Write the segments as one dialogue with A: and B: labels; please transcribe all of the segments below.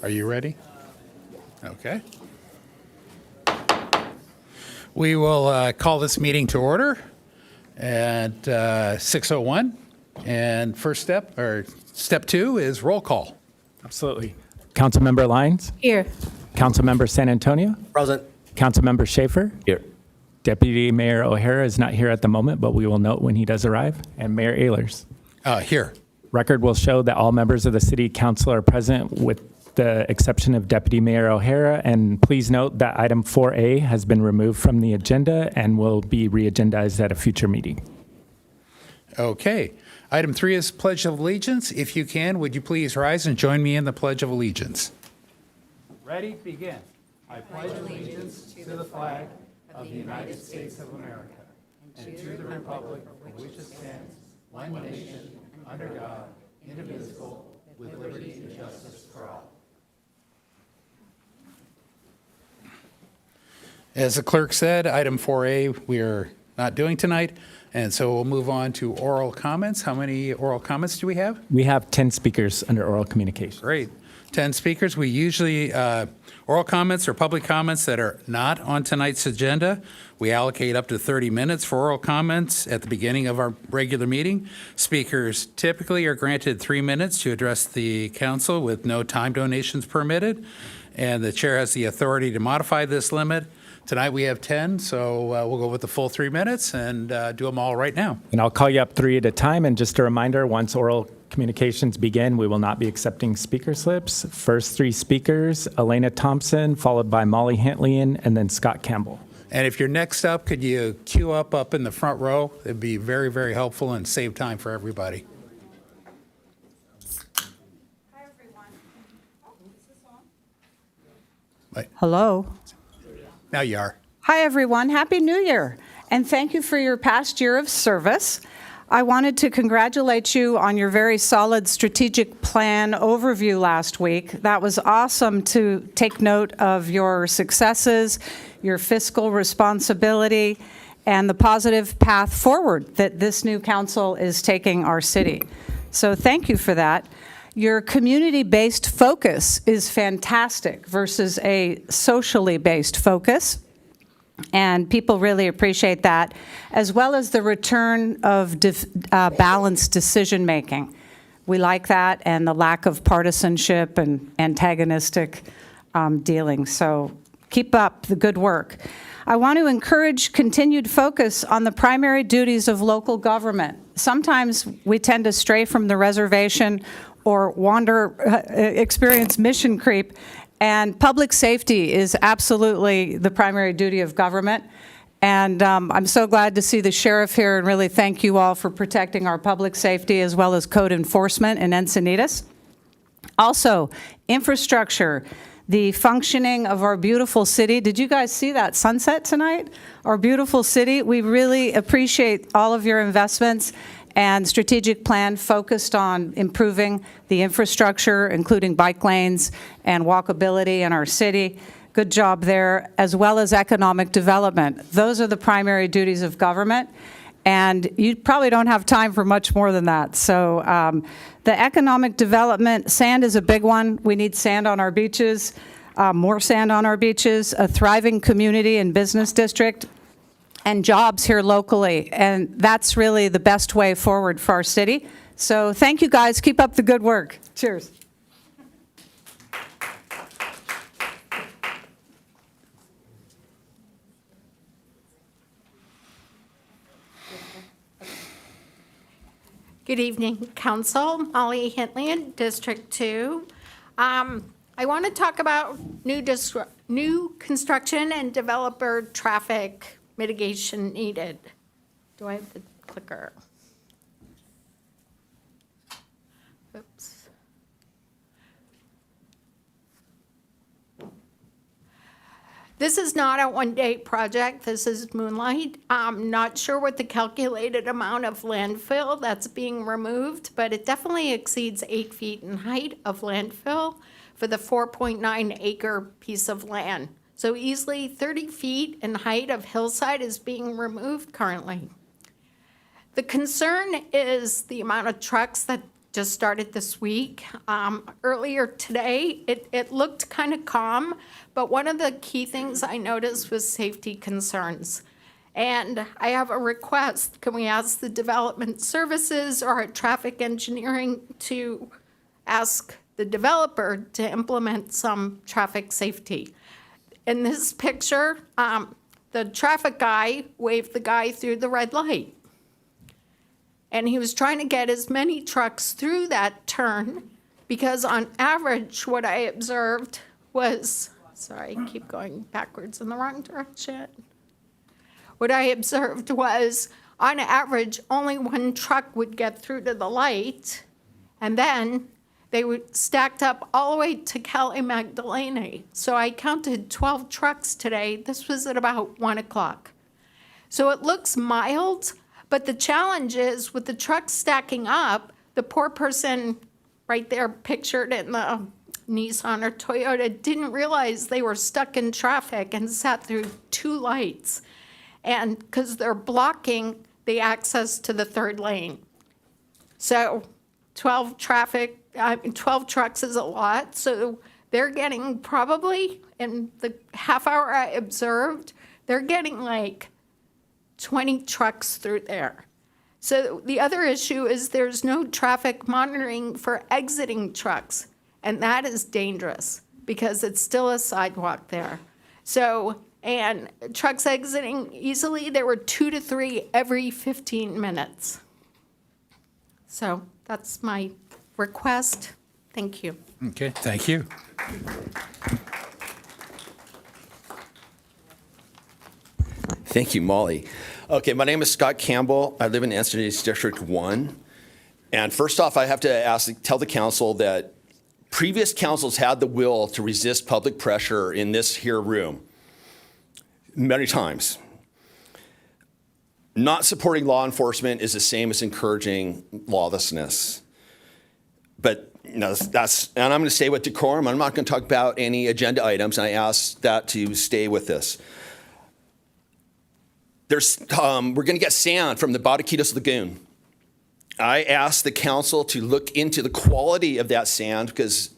A: Are you ready? Okay. We will call this meeting to order at 6:01. And step two is roll call.
B: Absolutely. Councilmember Lyons?
C: Here.
B: Councilmember San Antonio?
D: Present.
B: Councilmember Schaefer?
D: Here.
B: Deputy Mayor O'Hara is not here at the moment, but we will note when he does arrive. And Mayor Ehlers.
A: Here.
B: Record will show that all members of the City Council are present with the exception of Deputy Mayor O'Hara. And please note that item 4A has been removed from the agenda and will be re-agendized at a future meeting.
A: Okay. Item 3 is Pledge of Allegiance. If you can, would you please rise and join me in the Pledge of Allegiance? Ready? Begin. I pledge allegiance to the flag of the United States of America and to the republic for which it stands, one nation, under God, indivisible, with liberty and justice for all. As the clerk said, item 4A we are not doing tonight, and so we'll move on to oral comments. How many oral comments do we have?
B: We have 10 speakers under oral communication.
A: Great. 10 speakers. We usually, oral comments or public comments that are not on tonight's agenda, we allocate up to 30 minutes for oral comments at the beginning of our regular meeting. Speakers typically are granted 3 minutes to address the council with no time donations permitted, and the chair has the authority to modify this limit. Tonight we have 10, so we'll go with the full 3 minutes and do them all right now.
B: And I'll call you up 3 at a time. And just a reminder, once oral communications begin, we will not be accepting speaker slips. First 3 speakers, Elena Thompson, followed by Molly Hantlian, and then Scott Campbell.
A: And if you're next up, could you queue up in the front row? It'd be very, very helpful and save time for everybody.
C: Hi, everyone. Oh, is this on?
A: Wait,
C: Hello.
A: now you are.
C: Hi, everyone. Happy New Year. And thank you for your past year of service. I wanted to congratulate you on your very solid strategic plan overview last week. That was awesome to take note of your successes, your fiscal responsibility, and the positive path forward that this new council is taking our city. So thank you for that. Your community-based focus is fantastic versus a socially based focus. And people really appreciate that, as well as the return of balanced decision-making. We like that, and the lack of partisanship and antagonistic dealing. So keep up the good work. I want to encourage continued focus on the primary duties of local government. Sometimes we tend to stray from the reservation or experience mission creep. And public safety is absolutely the primary duty of government. And I'm so glad to see the sheriff here and really thank you all for protecting our public safety as well as code enforcement in Encinitas. Also, infrastructure, the functioning of our beautiful city. Did you guys see that sunset tonight? Our beautiful city. We really appreciate all of your investments and strategic plan focused on improving the infrastructure, including bike lanes and walkability in our city. Good job there, as well as economic development. Those are the primary duties of government, and you probably don't have time for much more than that. So the economic development, sand is a big one. We need sand on our beaches, more sand on our beaches, a thriving community and business district, and jobs here locally. And that's really the best way forward for our city. So thank you, guys. Keep up the good work. Cheers.
E: Good evening, Council. Molly Hantlian, District 2. I want to talk about new construction and developer traffic mitigation needed. Do I have the clicker? Oops. This is not a one-day project. This is moonlight. I'm not sure what the calculated amount of landfill that's being removed, but it definitely exceeds 8 feet in height of landfill for the 4.9 acre piece of land. So easily 30 feet in height of hillside is being removed currently. The concern is the amount of trucks that just started this week. Earlier today, it looked kind of calm, but one of the key things I noticed was safety concerns. And I have a request. Can we ask the development services or traffic engineering to ask the developer to implement some traffic safety? In this picture, the traffic guy waved the guy through the red light. And he was trying to get as many trucks through that turn because on average, what I observed was, sorry, I keep going backwards in the wrong direction. What I observed was, on average, only one truck would get through to the light, and then they would stacked up all the way to Kelly Magdalene. So I counted 12 trucks today. This was at about 1 o'clock. So it looks mild, but the challenge is with the trucks stacking up, the poor person right there pictured in the Nissan or Toyota didn't realize they were stuck in traffic and sat through 2 lights. And because they're blocking the access to the third lane. So 12 trucks is a lot. So they're getting probably, in the half hour I observed, they're getting like 20 trucks through there. So the other issue is there's no traffic monitoring for exiting trucks. And that is dangerous because it's still a sidewalk there. So, and trucks exiting easily, there were 2 to 3 every 15 minutes. So that's my request. Thank you.
A: Okay, thank you.
D: Thank you, Molly. Okay, my name is Scott Campbell. I live in Encinitas District 1. And first off, I have to tell the council that previous councils had the will to resist public pressure in this here room many times. Not supporting law enforcement is the same as encouraging lawlessness. But that's, and I'm going to stay with decorum. I'm not going to talk about any agenda items. And I ask that to stay with this. We're going to get sand from the Botaquitos Lagoon. I asked the council to look into the quality of that sand because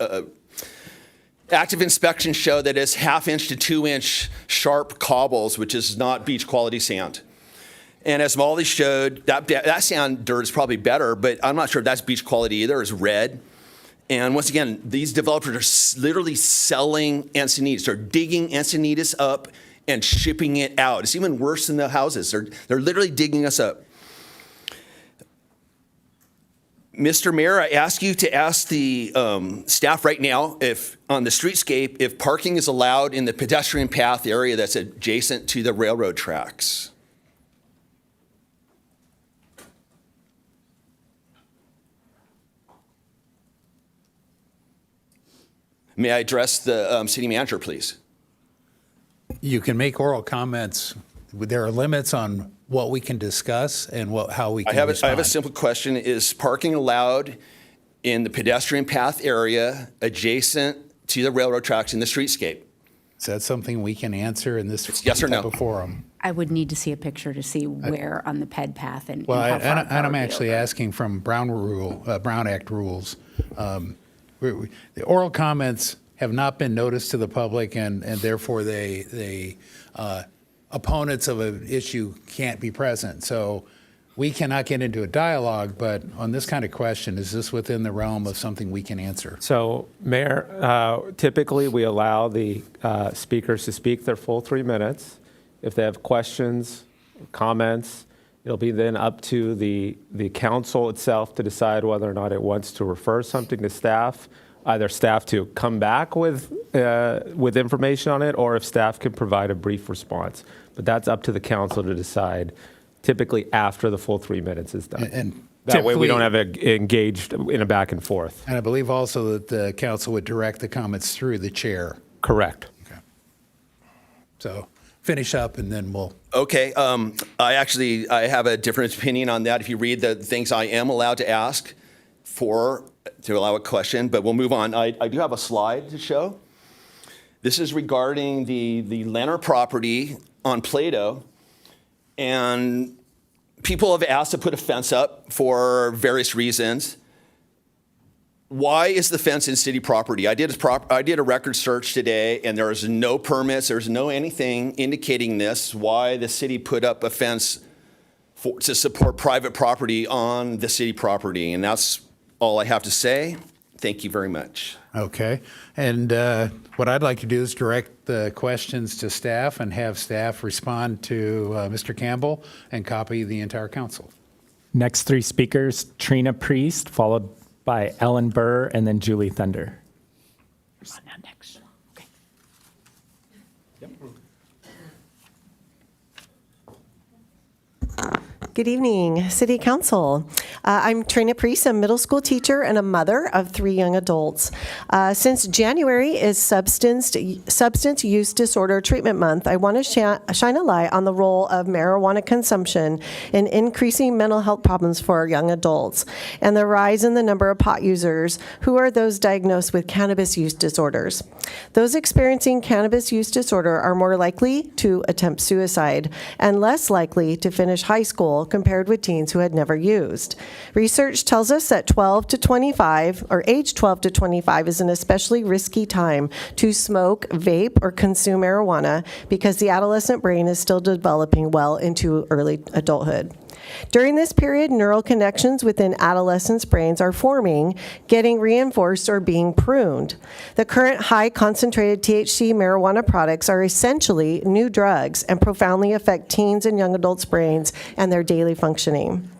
D: active inspections show that it's 1/2 to 2 inch sharp cobbles, which is not beach quality sand. And as Molly showed, that sand dirt is probably better, but I'm not sure if that's beach quality either. It's red. And once again, these developers are literally selling Encinitas. They're digging Encinitas up and shipping it out. It's even worse than the houses. They're literally digging us up. Mr. Mayor, I ask you to ask the staff right now if on the streetscape, if parking is allowed in the pedestrian path area that's adjacent to the railroad tracks. May I address the city manager, please?
A: You can make oral comments. There are limits on what we can discuss and how we can respond.
D: I have a simple question. Is parking allowed in the pedestrian path area adjacent to the railroad tracks in the streetscape?
A: Is that something we can answer in this
D: Yes or no?
A: type of forum?
F: I would need to see a picture to see where on the ped path and
A: Well,
F: how far
A: and I'm
F: apart
A: actually
F: they are.
A: asking from Brown Act rules. The oral comments have not been noticed to the public, and therefore they opponents of an issue can't be present. So we cannot get into a dialogue, but on this kind of question, is this within the realm of something we can answer?
G: So, Mayor, typically we allow the speakers to speak their full 3 minutes. If they have questions, comments, it'll be then up to the council itself to decide whether or not it wants to refer something to staff, either staff to come back with information on it, or if staff can provide a brief response. But that's up to the council to decide, typically after the full 3 minutes is done.
A: And
G: That way we
A: typically-
G: don't have it engaged in a back and forth.
A: And I believe also that the council would direct the comments through the chair.
G: Correct.
A: So finish up and then we'll.
D: Okay, I have a different opinion on that. If you read the things I am allowed to ask to allow a question, but we'll move on. I do have a slide to show. This is regarding the Leonard property on Plato, and people have asked to put a fence up for various reasons. why is the fence in city property? I did a record search today, and there is no permits, there's no anything indicating this, why the city put up a fence to support private property on the city property. And that's all I have to say. Thank you very much.
A: Okay. And what I'd like to do is direct the questions to staff and have staff respond to Mr. Campbell and copy the entire council.
B: Next three speakers, Trina Priest, followed by Ellen Burr, and then Julie Thunder.
F: Next. Okay.
H: Good evening, City Council. I'm Trina Priest, a middle school teacher and a mother of 3 young adults. Since January is Substance Use Disorder Treatment Month, I want to shine a light on the role of marijuana consumption in increasing mental health problems for our young adults and the rise in the number of pot users who are those diagnosed with cannabis use disorders. Those experiencing cannabis use disorder are more likely to attempt suicide and less likely to finish high school compared with teens who had never used. Research tells us that age 12 to 25 is an especially risky time to smoke, vape, or consume marijuana because the adolescent brain is still developing well into early adulthood. During this period, neural connections within adolescents' brains are forming, getting reinforced, or being pruned. The current high concentrated THC marijuana products are essentially new drugs and profoundly affect teens and young adults' brains and their daily functioning.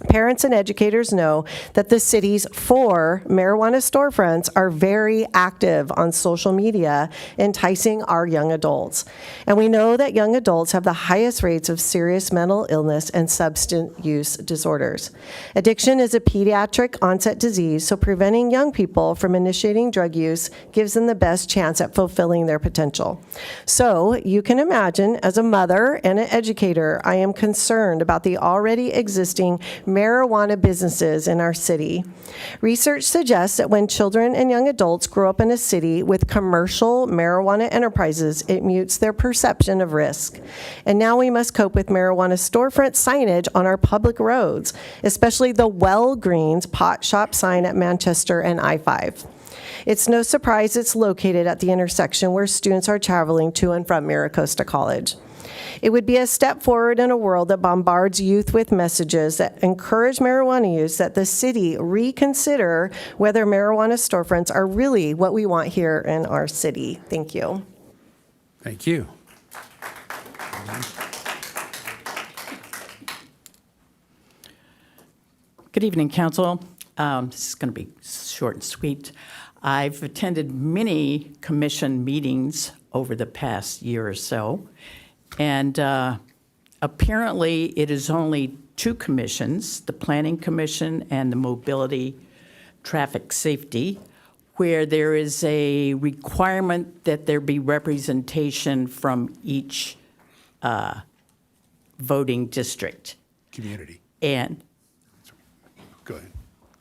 H: Parents and educators know that the city's 4 marijuana storefronts are very active on social media, enticing our young adults. And we know that young adults have the highest rates of serious mental illness and substance use disorders. Addiction is a pediatric onset disease, so preventing young people from initiating drug use gives them the best chance at fulfilling their potential. So you can imagine, as a mother and an educator, I am concerned about the already existing marijuana businesses in our city. Research suggests that when children and young adults grow up in a city with commercial marijuana enterprises, it mutes their perception of risk. And now we must cope with marijuana storefront signage on our public roads, especially the Well-Greens pot shop sign at Manchester and I-5. It's no surprise it's located at the intersection where students are traveling to and from Miracosta College. It would be a step forward in a world that bombards youth with messages that encourage marijuana use that the city reconsider whether marijuana storefronts are really what we want here in our city. Thank you.
A: Thank you.
I: Good evening, Council. This is going to be short and sweet. I've attended many commission meetings over the past year or so, and apparently it is only 2 commissions, the Planning Commission and the Mobility Traffic Safety, where there is a requirement that there be representation from each voting district.
A: Community.
I: And
A: Go ahead.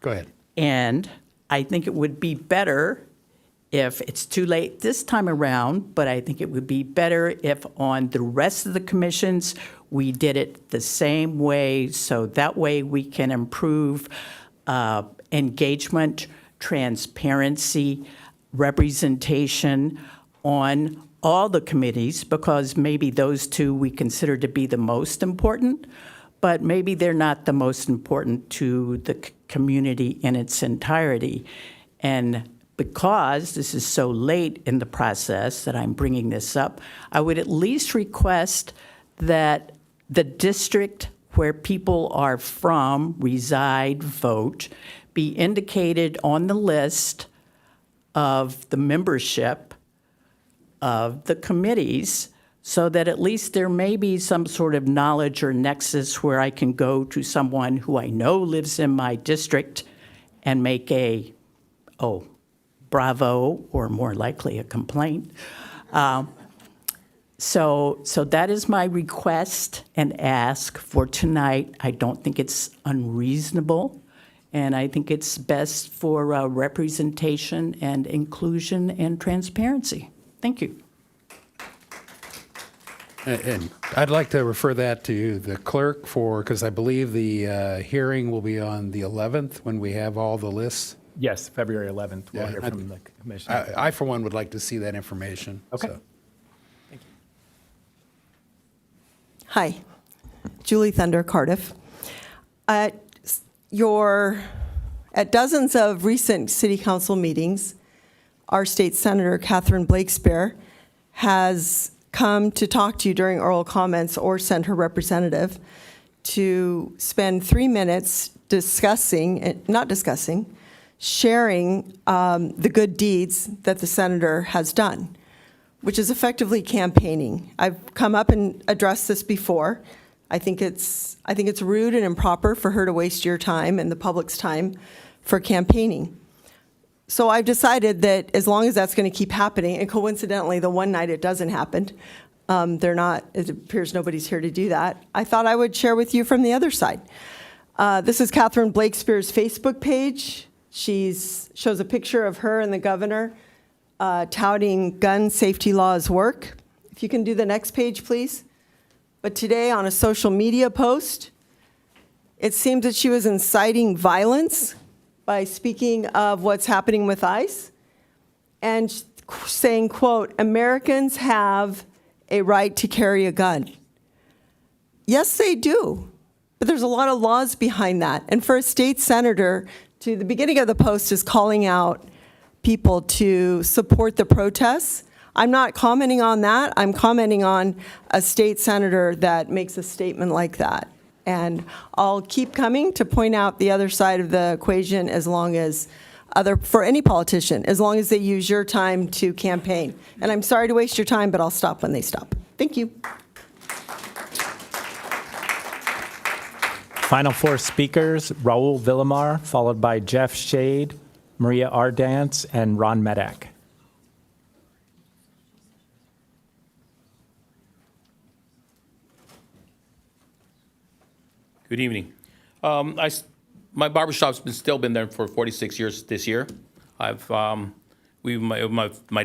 A: Go ahead.
I: And I think it would be better if it's too late this time around, but I think it would be better if on the rest of the commissions, we did it the same way, so that way we can improve engagement, transparency, representation on all the committees, because maybe those 2 we consider to be the most important, but maybe they're not the most important to the community in its entirety. And because this is so late in the process that I'm bringing this up, I would at least request that the district where people are from, reside, vote, be indicated on the list of the membership of the committees, so that at least there may be some sort of knowledge or nexus where I can go to someone who I know lives in my district and make a, bravo, or more likely a complaint. So that is my request and ask for tonight. I don't think it's unreasonable, and I think it's best for representation and inclusion and transparency. Thank you.
A: And I'd like to refer that to the clerk because I believe the hearing will be on the 11th when we have all the lists.
B: Yes, February 11th, we'll
A: Yeah,
B: hear
A: I-
B: from the commission.
A: I, for one, would like to see that information.
B: Okay.
A: so.
J: Hi, Julie Thunder, Cardiff. At dozens of recent city council meetings, our state senator, Catherine Blakespear, has come to talk to you during oral comments or send her representative to spend 3 minutes sharing the good deeds that the senator has done, which is effectively campaigning. I've come up and addressed this before. I think it's rude and improper for her to waste your time and the public's time for campaigning. So I've decided that as long as that's going to keep happening, and coincidentally, the one night it doesn't happen, it appears nobody's here to do that, I thought I would share with you from the other side. This is Catherine Blakespear's Facebook page. She shows a picture of her and the governor touting gun safety laws work. If you can do the next page, please. But today on a social media post, it seems that she was inciting violence by speaking of what's happening with ICE and saying, quote, "Americans have a right to carry a gun." Yes, they do. But there's a lot of laws behind that. And for a state senator, to the beginning of the post is calling out people to support the protests. I'm not commenting on that. I'm commenting on a state senator that makes a statement like that. And I'll keep coming to point out the other side of the equation for any politician, as long as they use your time to campaign. And I'm sorry to waste your time, but I'll stop when they stop. Thank you.
B: Final 4 speakers, Raul Villamar, followed by Jeff Shade, Maria Ardance, and Ron Medak.
K: Good evening. My barbershop's still been there for 46 years this year. My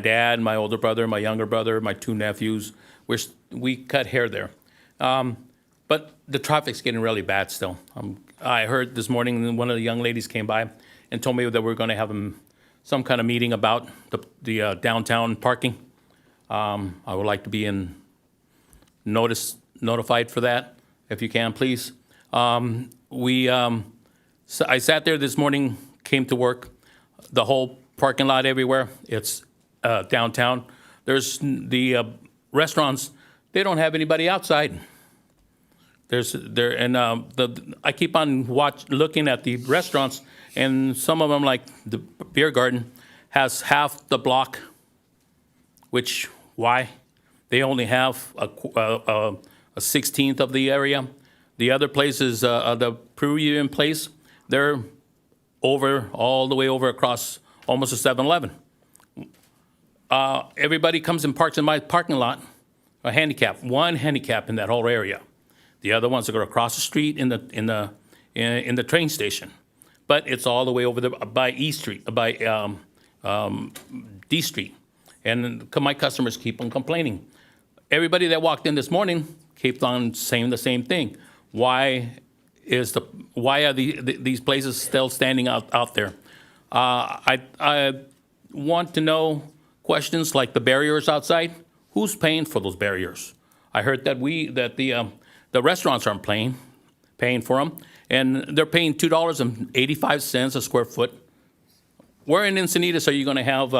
K: dad, my older brother, my younger brother, my 2 nephews, we cut hair there. But the traffic's getting really bad still. I heard this morning one of the young ladies came by and told me that we're going to have some kind of meeting about the downtown parking. I would like to be notified for that, if you can, please. I sat there this morning, came to work, the whole parking lot everywhere. It's downtown. There's the restaurants. They don't have anybody outside. I keep on looking at the restaurants, and some of them, like the beer garden, has half the block. Which why? They only have a 16th of the area. The other places, the Peruvian place, they're all the way over across almost a 7-Eleven. Everybody comes and parks in my parking lot, one handicap in that whole area. The other ones are going across the street in the train station. But it's all the way over there by D Street. And my customers keep on complaining. Everybody that walked in this morning kept on saying the same thing. Why are these places still standing out there? I want to know questions like the barriers outside. Who's paying for those barriers? I heard that the restaurants aren't paying for them, and they're paying $2.85 a square foot. Where in Encinitas are you going to have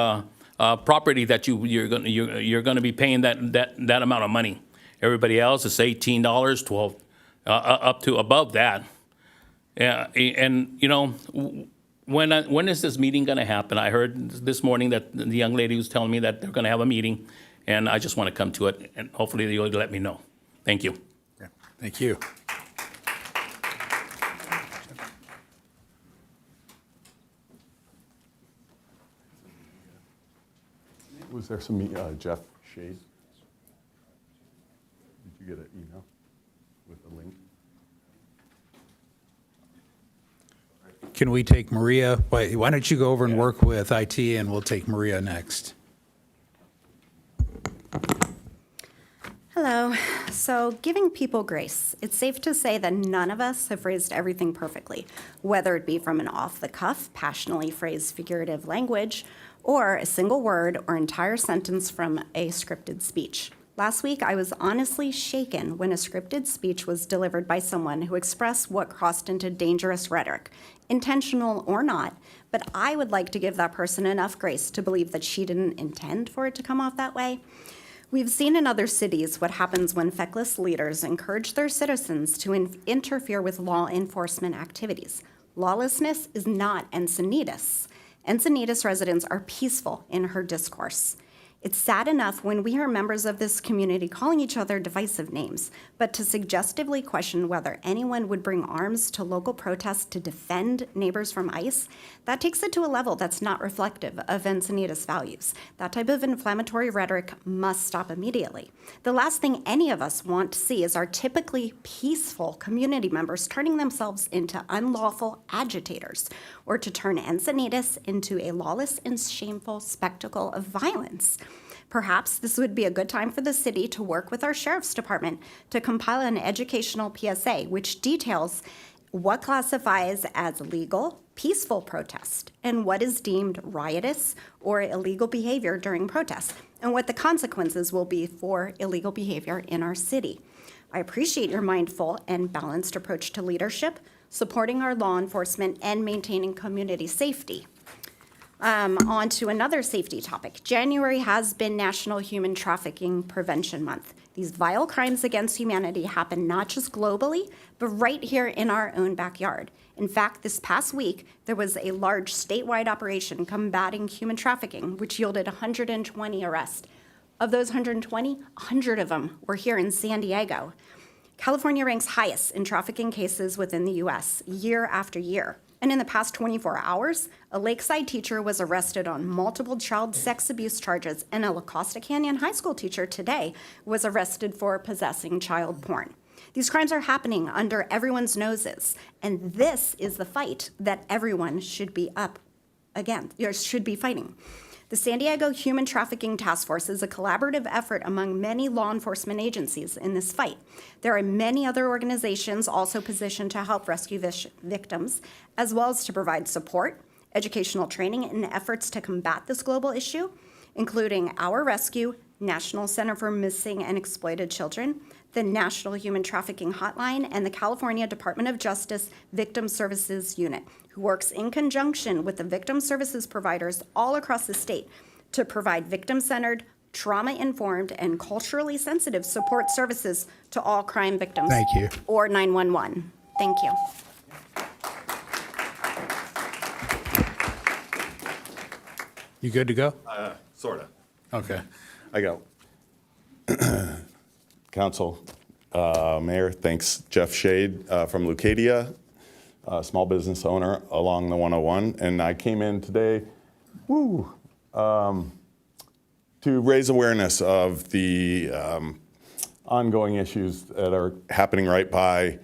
K: property that you're going to be paying that amount of money? Everybody else is $18, $12, up to above that. And you know, when is this meeting going to happen? I heard this morning that the young lady was telling me that they're going to have a meeting, and I just want to come to it, and hopefully you'll let me know. Thank you.
A: Yeah, thank you.
L: Was there some, Jeff Shade? Did you get an email with a link?
A: Can we take Maria? Why don't you go over and work with IT, and we'll take Maria next.
M: Hello. So, giving people grace. It's safe to say that none of us have phrased everything perfectly, whether it be from an off-the-cuff, passionately phrased figurative language, or a single word or entire sentence from a scripted speech. Last week, I was honestly shaken when a scripted speech was delivered by someone who expressed what crossed into dangerous rhetoric, intentional or not, but I would like to give that person enough grace to believe that she didn't intend for it to come off that way. We've seen in other cities what happens when feckless leaders encourage their citizens to interfere with law enforcement activities. Lawlessness is not Encinitas. Encinitas residents are peaceful in her discourse. It's sad enough when we hear members of this community calling each other divisive names, but to suggestively question whether anyone would bring arms to local protests to defend neighbors from ICE, that takes it to a level that's not reflective of Encinitas values. That type of inflammatory rhetoric must stop immediately. The last thing any of us want to see is our typically peaceful community members turning themselves into unlawful agitators, or to turn Encinitas into a lawless and shameful spectacle of violence. Perhaps this would be a good time for the city to work with our sheriff's department to compile an educational PSA which details what classifies as legal, peaceful protest, and what is deemed riotous or illegal behavior during protests, and what the consequences will be for illegal behavior in our city. I appreciate your mindful and balanced approach to leadership, supporting our law enforcement, and maintaining community safety. On to another safety topic. January has been National Human Trafficking Prevention Month. These vile crimes against humanity happen not just globally, but right here in our own backyard. In fact, this past week, there was a large statewide operation combating human trafficking, which yielded 120 arrests. Of those 120, 100 of them were here in San Diego. California ranks highest in trafficking cases within the U.S. year after year. And in the past 24 hours, a Lakeside teacher was arrested on multiple child sex abuse charges, and a La Costa Canyon high school teacher today was arrested for possessing child porn. These crimes are happening under everyone's noses, and this is the fight that everyone should be fighting. The San Diego Human Trafficking Task Force is a collaborative effort among many law enforcement agencies in this fight. There are many other organizations also positioned to help rescue victims, as well as to provide support, educational training, and efforts to combat this global issue, including Our Rescue, National Center for Missing and Exploited Children, the National Human Trafficking Hotline, and the California Department of Justice Victim Services Unit, who works in conjunction with the victim services providers all across the state to provide victim-centered, trauma-informed, and culturally sensitive support services to all crime victims.
A: Thank you.
M: Or 911. Thank you.
A: You good to go?
L: Sort of.
A: Okay.
L: I go. Council, Mayor, thanks. Jeff Shade from Leucadia, small business owner along the 101. And I came in today to raise awareness of the ongoing issues that are happening right by,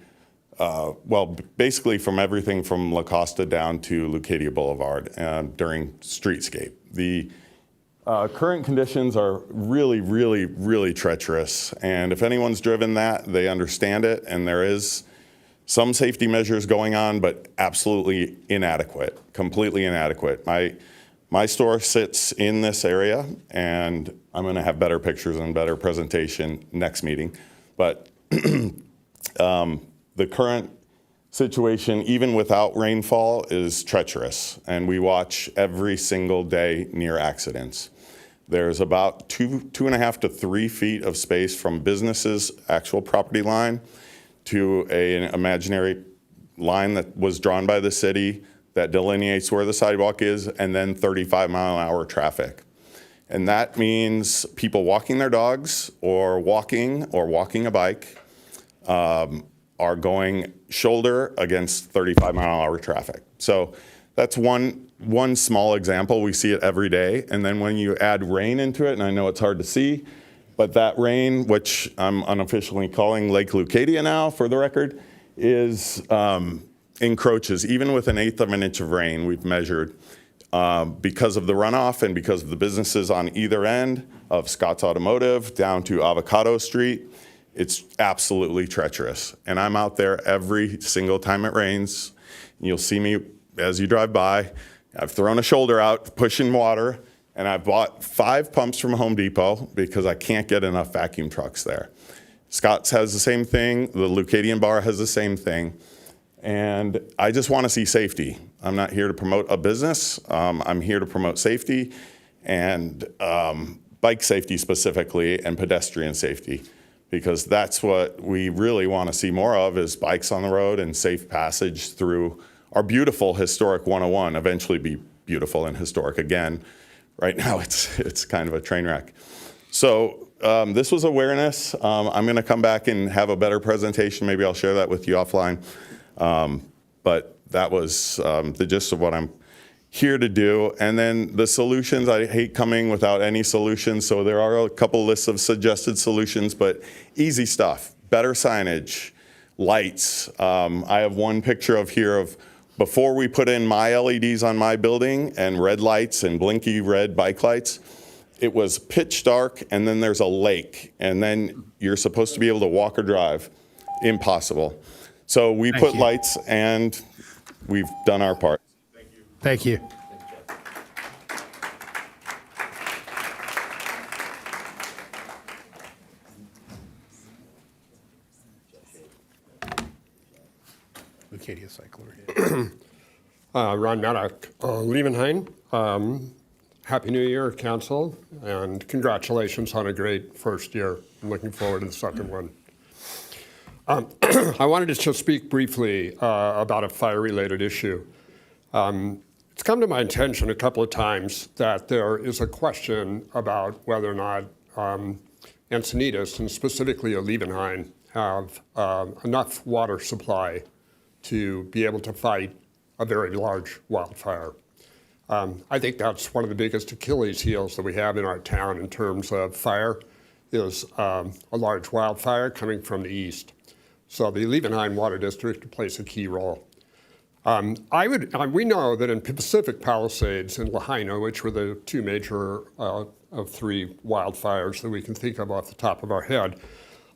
L: basically from everything from La Costa down to Leucadia Boulevard during streetscape. The current conditions are really, really, really treacherous. And if anyone's driven that, they understand it. And there is some safety measures going on, but absolutely inadequate, completely inadequate. My store sits in this area, and I'm going to have better pictures and better presentation next meeting. But the current situation, even without rainfall, is treacherous. And we watch every single day near accidents. There's about 2.5 to 3 feet of space from businesses' actual property line to an imaginary line that was drawn by the city that delineates where the sidewalk is, and then 35-mile-an-hour traffic. And that means people walking their dogs or walking a bike are going shoulder against 35-mile-an-hour traffic. So that's one small example. We see it every day. And then when you add rain into it, and I know it's hard to see, but that rain, which I'm unofficially calling Lake Leucadia now for the record, is encroaches. Even with 1/8 of an inch of rain, we've measured, because of the runoff and because of the businesses on either end of Scott's Automotive down to Avocado Street. It's absolutely treacherous. And I'm out there every single time it rains. You'll see me as you drive by. I've thrown a shoulder out pushing water, and I bought 5 pumps from Home Depot because I can't get enough vacuum trucks there. Scott's has the same thing. The Leucadian Bar has the same thing. And I just want to see safety. I'm not here to promote a business. I'm here to promote safety and bike safety specifically and pedestrian safety, because that's what we really want to see more of, is bikes on the road and safe passage through our beautiful historic 101, eventually be beautiful and historic again. Right now it's kind of a train wreck. So this was awareness. I'm going to come back and have a better presentation. Maybe I'll share that with you offline. But that was the gist of what I'm here to do. And then the solutions, I hate coming without any solutions. So there are a couple lists of suggested solutions, but easy stuff, better signage, lights. I have one picture of here of before we put in my LEDs on my building and red lights and blinky red bike lights. It was pitch dark, and then there's a lake, and then you're supposed to be able to walk or drive. Impossible. So we put lights, and we've done our part.
A: Thank you. Leucadia cycle overhead.
N: Ron Maddock, Liebenhain. Happy New Year, Council, and congratulations on a great first year. I'm looking forward to the second one. I wanted to just speak briefly about a fire-related issue. It's come to my attention a couple of times that there is a question about whether or not Encinitas, and specifically Liebenhain, have enough water supply to be able to fight a very large wildfire. I think that's one of the biggest Achilles heels that we have in our town in terms of fire, is a large wildfire coming from the east. So the Liebenhain Water District plays a key role. We know that in Pacific Palisades and Lahaina, which were the 2 major of 3 wildfires that we can think of off the top of our head,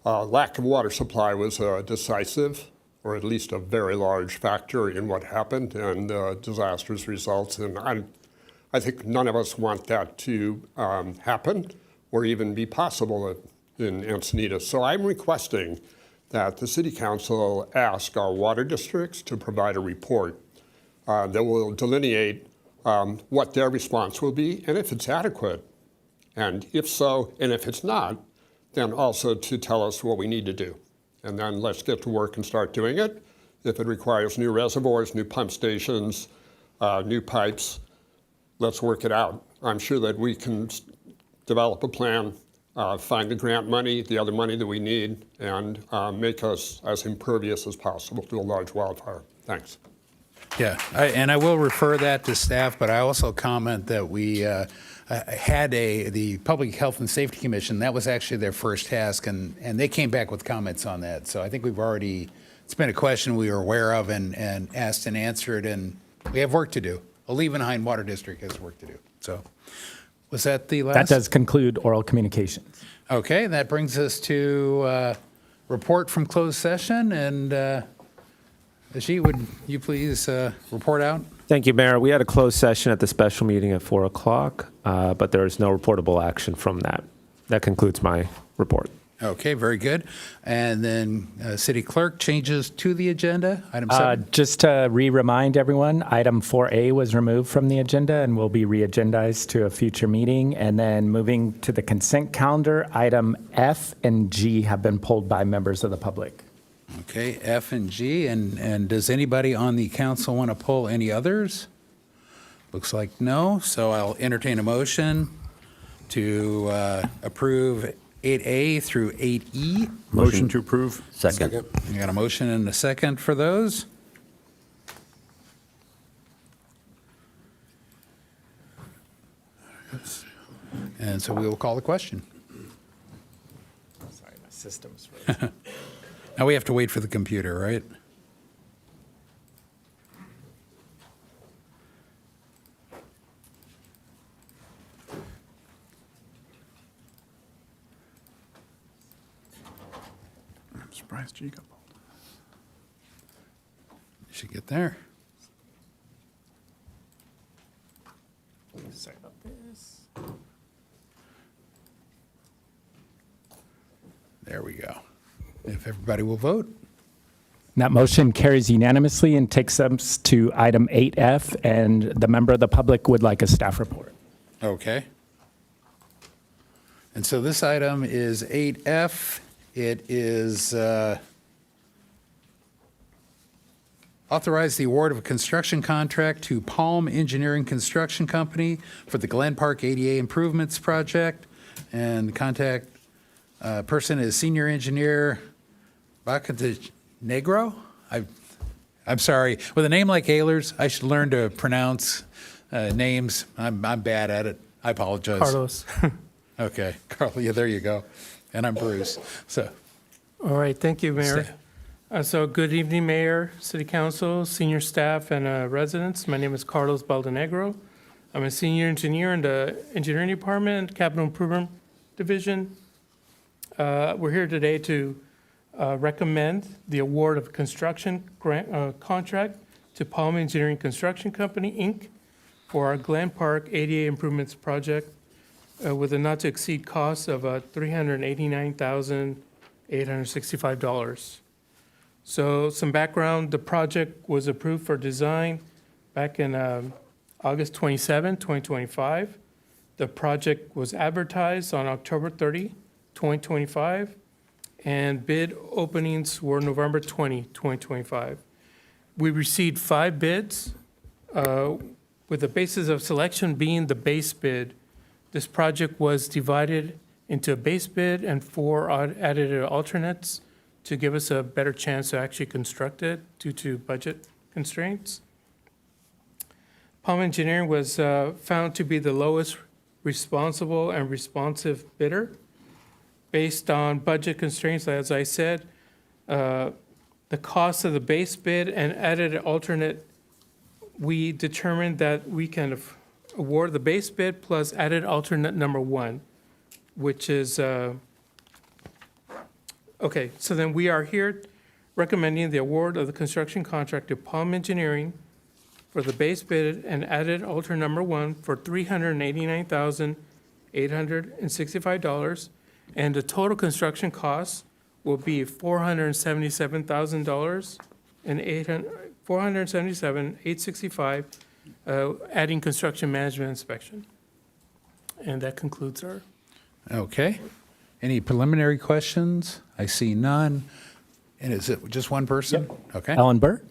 N: lack of water supply was decisive, or at least a very large factor in what happened and disastrous results. And I think none of us want that to happen or even be possible in Encinitas. So I'm requesting that the City Council ask our water districts to provide a report that will delineate what their response will be and if it's adequate. And if so, and if it's not, then also to tell us what we need to do. And then let's get to work and start doing it. If it requires new reservoirs, new pump stations, new pipes, let's work it out. I'm sure that we can develop a plan, find the grant money, the other money that we need, and make us as impervious as possible to a large wildfire. Thanks.
A: Yeah, and I will refer that to staff, but I also comment that we had the Public Health and Safety Commission. That was actually their first task, and they came back with comments on that. So I think it's been a question we were aware of and asked and answered, and we have work to do. A Liebenhain Water District has work to do. So was that the last?
B: That does conclude oral communications.
A: Okay, that brings us to report from closed session, and Ajit, would you please report out?
G: Thank you, Mayor. We had a closed session at the special meeting at 4 o'clock, but there is no reportable action from that. That concludes my report.
A: Okay, very good. And then City Clerk, changes to the agenda, item 7.
B: Just to remind everyone, item 4A was removed from the agenda and will be re-agendized to a future meeting. And then moving to the consent calendar, item F and G have been pulled by members of the public.
A: Okay, F and G, and does anybody on the council want to pull any others? Looks like no, so I'll entertain a motion to approve 8A through 8E.
O: Motion to approve. Second.
A: We got a motion and a second for those. And so we will call the question.
B: Sorry, my system's frozen.
A: Now we have to wait for the computer, right?
O: Surprised you got pulled.
A: You should get there.
B: Sorry about this.
A: There we go. If everybody will vote.
B: That motion carries unanimously and takes us to item 8F, and the member of the public would like a staff report.
A: Okay. And so this item is 8F. It is authorize the award of a construction contract to Palm Engineering Construction Company for the Glen Park ADA Improvements Project. And the contact person is Senior Engineer Negro? I'm sorry. With a name like Ehlers, I should learn to pronounce names. I'm bad at it. I apologize.
P: Carlos.
A: Okay, Carl, yeah, there you go. And I'm Bruce. So,
P: All right, thank you, Mayor. So good evening, Mayor, City Council, senior staff, and residents. My name is Carlos Baldenegro. I'm a senior engineer in the Engineering Department, Capital Improvement Division. We're here today to recommend the award of construction grant contract to Palm Engineering Construction Company, Inc. for our Glen Park ADA Improvements Project with a not-to-exceed cost of $389,865. So some background, the project was approved for design back in August 27, 2025. The project was advertised on October 30, 2025, and bid openings were November 20, 2025. We received 5 bids, with the basis of selection being the base bid. This project was divided into a base bid and 4 added alternates to give us a better chance to actually construct it due to budget constraints. Palm Engineering was found to be the lowest responsible and responsive bidder. Based on budget constraints, as I said, the cost of the base bid and added alternate, we determined that we can award the base bid plus added alternate number 1, which is, okay, so then we are here recommending the award of the construction contract to Palm Engineering for the base bid and added alternate number 1 for $389,865. And the total construction cost will be $477,000 and $477,865, adding construction management inspection. And that concludes our.
A: okay. Any preliminary questions? I see none. And is it just one person?
B: Yep.
A: Okay.
B: Ellen Burr?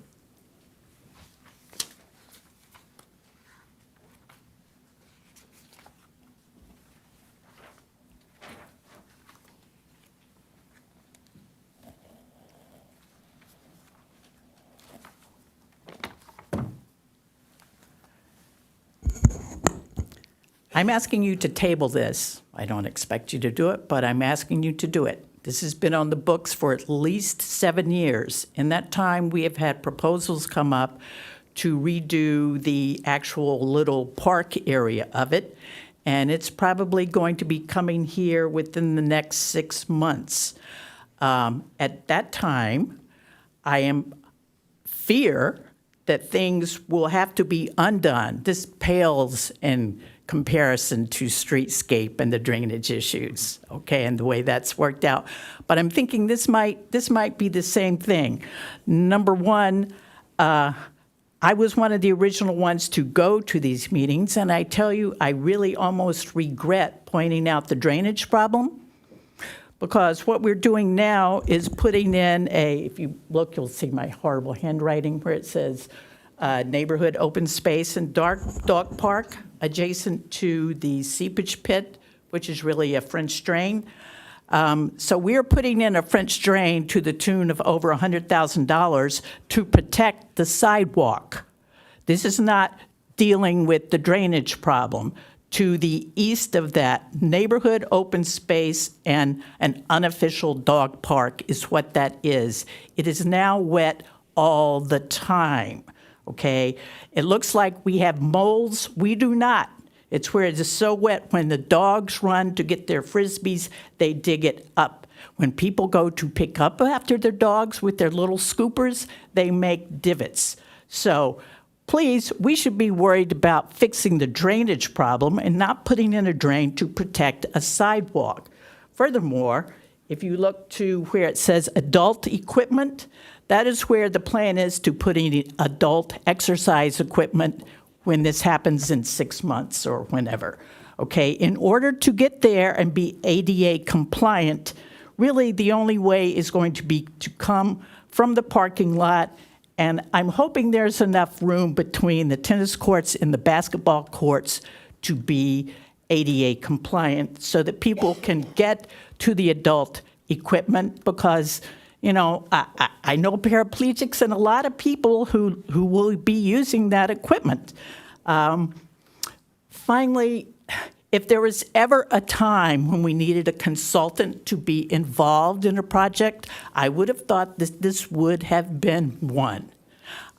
I: I'm asking you to table this. I don't expect you to do it, but I'm asking you to do it. This has been on the books for at least 7 years. In that time, we have had proposals come up to redo the actual little park area of it, and it's probably going to be coming here within the next 6 months. At that time, I am fear that things will have to be undone. This pales in comparison to streetscape and the drainage issues, okay, and the way that's worked out. But I'm thinking this might be the same thing. Number one, I was one of the original ones to go to these meetings, and I tell you, I really almost regret pointing out the drainage problem, because what we're doing now is putting in if you look, you'll see my horrible handwriting where it says neighborhood open space and dog park adjacent to the seepage pit, which is really a French drain. So we're putting in a French drain to the tune of over $100,000 to protect the sidewalk. This is not dealing with the drainage problem. To the east of that, neighborhood open space and an unofficial dog park is what that is. It is now wet all the time. Okay, it looks like we have moles. We do not. It's where it is so wet when the dogs run to get their Frisbees, they dig it up. When people go to pick up after their dogs with their little scoopers, they make divots. So please, we should be worried about fixing the drainage problem and not putting in a drain to protect a sidewalk. Furthermore, if you look to where it says adult equipment, that is where the plan is to put in adult exercise equipment when this happens in 6 months or whenever. Okay, in order to get there and be ADA compliant, really the only way is going to be to come from the parking lot, and I'm hoping there's enough room between the tennis courts and the basketball courts to be ADA compliant so that people can get to the adult equipment, because you know, I know paraplegics and a lot of people who will be using that equipment. Finally, if there was ever a time when we needed a consultant to be involved in a project, I would have thought that this would have been one.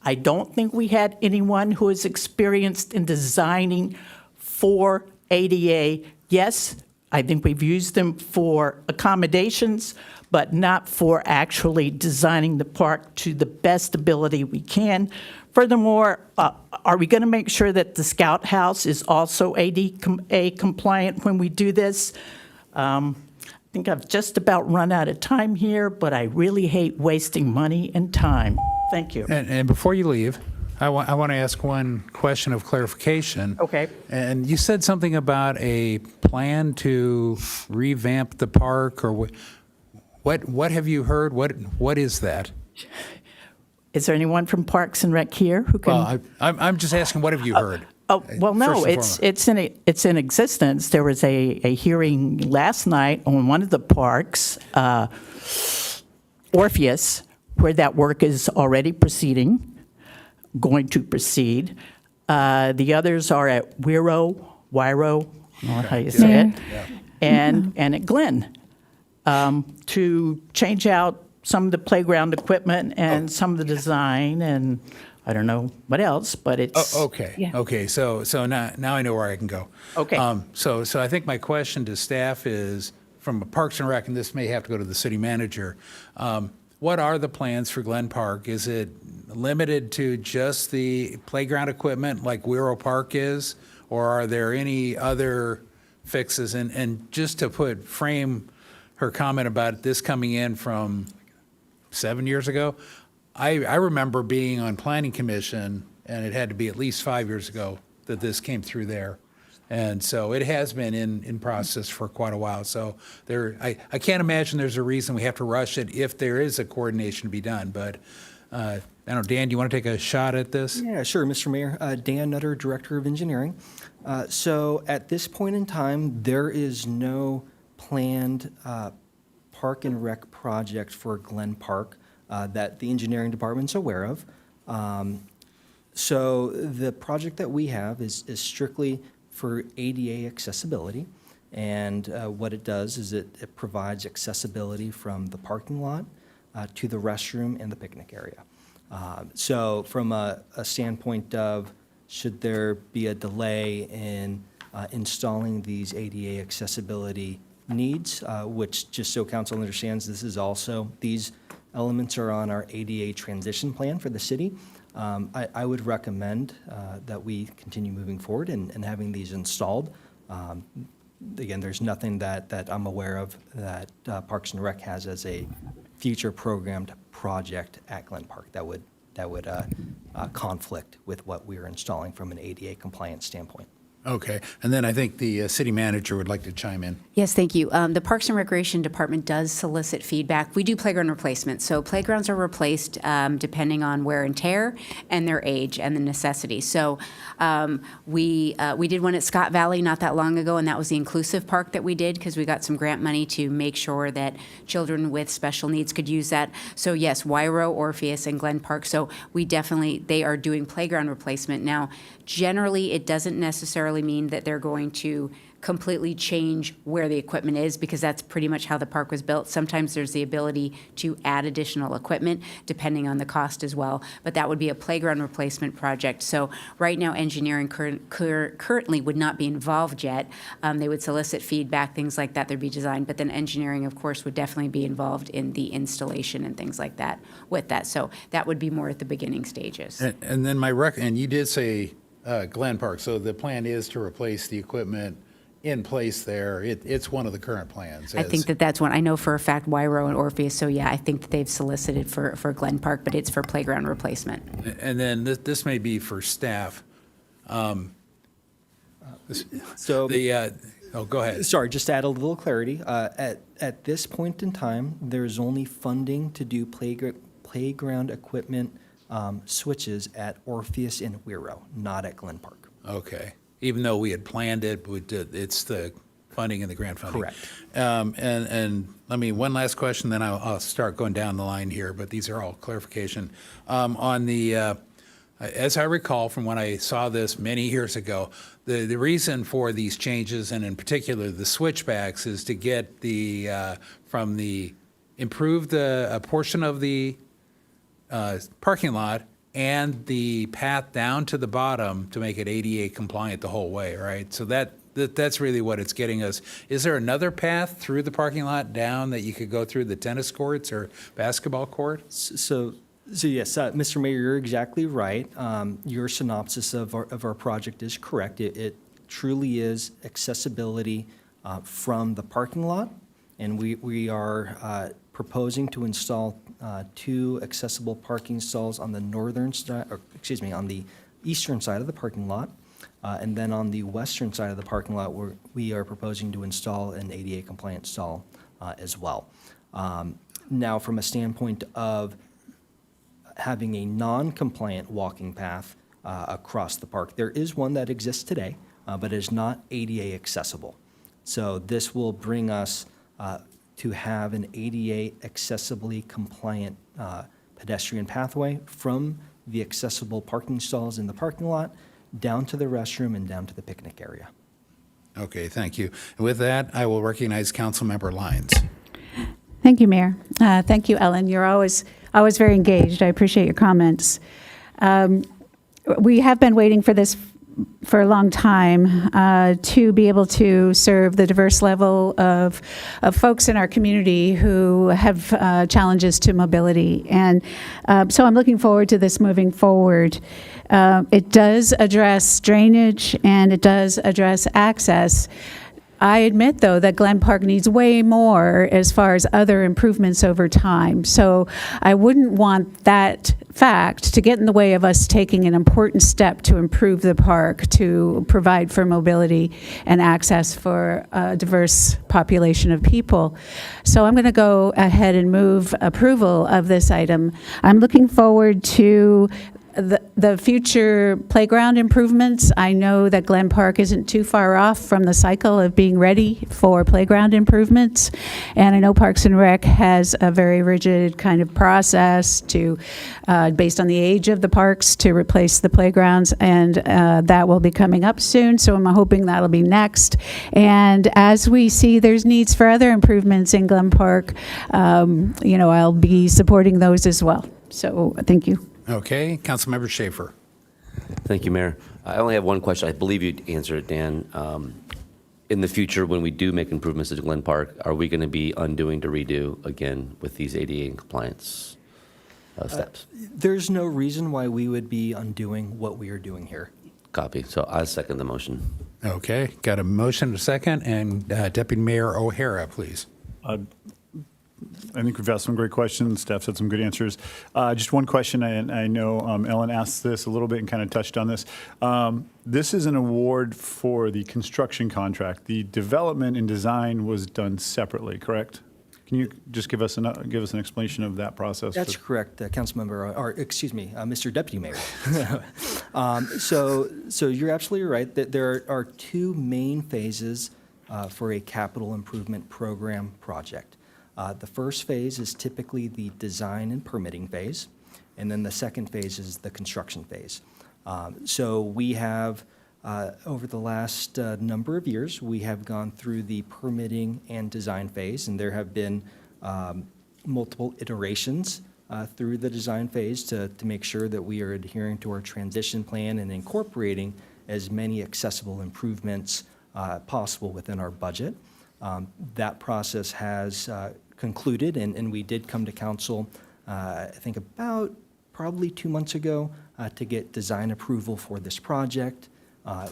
I: I don't think we had anyone who is experienced in designing for ADA. Yes, I think we've used them for accommodations, but not for actually designing the park to the best ability we can. Furthermore, are we going to make sure that the Scout House is also ADA compliant when we do this? I think I've just about run out of time here, but I really hate wasting money and time. Thank you.
A: And before you leave, I want to ask one question of clarification.
I: Okay.
A: And you said something about a plan to revamp the park, or what have you heard? What is that?
I: Is there anyone from Parks and Rec here who can?
A: Well, I'm just asking, what have you heard?
I: Oh, well, no,
A: First and
I: it's in existence. There was a hearing last night on one of the parks, Orpheus, where that work is already going to proceed. The others are at Wiro, I don't know how you say it, and at Glen, to change out some of the playground equipment and some of the design, and I don't know what else, but it's...
A: Okay.
I: Yeah.
A: Okay. So now I know where I can go.
I: Okay.
A: So I think my question to staff is, from Parks and Rec, and this may have to go to the city manager, what are the plans for Glen Park? Is it limited to just the playground equipment like Wiro Park is, or are there any other fixes? And just to frame her comment about this coming in from 7 years ago, I remember being on Planning Commission, and it had to be at least 5 years ago that this came through there. And so it has been in process for quite a while. So I can't imagine there's a reason we have to rush it if there is a coordination to be done. But I don't know, Dan, do you want to take a shot at this?
Q: Yeah, sure, Mr. Mayor. Dan Nutter, Director of Engineering. So at this point in time, there is no planned Park and Rec project for Glen Park that the engineering department's aware of. So the project that we have is strictly for ADA accessibility. And what it does is it provides accessibility from the parking lot to the restroom and the picnic area. So from a standpoint of, should there be a delay in installing these ADA accessibility needs, which, just so council understands, these elements are on our ADA transition plan for the city. I would recommend that we continue moving forward and having these installed. Again, there's nothing that I'm aware of that Parks and Rec has as a future programmed project at Glen Park that would conflict with what we are installing from an ADA compliance standpoint.
A: Okay. And then I think the city manager would like to chime in.
F: Yes, thank you. The Parks and Recreation Department does solicit feedback. We do playground replacement. So playgrounds are replaced depending on wear and tear and their age and the necessity. So we did one at Scott Valley not that long ago, and that was the inclusive park that we did because we got some grant money to make sure that children with special needs could use that. So yes, Wiro, Orpheus, and Glen Park. So they are doing playground replacement. Now, generally, it doesn't necessarily necessarily mean that they're going to completely change where the equipment is, because that's pretty much how the park was built. Sometimes there's the ability to add additional equipment depending on the cost as well, but that would be a playground replacement project. So right now, engineering currently would not be involved yet. They would solicit feedback, things like that, there'd be design, but then engineering, of course, would definitely be involved in the installation and things like that with that. So that would be more at the beginning stages.
A: And then and you did say Glen Park, so the plan is to replace the equipment in place there. It's one of the current plans.
F: I think that's one. I know for a fact Wyro and Orpheus, so yeah, I think that they've solicited for Glen Park, but it's for playground replacement.
A: And then this may be for staff.
Q: So
A: go ahead.
Q: Sorry, just to add a little clarity. At this point in time, there is only funding to do playground equipment switches at Orpheus and Wyro, not at Glen Park.
A: Okay. Even though we had planned it, it's the funding and the grant funding.
Q: Correct.
A: And let me, one last question, then I'll start going down the line here, but these are all clarification. On the, as I recall from when I saw this many years ago, the reason for these changes, and in particular the switchbacks, is to get improve a portion of the parking lot and the path down to the bottom to make it ADA compliant the whole way, right? So that's really what it's getting us. Is there another path through the parking lot down that you could go through the tennis courts or basketball court?
Q: So yes, Mr. Mayor, you're exactly right. Your synopsis of our project is correct. It truly is accessibility from the parking lot, and we are proposing to install 2 accessible parking stalls on the on the eastern side of the parking lot, and then on the western side of the parking lot, we are proposing to install an ADA compliant stall as well. Now, from a standpoint of having a non-compliant walking path across the park, there is one that exists today, but is not ADA accessible. So this will bring us to have an ADA accessibly compliant pedestrian pathway from the accessible parking stalls in the parking lot down to the restroom and down to the picnic area.
A: Okay, thank you. And with that, I will recognize Councilmember Lyons.
R: Thank you, Mayor. Thank you, Ellen. You're always very engaged. I appreciate your comments. We have been waiting for this for a long time to be able to serve the diverse level of folks in our community who have challenges to mobility. And so I'm looking forward to this moving forward. It does address drainage and it does address access. I admit, though, that Glen Park needs way more as far as other improvements over time. So I wouldn't want that fact to get in the way of us taking an important step to improve the park, to provide for mobility and access for a diverse population of people. So I'm going to go ahead and move approval of this item. I'm looking forward to the future playground improvements. I know that Glen Park isn't too far off from the cycle of being ready for playground improvements. And I know Parks and Rec has a very rigid kind of process to, based on the age of the parks, to replace the playgrounds. And that will be coming up soon. So I'm hoping that'll be next. And as we see there's needs for other improvements in Glen Park, I'll be supporting those as well. So thank you.
A: Okay, Councilmember Schaefer.
S: Thank you, Mayor. I only have one question. I believe you answered it, Dan. In the future, when we do make improvements to Glen Park, are we going to be undoing to redo again with these ADA and compliance steps?
Q: There's no reason why we would be undoing what we are doing here.
S: Copy. So I second the motion.
A: Okay, got a motion, a second, and Deputy Mayor O'Hara, please.
O: I think we've asked some great questions. Staff said some good answers. Just one question, and I know Ellen asked this a little bit and kind of touched on this. This is an award for the construction contract. The development and design was done separately, correct? Can you just give us an explanation of that process?
Q: That's correct, Mr. Deputy Mayor. So you're absolutely right that there are 2 main phases for a capital improvement program project. The first phase is typically the design and permitting phase, and then the second phase is the construction phase. So we have Over the last number of years, we have gone through the permitting and design phase, and there have been multiple iterations through the design phase to make sure that we are adhering to our transition plan and incorporating as many accessible improvements possible within our budget. That process has concluded, and we did come to council, I think about probably 2 months ago, to get design approval for this project.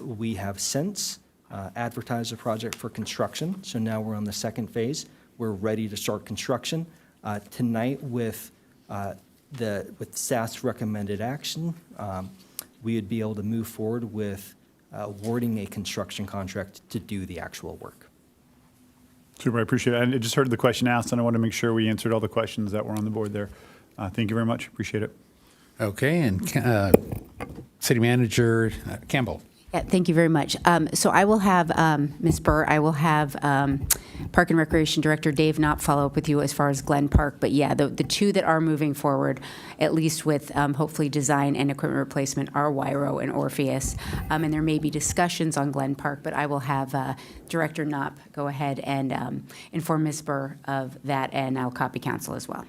Q: We have since advertised the project for construction, so now we're on the second phase. We're ready to start construction. Tonight, with staff's recommended action, we would be able to move forward with awarding a construction contract to do the actual work.
O: Super, I appreciate it. I just heard the question asked, and I want to make sure we answered all the questions that were on the board there. Thank you very much. Appreciate it.
A: Okay, and City Manager Campbell.
F: Yeah, thank you very much. So I will have, Ms. Burr, I will have Park and Recreation Director Dave Knopp follow up with you as far as Glen Park. But yeah, the two that are moving forward, at least with hopefully design and equipment replacement, are Wyro and Orpheus. And there may be discussions on Glen Park, but I will have Director Knopp go ahead and inform Ms. Burr of that, and I'll copy council as well.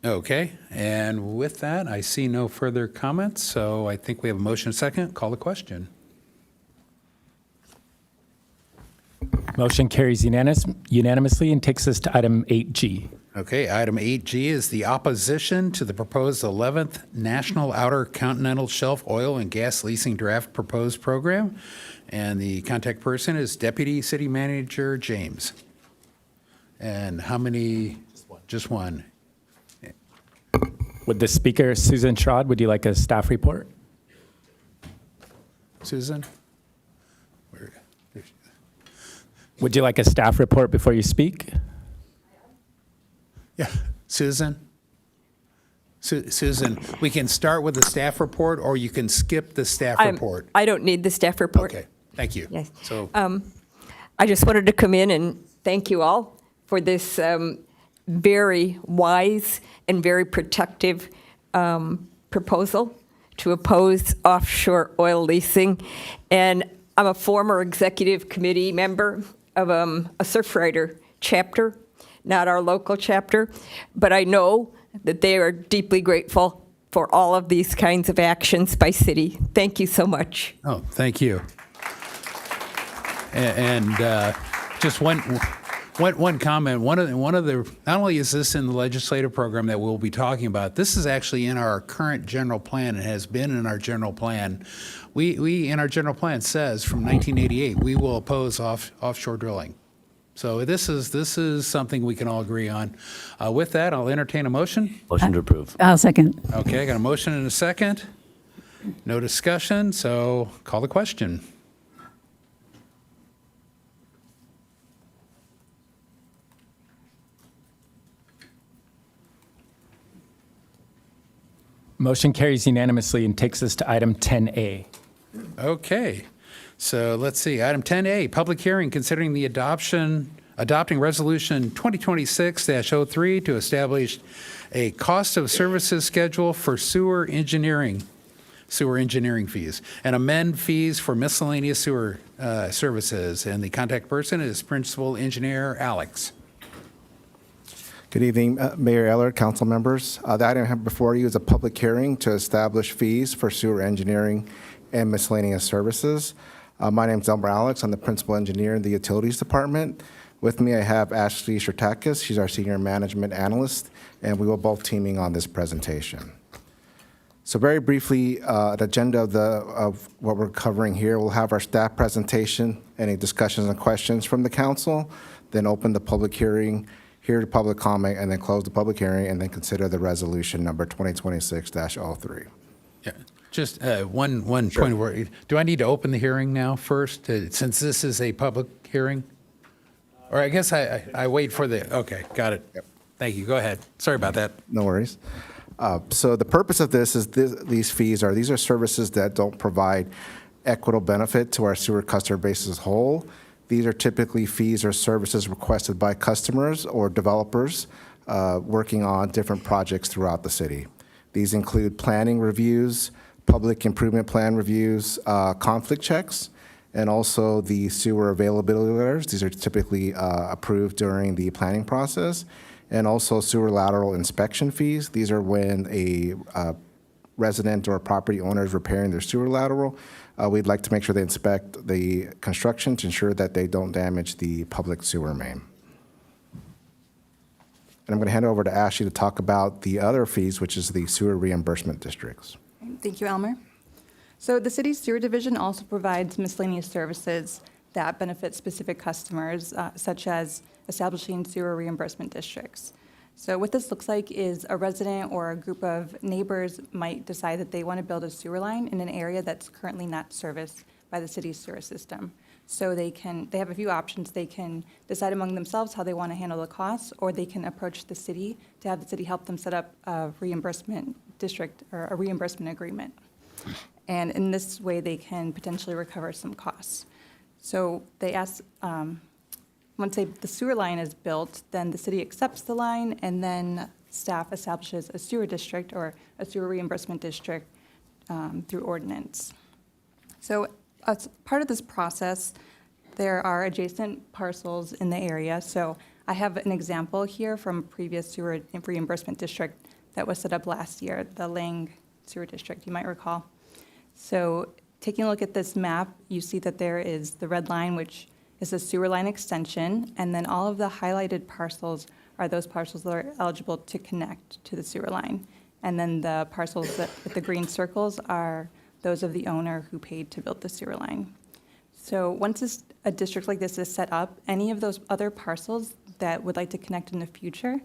A: Okay, and with that, I see no further comments, so I think we have a motion and a second. Call the question.
B: Motion carries unanimously and takes us to item 8G.
A: Okay, item 8G is the opposition to the proposed 11th National Outer Continental Shelf Oil and Gas Leasing Draft Proposed Program. And the contact person is Deputy City Manager James. And how many? Just one.
B: Would the speaker, Susan Schrod, would you like a staff report?
A: Susan?
B: Would you like a staff report before you speak?
A: Yeah, Susan? Susan, we can start with the staff report, or you can skip the staff report.
T: I don't need the staff report.
A: Okay, thank you.
T: Yes.
A: So,
T: I just wanted to come in and thank you all for this very wise and very protective proposal to oppose offshore oil leasing. And I'm a former executive committee member of a Surfrider chapter, not our local chapter, but I know that they are deeply grateful for all of these kinds of actions by city. Thank you so much.
A: oh, thank you. And just one comment. One of the not only is this in the legislative program that we'll be talking about, this is actually in our current general plan and has been in our general plan. We in our general plan says from 1988 we will oppose offshore drilling. So this is something we can all agree on. With that, I'll entertain a motion.
S: Motion to approve.
R: I'll second.
A: Okay, I got a motion and a second. No discussion, so call the question.
B: Motion carries unanimously and takes us to item 10A.
A: Okay, so let's see. Item 10A, public hearing considering the adopting Resolution 2026-03 to establish a cost of services schedule for sewer engineering fees, and amend fees for miscellaneous sewer services. And the contact person is Principal Engineer Alex.
U: Good evening, Mayor Eller, council members. The item I have before you is a public hearing to establish fees for sewer engineering and miscellaneous services. My name is Elmer Alex. I'm the principal engineer in the utilities department. With me, I have Ashley Shertakis. She's our senior management analyst, and we will both teaming on this presentation. So very briefly, the agenda of what we're covering here, we'll have our staff presentation, any discussions and questions from the council, then open the public hearing, hear the public comment, and then close the public hearing, and then consider the resolution number 2026-03.
A: Yeah, just one point of order. Do I need to open the hearing now first, since this is a public hearing? Or I guess I wait for the, okay, got it. Yep. Thank you, go ahead. Sorry about that.
U: No worries. So the purpose of this is these fees are services that don't provide equitable benefit to our sewer customer base as a whole. These are typically fees or services requested by customers or developers working on different projects throughout the city. These include planning reviews, public improvement plan reviews, conflict checks, and also the sewer availability letters. These are typically approved during the planning process. And also sewer lateral inspection fees. These are when a resident or a property owner is repairing their sewer lateral. We'd like to make sure they inspect the construction to ensure that they don't damage the public sewer main. And I'm going to hand it over to Ashley to talk about the other fees, which is the sewer reimbursement districts.
C: Thank you, Elmer. So the city's sewer division also provides miscellaneous services that benefit specific customers, such as establishing sewer reimbursement districts. So what this looks like is a resident or a group of neighbors might decide that they want to build a sewer line in an area that's currently not serviced by the city's sewer system. So they have a few options. They can decide among themselves how they want to handle the costs, or they can approach the city to have the city help them set up a reimbursement district or a reimbursement agreement. And in this way, they can potentially recover some costs. So they ask, once the sewer line is built, then the city accepts the line, and then staff establishes a sewer district or a sewer reimbursement district through ordinance. So as part of this process, there are adjacent parcels in the area. So I have an example here from a previous sewer reimbursement district that was set up last year, the Lang Sewer District, you might recall. So taking a look at this map, you see that there is the red line, which is a sewer line extension, and then all of the highlighted parcels are those parcels that are eligible to connect to the sewer line. And then the parcels with the green circles are those of the owner who paid to build the sewer line. So once a district like this is set up, any of those other parcels that would like to connect in the future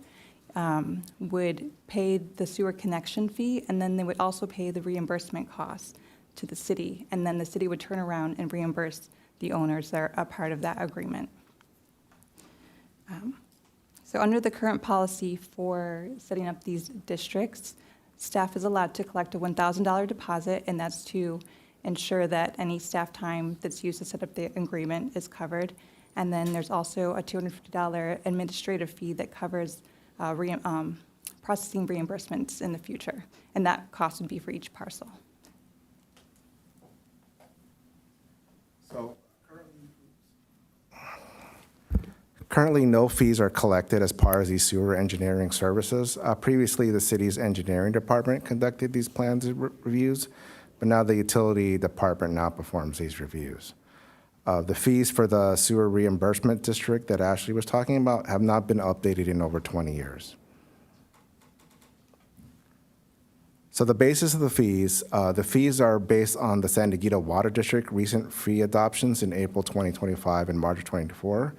C: would pay the sewer connection fee, and then they would also pay the reimbursement costs to the city, and then the city would turn around and reimburse the owners that are a part of that agreement. So under the current policy for setting up these districts, staff is allowed to collect a $1,000 deposit, and that's to ensure that any staff time that's used to set up the agreement is covered. And then there's also a $250 administrative fee that covers processing reimbursements in the future, and that cost would be for each parcel.
U: So currently, no fees are collected as part of these sewer engineering services. Previously, the city's engineering department conducted these plans reviews, but now the utility department now performs these reviews. The fees for the sewer reimbursement district that Ashley was talking about have not been updated in over 20 years. So the basis of the fees are based on the San Diego Water District recent fee adoptions in April 2025 and March 2024.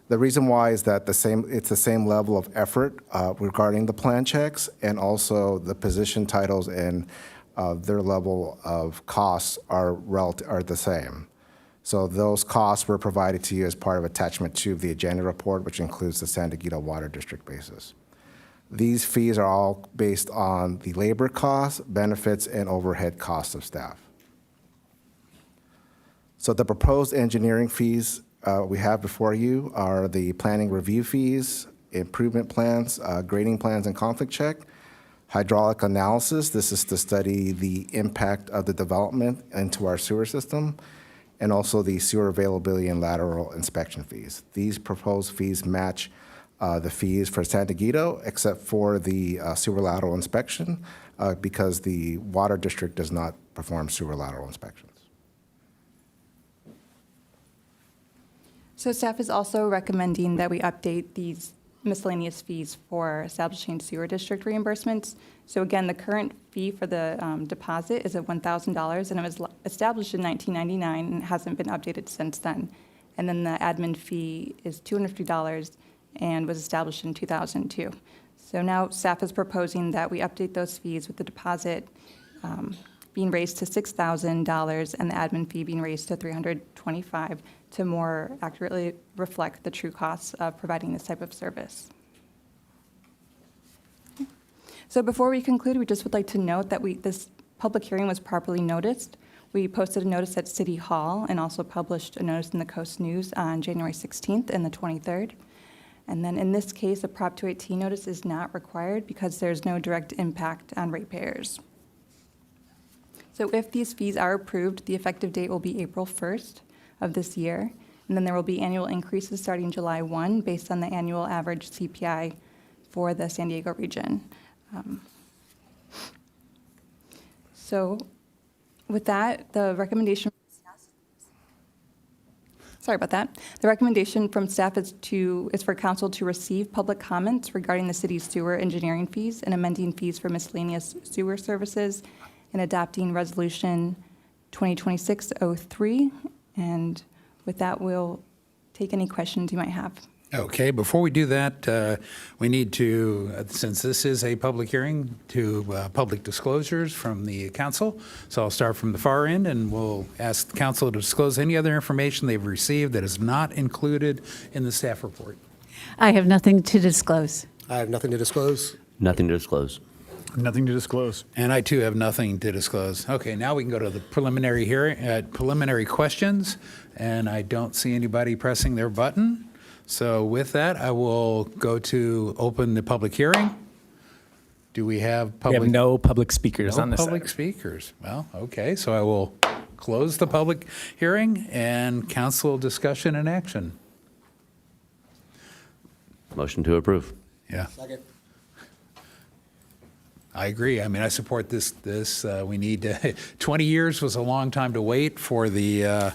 U: The reason why is that it's the same level of effort regarding the plan checks, and also the position titles and their level of costs are the same. So those costs were provided to you as part of attachment 2 of the agenda report, which includes the San Diego Water District basis. These fees are all based on the labor costs, benefits, and overhead costs of staff. So the proposed engineering fees we have before you are the planning review fees, improvement plans, grading plans and conflict check, hydraulic analysis. This is to study the impact of the development into our sewer system, and also the sewer availability and lateral inspection fees. These proposed fees match the fees for San Diego, except for the sewer lateral inspection, because the water district does not perform sewer lateral inspections.
C: So staff is also recommending that we update these miscellaneous fees for establishing sewer district reimbursements. So again, the current fee for the deposit is at $1,000, and it was established in 1999 and hasn't been updated since then. And then the admin fee is $250 and was established in 2002. So now staff is proposing that we update those fees with the deposit being raised to $6,000 and the admin fee being raised to $325 to more accurately reflect the true costs of providing this type of service. So before we conclude, we just would like to note that this public hearing was properly noticed. We posted a notice at City Hall and also published a notice in the Coast News on January 16th and the 23rd. And then in this case, a Prop 218 notice is not required because there's no direct impact on ratepayers. So if these fees are approved, the effective date will be April 1st of this year. And then there will be annual increases starting July 1 based on the annual average CPI for the San Diego region. So with that, the recommendation Sorry about that. The recommendation from staff is for council to receive public comments regarding the city's sewer engineering fees and amending fees for miscellaneous sewer services and adopting resolution 2026-03. And with that, we'll take any questions you might have.
A: Okay, before we do that, we need to, since this is a public hearing, to public disclosures from the council. So I'll start from the far end, and we'll ask the council to disclose any other information they've received that is not included in the staff report.
R: I have nothing to disclose.
E: I have nothing to disclose.
S: Nothing to disclose.
O: Nothing to disclose.
A: And I, too, have nothing to disclose. Okay, now we can go to the preliminary hearing, preliminary questions, and I don't see anybody pressing their button. So with that, I will go to open the public hearing. Do we have public?
B: We have no public speakers on this
A: public
B: item.
A: speakers. Well, okay, so I will close the public hearing and council discussion and action.
S: Motion to approve.
A: Yeah,
E: Second.
A: I agree. I mean, I support this. We need to, 20 years was a long time to wait for the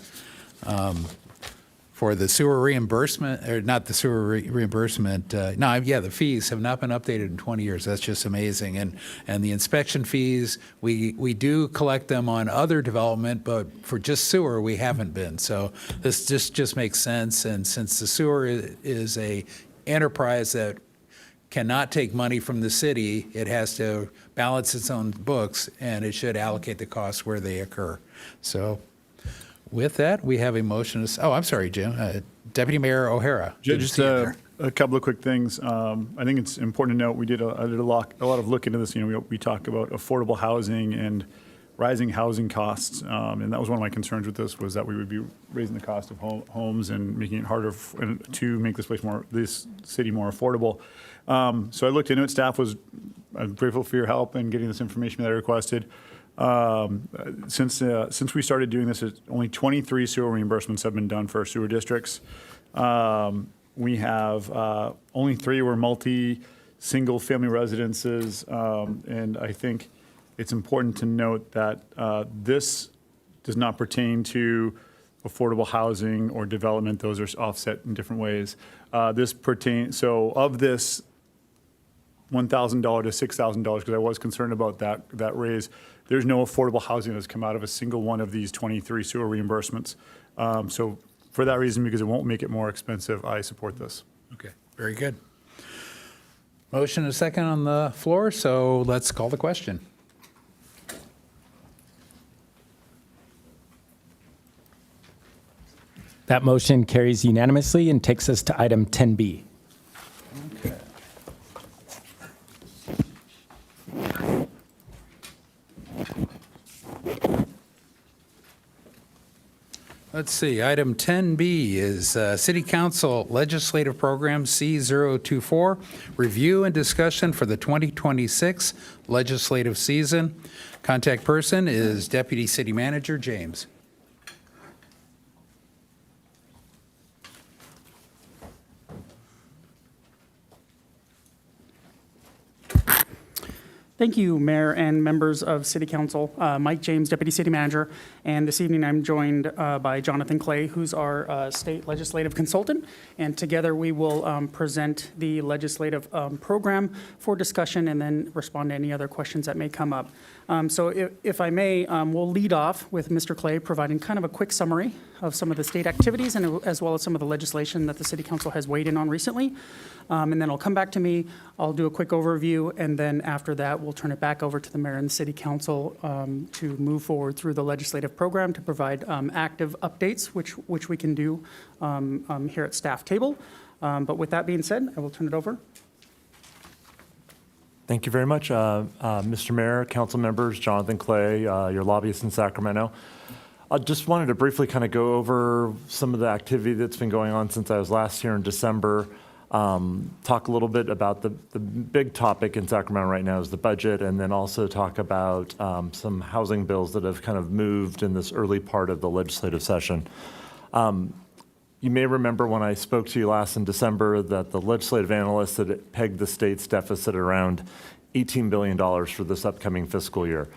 A: sewer reimbursement, or not the sewer reimbursement. The fees have not been updated in 20 years. That's just amazing. And the inspection fees, we do collect them on other development, but for just sewer, we haven't been. So this just makes sense. And since the sewer is a enterprise that cannot take money from the city, it has to balance its own books, and it should allocate the costs where they occur. So with that, we have a motion. I'm sorry, Jim. Deputy Mayor O'Hara.
O: Just a couple of quick things. I think it's important to note I did a lot of look into this. We talk about affordable housing and rising housing costs, and that was one of my concerns with this, was that we would be raising the cost of homes and making it harder to make this city more affordable. So I looked into it. Staff was grateful for your help in getting this information that I requested. Since we started doing this, only 23 sewer reimbursements have been done for our sewer districts. We have only 3 were single family residences, and I think it's important to note that this does not pertain to affordable housing or development. Those are offset in different ways. So of this $1,000 to $6,000, because I was concerned about that raise, there's no affordable housing that's come out of a single one of these 23 sewer reimbursements. So for that reason, because it won't make it more expensive, I support this.
A: Okay, very good. Motion and a second on the floor, so let's call the question.
B: That motion carries unanimously and takes us to item 10B.
A: Okay. Let's see, item 10B is City Council Legislative Program C024, review and discussion for the 2026 legislative season. Contact person is Deputy City Manager James.
V: Thank you, Mayor and members of City Council. Mike James, Deputy City Manager, and this evening I'm joined by Jonathan Clay, who's our state legislative consultant, and together we will present the legislative program for discussion and then respond to any other questions that may come up. So if I may, we'll lead off with Mr. Clay providing kind of a quick summary of some of the state activities and as well as some of the legislation that the City Council has weighed in on recently. And then it'll come back to me, I'll do a quick overview, and then after that, we'll turn it back over to the Mayor and the City Council to move forward through the legislative program to provide active updates, which we can do here at staff table. But with that being said, I will turn it over.
W: Thank you very much, Mr. Mayor, council members, Jonathan Clay, your lobbyist in Sacramento. I just wanted to briefly kind of go over some of the activity that's been going on since I was last here in December. talk a little bit about the big topic in Sacramento right now is the budget, and then also talk about some housing bills that have kind of moved in this early part of the legislative session. You may remember when I spoke to you last in December that the legislative analysts had pegged the state's deficit at around $18 billion for this upcoming fiscal year.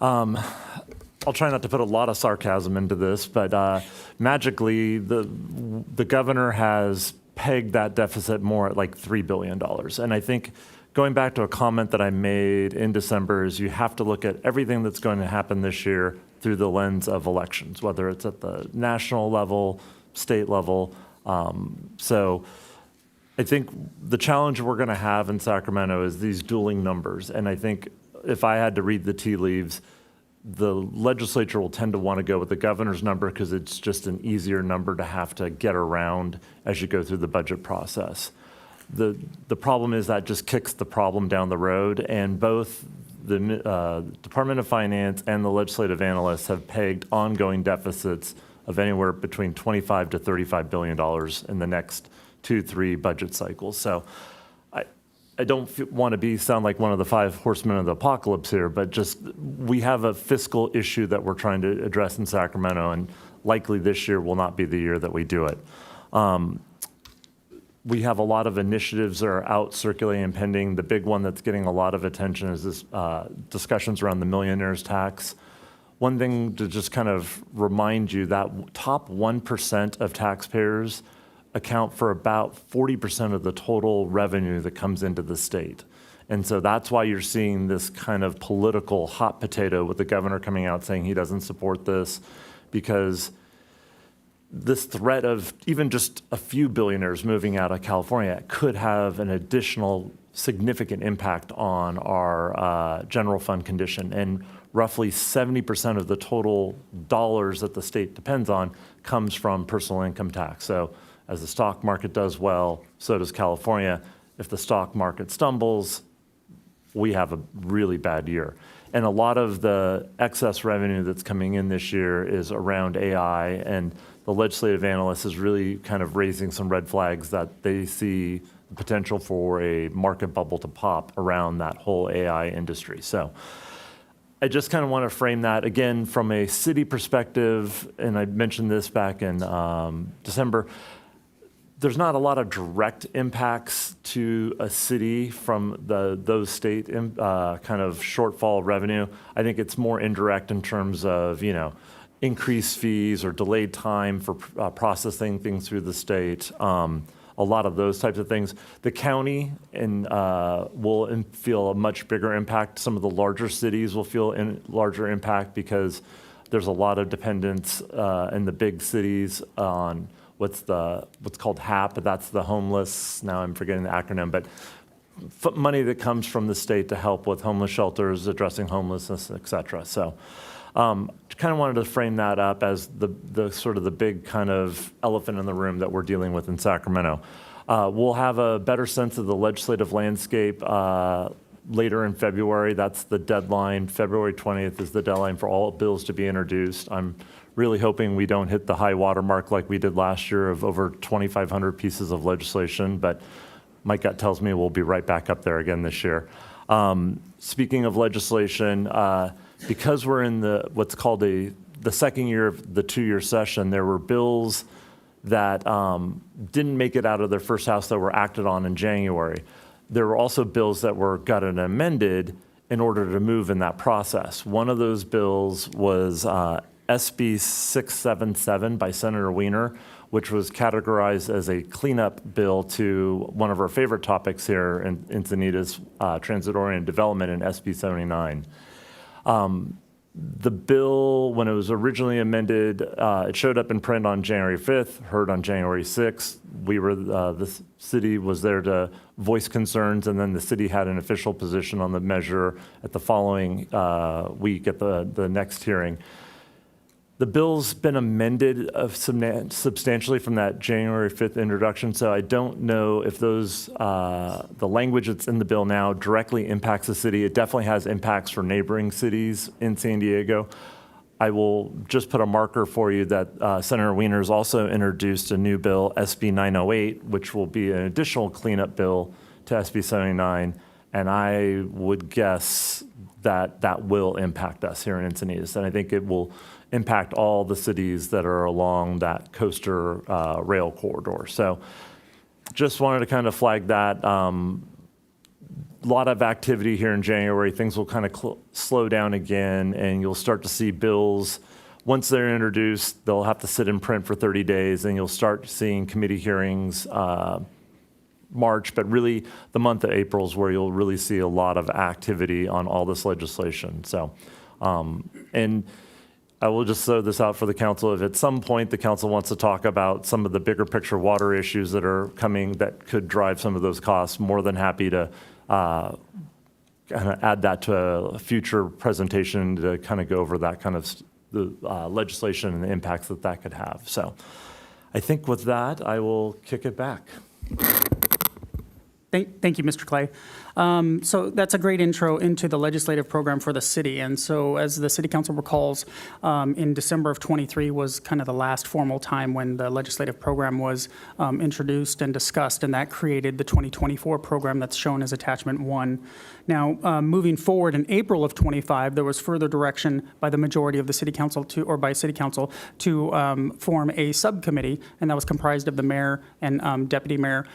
W: I'll try not to put a lot of sarcasm into this, but magically the governor has pegged that deficit more at like $3 billion. And I think going back to a comment that I made in December is you have to look at everything that's going to happen this year through the lens of elections, whether it's at the national level, state level. So I think the challenge we're going to have in Sacramento is these dueling numbers. And I think if I had to read the tea leaves, the legislature will tend to want to go with the governor's number because it's just an easier number to have to get around as you go through the budget process. The problem is that just kicks the problem down the road, and both the Department of Finance and the legislative analysts have pegged ongoing deficits of anywhere between $25 to $35 billion in the next 2-3 budget cycles. So I don't want to sound like one of the five horsemen of the apocalypse here, but just we have a fiscal issue that we're trying to address in Sacramento, and likely this year will not be the year that we do it. We have a lot of initiatives that are out circulating and pending. The big one that's getting a lot of attention is this discussions around the millionaire's tax. One thing to just kind of remind you that top 1% of taxpayers account for about 40% of the total revenue that comes into the state. And so that's why you're seeing this kind of political hot potato with the governor coming out saying he doesn't support this, because this threat of even just a few billionaires moving out of California could have an additional significant impact on our general fund condition. And roughly 70% of the total dollars that the state depends on comes from personal income tax. So as the stock market does well, so does California. If the stock market stumbles, we have a really bad year. And a lot of the excess revenue that's coming in this year is around AI, and the legislative analyst is really kind of raising some red flags that they see the potential for a market bubble to pop around that whole AI industry. So I just kind of want to frame that again from a city perspective, and I mentioned this back in December. There's not a lot of direct impacts to a city from those state kind of shortfall revenue. I think it's more indirect in terms of, increased fees or delayed time for processing things through the state. A lot of those types of things. The county will feel a much bigger impact. Some of the larger cities will feel a larger impact because there's a lot of dependence in the big cities on what's called HAP, but that's the homeless, now I'm forgetting the acronym, but money that comes from the state to help with homeless shelters, addressing homelessness, et cetera. So kind of wanted to frame that up as the sort of the big kind of elephant in the room that we're dealing with in Sacramento. We'll have a better sense of the legislative landscape later in February. That's the deadline. February 20th is the deadline for all bills to be introduced. I'm really hoping we don't hit the high water mark like we did last year of over 2,500 pieces of legislation, but my gut tells me we'll be right back up there again this year. Speaking of legislation, because we're in what's called the second year of the 2-year session, there were bills that didn't make it out of their first house that were acted on in January. There were also bills that were gutted and amended in order to move in that process. One of those bills was SB 677 by Senator Wiener, which was categorized as a cleanup bill to one of our favorite topics here in Encinitas, transit-oriented development in SB 79. The bill, when it was originally amended, it showed up in print on January 5th, heard on January 6th. The city was there to voice concerns, and then the city had an official position on the measure at the following week at the next hearing. The bill's been amended substantially from that January 5th introduction, so I don't know if the language that's in the bill now directly impacts the city. It definitely has impacts for neighboring cities in San Diego. I will just put a marker for you that Senator Wiener's also introduced a new bill, SB 908, which will be an additional cleanup bill to SB 79, and I would guess that that will impact us here in Encinitas, and I think it will impact all the cities that are along that coaster rail corridor. So just wanted to kind of flag that. A lot of activity here in January. Things will kind of slow down again, and you'll start to see bills. Once they're introduced, they'll have to sit in print for 30 days, and you'll start seeing committee hearings March, but really the month of April is where you'll really see a lot of activity on all this legislation. So, and I will just throw this out for the council. If at some point the council wants to talk about some of the bigger picture water issues that are coming that could drive some of those costs, more than happy to kind of add that to a future presentation to kind of go over that kind of the legislation and the impacts that that could have. So I think with that, I will kick it back.
V: Thank you, Mr. Clay. So that's a great intro into the legislative program for the city. And so as the city council recalls, in December of 23 was kind of the last formal time when the legislative program was introduced and discussed, and that created the 2024 program that's shown as attachment 1. Now, moving forward in April of 25, there was further direction by the majority of the city council by city council to form a subcommittee, and that was comprised of the mayor and deputy mayor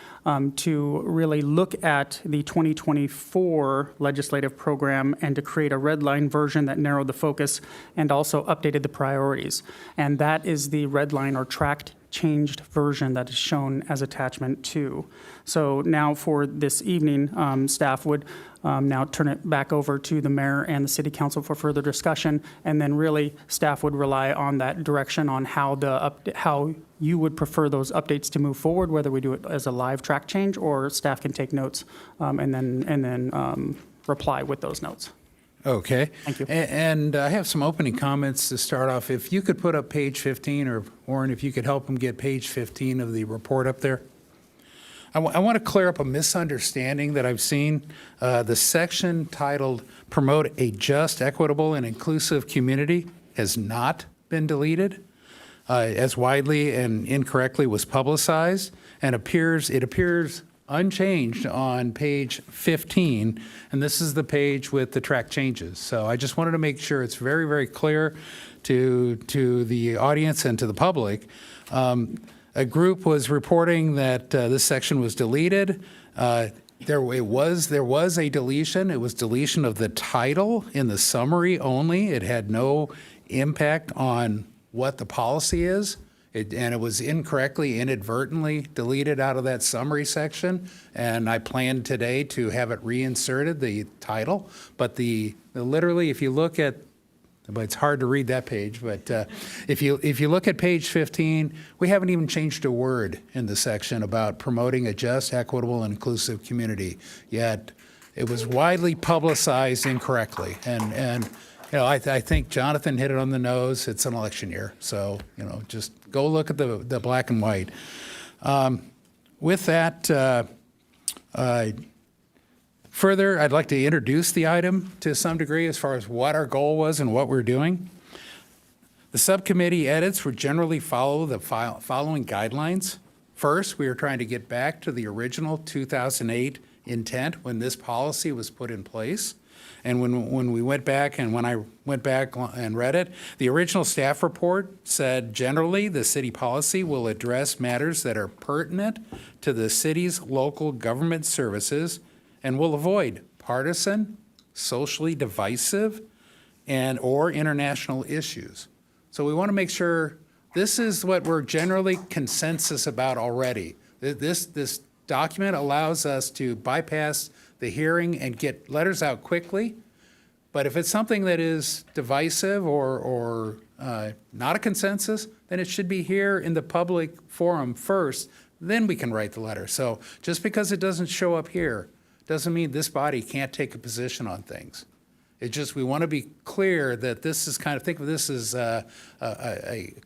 V: to really look at the 2024 legislative program and to create a red line version that narrowed the focus and also updated the priorities. And that is the red line or tracked changed version that is shown as attachment 2. So now for this evening, staff would now turn it back over to the mayor and the city council for further discussion, and then really staff would rely on that direction on how you would prefer those updates to move forward, whether we do it as a live track change or staff can take notes and then reply with those notes.
A: Okay.
V: Thank you.
A: And I have some opening comments to start off. If you could put up page 15, or Warren, if you could help them get page 15 of the report up there. I want to clear up a misunderstanding that I've seen. The section titled Promote a Just, Equitable, and Inclusive Community has not been deleted, as widely and incorrectly was publicized, and it appears unchanged on page 15, and this is the page with the track changes. So I just wanted to make sure it's very, very clear to the audience and to the public. A group was reporting that this section was deleted. There was a deletion. It was deletion of the title in the summary only. It had no impact on what the policy is. And it was incorrectly, inadvertently deleted out of that summary section. And I planned today to have it reinserted, the title. But literally, if you look at, but it's hard to read that page, but if you look at page 15, we haven't even changed a word in the section about promoting a just, equitable, and inclusive community. Yet it was widely publicized incorrectly. And you know, I think Jonathan hit it on the nose. It's an election year, so you know, just go look at the black and white. With that, further, I'd like to introduce the item to some degree as far as what our goal was and what we're doing. The subcommittee edits would generally follow the following guidelines. First, we are trying to get back to the original 2008 intent when this policy was put in place. And when we went back and when I went back and read it, the original staff report said generally the city policy will address matters that are pertinent to the city's local government services and will avoid partisan, socially divisive, and or international issues. So we want to make sure this is what we're generally consensus about already. This document allows us to bypass the hearing and get letters out quickly. But if it's something that is divisive or not a consensus, then it should be here in the public forum first, then we can write the letter. So just because it doesn't show up here doesn't mean this body can't take a position on things. It's just we want to be clear that this is kind of, think of this as a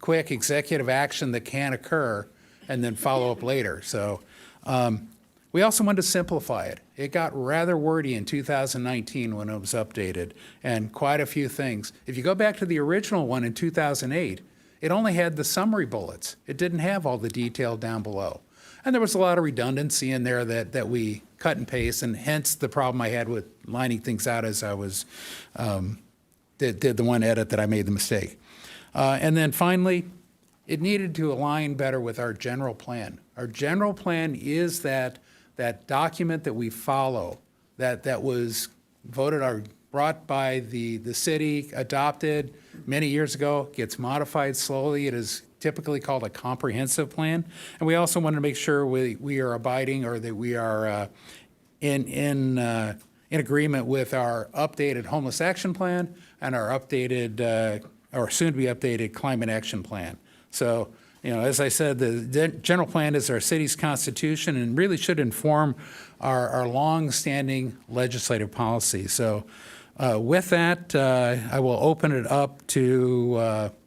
A: quick executive action that can occur and then follow up later. So We also wanted to simplify it. It got rather wordy in 2019 when it was updated, and quite a few things. If you go back to the original one in 2008, it only had the summary bullets. It didn't have all the detail down below. And there was a lot of redundancy in there that we cut and paste, and hence the problem I had with lining things out as I was did the one edit that I made the mistake. And then finally, it needed to align better with our general plan. Our general plan is that document that we follow, that was voted or brought by the city, adopted many years ago, gets modified slowly. It is typically called a comprehensive plan. And we also want to make sure we are abiding, or that we are in agreement with our updated homeless action plan and our updated, or soon-to-be updated climate action plan. So, as I said, the general plan is our city's constitution and really should inform our long-standing legislative policy. So with that, I will open it up to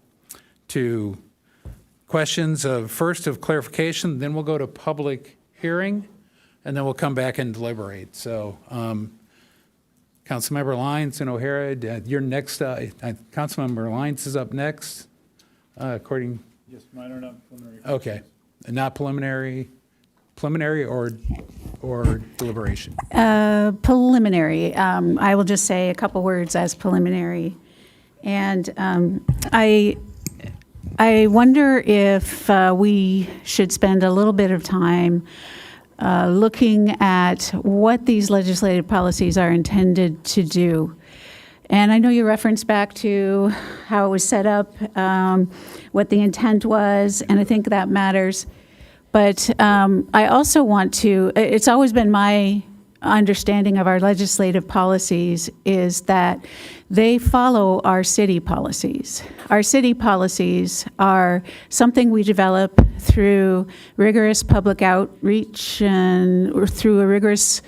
A: questions first of clarification, then we'll go to public hearing, and then we'll come back and deliberate. So Councilmember Lyons and O'Hara, you're next. Councilmember Lyons is up next, according.
O: Yes, mine are not preliminary.
A: Okay, not preliminary or deliberation?
R: Preliminary. I will just say a couple words as preliminary. And I wonder if we should spend a little bit of time looking at what these legislative policies are intended to do. And I know you referenced back to how it was set up, what the intent was, and I think that matters. But I also want to, it's always been my understanding of our legislative policies is that they follow our city policies. Our city policies are something we develop through rigorous public outreach or through a rigorous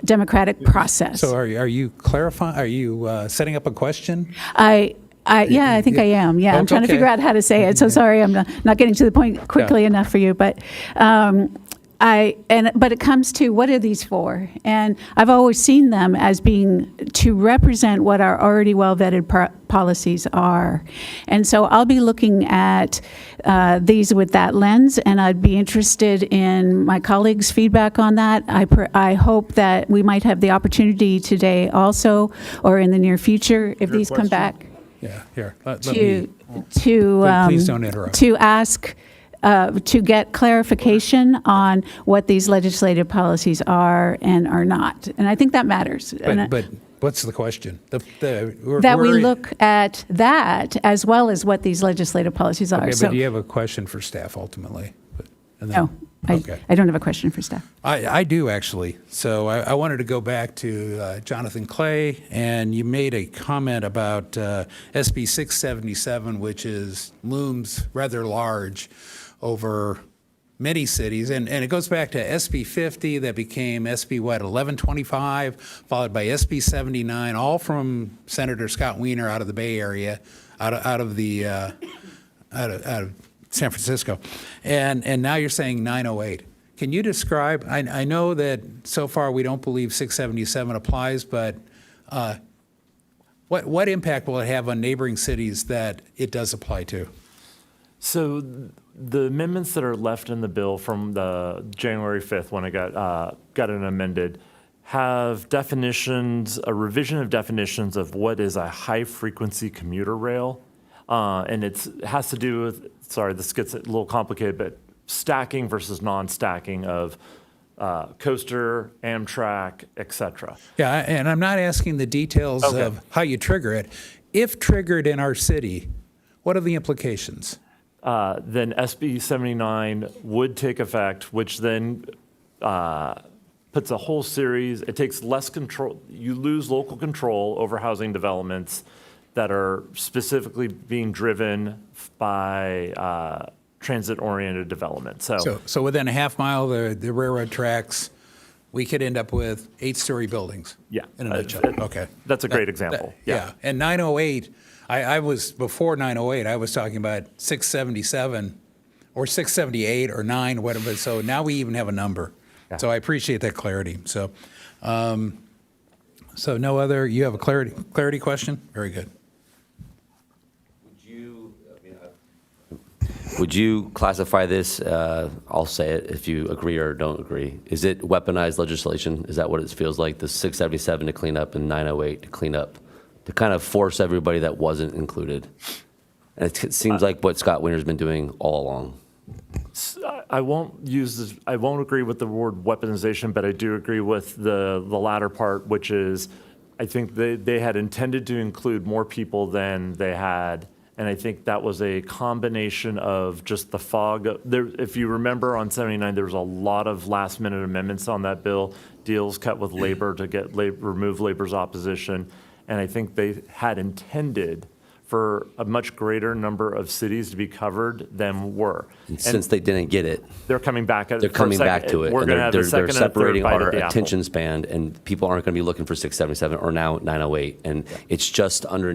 R: democratic process.
A: So are you clarifying, are you setting up a question?
R: Yeah, I think I am. Yeah, I'm trying to figure out how to say it. So sorry, I'm not getting to the point quickly enough for you. But but it comes to what are these for? And I've always seen them as being to represent what our already well-vetted policies are. And so I'll be looking at these with that lens, and I'd be interested in my colleagues' feedback on that. I hope that we might have the opportunity today also, or in the near future, if these come back.
A: Yeah, here.
R: Please
A: don't interrupt.
R: To ask, to get clarification on what these legislative policies are and are not. And I think that matters.
A: But what's the question?
R: That we look at that as well as what these legislative policies are.
A: Okay,
R: So-
A: but do you have a question for staff ultimately?
R: No, I don't have a question for staff.
A: I do, actually. So I wanted to go back to Jonathan Clay, and you made a comment about SB 677, which looms rather large over many cities. And it goes back to SB 50 that became SB, 1125, followed by SB 79, all from Senator Scott Wiener out of the Bay Area, out of San Francisco. And now you're saying 908. Can you describe, I know that so far we don't believe 677 applies, but what impact will it have on neighboring cities that it does apply to?
W: So the amendments that are left in the bill from the January 5th when it got it amended have definitions, a revision of definitions of what is a high-frequency commuter rail. And it has to do with, sorry, this gets a little complicated, but stacking versus non-stacking of coaster, Amtrak, et cetera.
A: Yeah, and I'm not asking the details of how you trigger it. If triggered in our city, what are the implications?
W: Then SB 79 would take effect, which then puts a whole series, it takes less control, you lose local control over housing developments that are specifically being driven by transit-oriented development.
A: So within a half mile of the railroad tracks, we could end up with 8-story buildings?
W: Yeah.
A: In a nutshell. Okay.
W: That's a great example.
A: Yeah. And 908, I was, before 908, I was talking about 677 or 678 or 9, whatever. So now we even have a number. So I appreciate that clarity. So, so no other, you have a clarity question? Very good.
S: Would you classify this, I'll say it if you agree or don't agree, is it weaponized legislation? Is that what it feels like? The 677 to clean up and 908 to clean up, to kind of force everybody that wasn't included? And it seems like what Scott Wiener's been doing all along.
W: I won't use this, I won't agree with the word weaponization, but I do agree with the latter part, which is I think they had intended to include more people than they had. And I think that was a combination of just the fog. There, if you remember on 79, there was a lot of last minute amendments on that bill, deals cut with labor to remove labor's opposition. And I think they had intended for a much greater number of cities to be covered than were.
S: And since they didn't get it,
W: they're coming back.
S: They're coming back to it.
W: We're going to have a second
S: they're separating
W: and a third bite
S: our
W: at the apple.
S: attention span, and people aren't going to be looking for 677 or now 908. And it's just under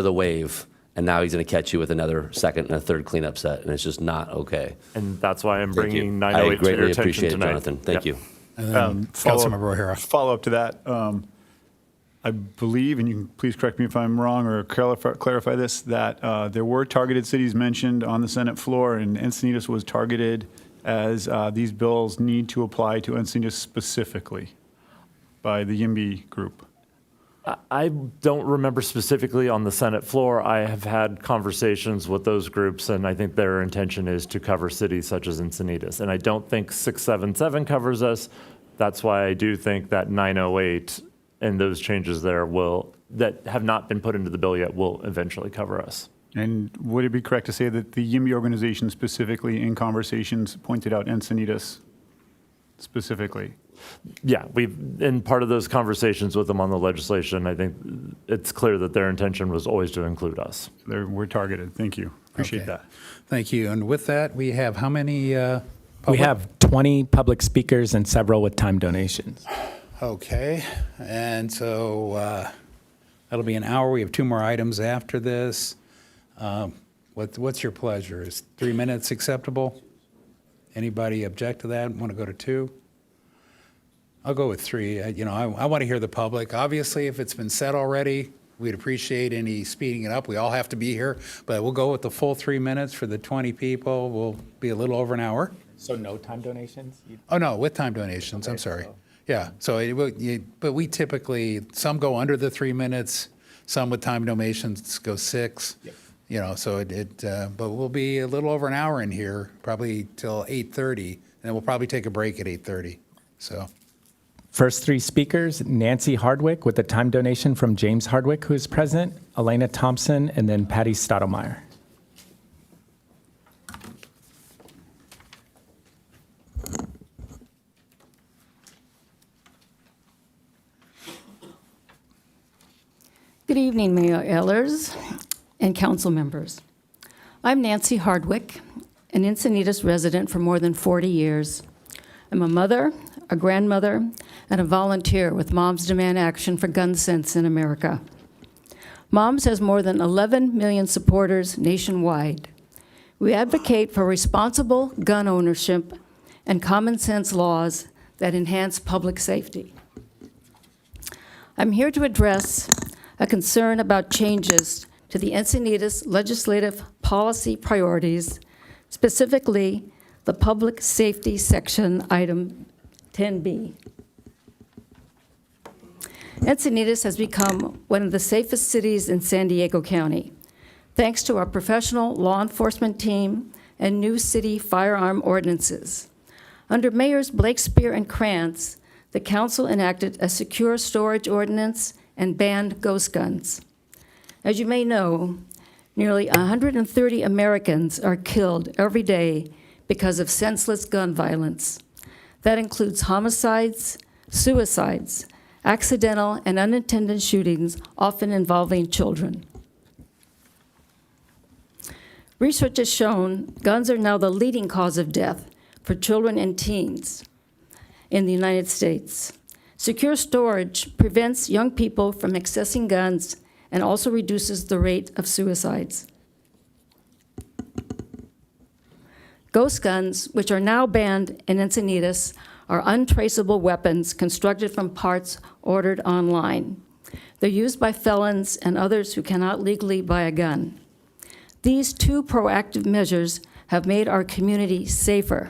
S: the wave. And now he's going to catch you with another second and a third cleanup set, and it's just not okay.
W: And that's why I'm
S: Thank you.
W: bringing 908 to your
S: I greatly
W: attention
S: appreciate it,
W: tonight.
S: Jonathan. Thank you.
A: And then Councilmember O'Hara.
O: Follow up to that. I believe, and you can please correct me if I'm wrong or clarify this, that there were targeted cities mentioned on the Senate floor, and Encinitas was targeted as these bills need to apply to Encinitas specifically by the YIMBY group.
W: I don't remember specifically on the Senate floor. I have had conversations with those groups, and I think their intention is to cover cities such as Encinitas. And I don't think 677 covers us. That's why I do think that 908 and those changes there that have not been put into the bill yet will eventually cover us.
O: And would it be correct to say that the YIMBY organization specifically in conversations pointed out Encinitas specifically?
W: Yeah, in part of those conversations with them on the legislation, I think it's clear that their intention was always to include us.
O: We're targeted. Thank you. Appreciate that.
A: Thank you. And with that, we have how many?
B: We have 20 public speakers and several with time donations.
A: Okay. And so that'll be an hour. We have 2 more items after this. What's your pleasure? Is 3 minutes acceptable? Anybody object to that? Want to go to 2? I'll go with 3. I want to hear the public. Obviously, if it's been said already, we'd appreciate any speeding it up. We all have to be here, but we'll go with the full 3 minutes for the 20 people. We'll be a little over an hour.
B: So no time donations?
A: Oh, no, with time donations. I'm sorry. Yeah. So, but we typically, some go under the 3 minutes, some with time donations go 6. Yep. So but we'll be a little over an hour in here, probably till 8:30, and then we'll probably take a break at 8:30. So.
B: First 3 speakers, Nancy Hardwick with a time donation from James Hardwick, who is present, Elena Thompson, and then Patty Stottlemyre.
D: Good evening, Mayor Ehlers and council members. I'm Nancy Hardwick, an Encinitas resident for more than 40 years. I'm a mother, a grandmother, and a volunteer with Moms Demand Action for Gun Sense in America. Moms has more than 11 million supporters nationwide. We advocate for responsible gun ownership and common sense laws that enhance public safety. I'm here to address a concern about changes to the Encinitas legislative policy priorities, specifically the public safety section, item 10B. Encinitas has become one of the safest cities in San Diego County, thanks to our professional law enforcement team and new city firearm ordinances. Under Mayors Blakespear and Krantz, the council enacted a secure storage ordinance and banned ghost guns. As you may know, nearly 130 Americans are killed every day because of senseless gun violence. That includes homicides, suicides, accidental and unintended shootings, often involving children. Research has shown guns are now the leading cause of death for children and teens in the United States. Secure storage prevents young people from accessing guns and also reduces the rate of suicides. Ghost guns, which are now banned in Encinitas, are untraceable weapons constructed from parts ordered online. They're used by felons and others who cannot legally buy a gun. These two proactive measures have made our community safer.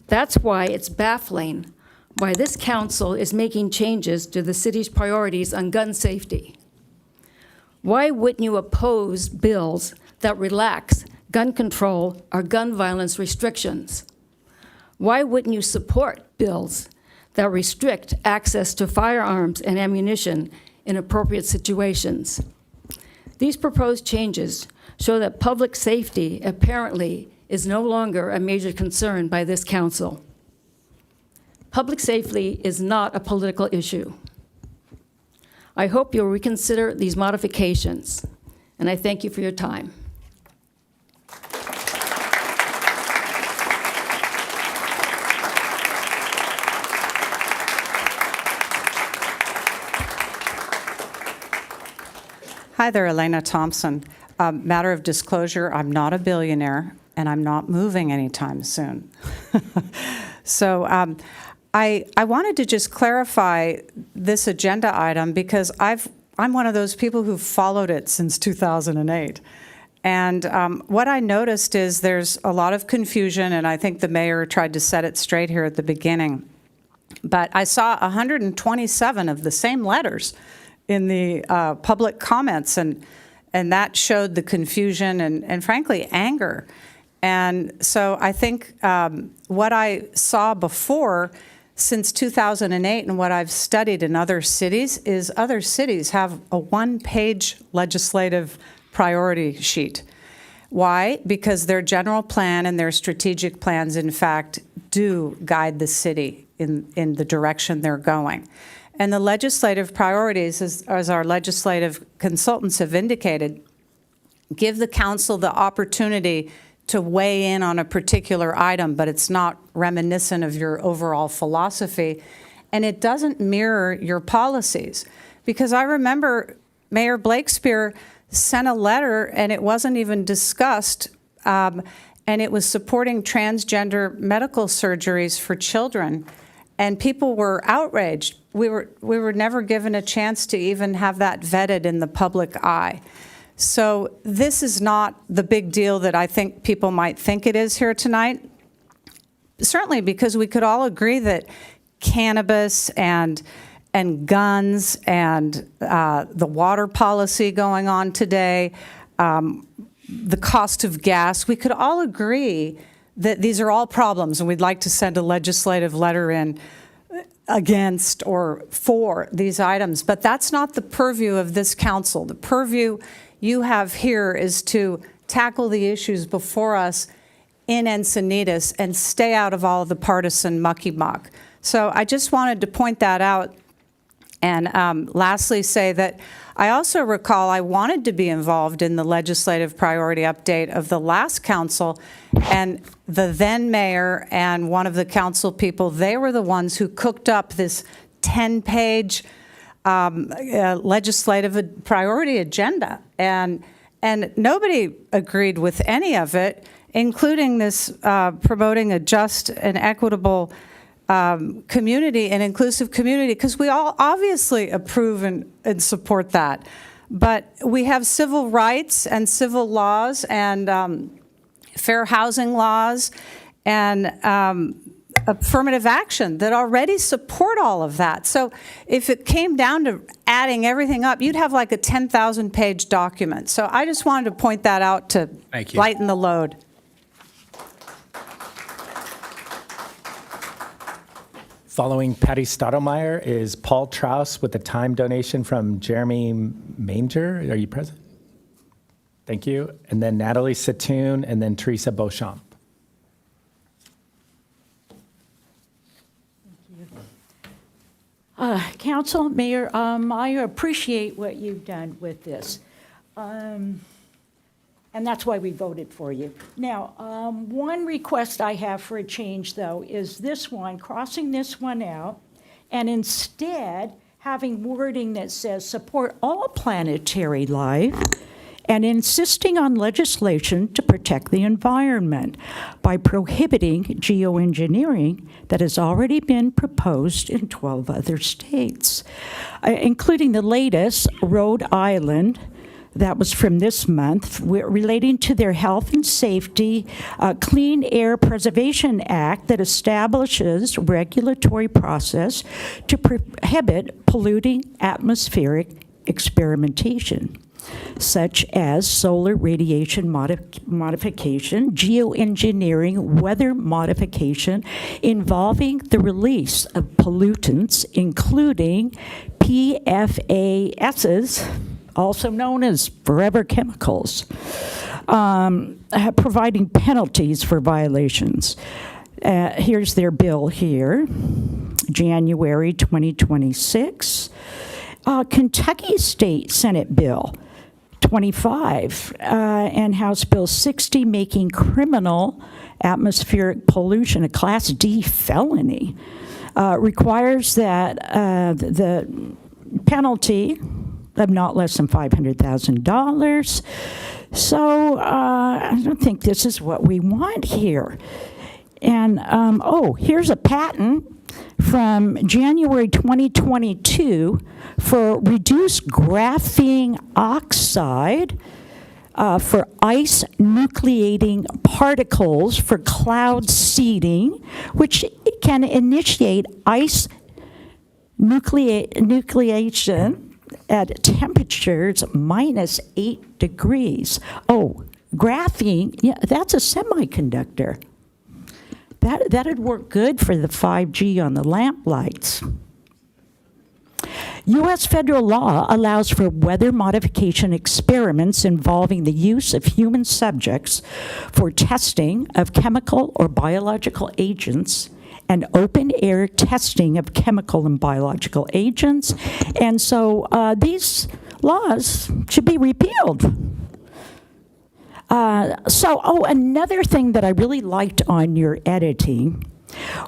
D: That's why it's baffling why this council is making changes to the city's priorities on gun safety. Why wouldn't you oppose bills that relax gun control or gun violence restrictions? Why wouldn't you support bills that restrict access to firearms and ammunition in appropriate situations? These proposed changes show that public safety apparently is no longer a major concern by this council. Public safety is not a political issue. I hope you'll reconsider these modifications, and I thank you for your time.
E: Hi there, Elena Thompson. Matter of disclosure, I'm not a billionaire, and I'm not moving anytime soon. So I wanted to just clarify this agenda item because I'm one of those people who've followed it since 2008. And what I noticed is there's a lot of confusion, and I think the mayor tried to set it straight here at the beginning. But I saw 127 of the same letters in the public comments, and that showed the confusion and frankly, anger. And so I think what I saw before, since 2008, and what I've studied in other cities, is other cities have a one-page legislative priority sheet. Why? Because their general plan and their strategic plans, in fact, do guide the city in the direction they're going. And the legislative priorities, as our legislative consultants have indicated, give the council the opportunity to weigh in on a particular item, but it's not reminiscent of your overall philosophy, and it doesn't mirror your policies. Because I remember Mayor Blakespear sent a letter, and it wasn't even discussed, and it was supporting transgender medical surgeries for children. And people were outraged. We were never given a chance to even have that vetted in the public eye. So this is not the big deal that I think people might think it is here tonight. Certainly because we could all agree that cannabis and guns and the water policy going on today, the cost of gas, we could all agree that these are all problems, and we'd like to send a legislative letter in against or for these items. But that's not the purview of this council. The purview you have here is to tackle the issues before us in Encinitas and stay out of all the partisan mucky-muck. So I just wanted to point that out. And lastly, say that I also recall I wanted to be involved in the legislative priority update of the last council, and the then mayor and one of the council people, they were the ones who cooked up this 10-page legislative priority agenda. And nobody agreed with any of it, including this promoting a just and equitable community and inclusive community, because we all obviously approve and support that. But we have civil rights and civil laws and fair housing laws and affirmative action that already support all of that. So if it came down to adding everything up, you'd have like a 10,000-page document. So I just wanted to point that out to lighten the load.
B: Following Patty Stottlemyre is Paul Traus with a time donation from Jeremy Manger. Are you present? Thank you. And then Natalie Satoon, and then Teresa Beauchamp.
H: Council, Mayor, I appreciate what you've done with this. And that's why we voted for you. Now, one request I have for a change, though, is this one, crossing this one out, and instead having wording that says support all planetary life, and insisting on legislation to protect the environment by prohibiting geoengineering that has already been proposed in 12 other states, including the latest, Rhode Island, that was from this month, relating to their health and safety Clean Air Preservation Act that establishes regulatory process to prohibit polluting atmospheric experimentation, such as solar radiation modification, geoengineering, weather modification, involving the release of pollutants, including PFASs, also known as forever chemicals, providing penalties for violations. Here's their bill here, January 2026. Kentucky State Senate Bill 25 and House Bill 60, making criminal atmospheric pollution a Class D felony, requires that the penalty of not less than $500,000. So I don't think this is what we want here. And here's a patent from January 2022 for reduced graphene oxide for ice nucleating particles for cloud seeding, which can initiate ice nucleation at temperatures minus 8 degrees. Oh, graphene, yeah, that's a semiconductor. That'd work good for the 5G on the lamp lights. U.S. federal law allows for weather modification experiments involving the use of human subjects for testing of chemical or biological agents and open-air testing of chemical and biological agents. And so these laws should be repealed. Another thing that I really liked on your editing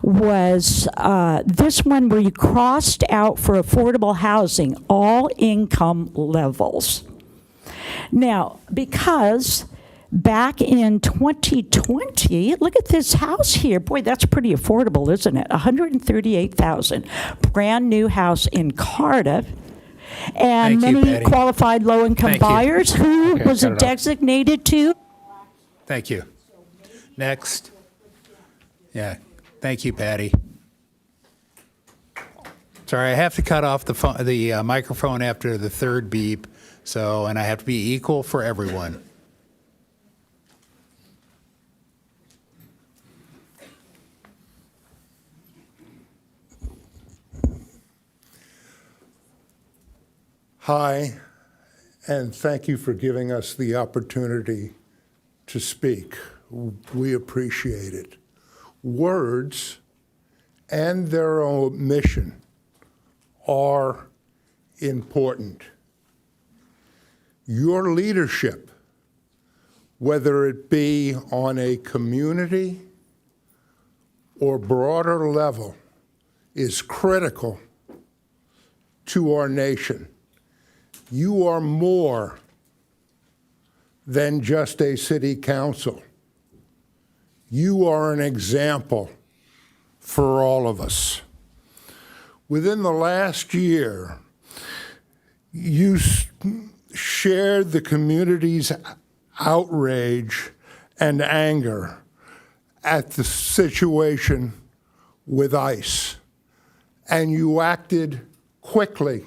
H: was this one where you crossed out for affordable housing, all income levels. Now, because back in 2020, look at this house here. Boy, that's pretty affordable, isn't it? $138,000, brand new house in Cardiff. And
A: Thank you,
H: many
A: Patty.
H: qualified low-income
A: Thank you.
H: buyers. Who
A: Okay,
H: was
A: cut
H: it
A: it off.
H: designated to?
A: Thank you. Next. Yeah, thank you, Patty. Sorry, I have to cut off the microphone after the third beep, and I have to be equal for everyone.
J: Hi, and thank you for giving us the opportunity to speak. We appreciate it. Words and their omission are important. Your leadership, whether it be on a community or broader level, is critical to our nation. You are more than just a city council. You are an example for all of us. Within the last year, you shared the community's outrage and anger at the situation with ICE, and you acted quickly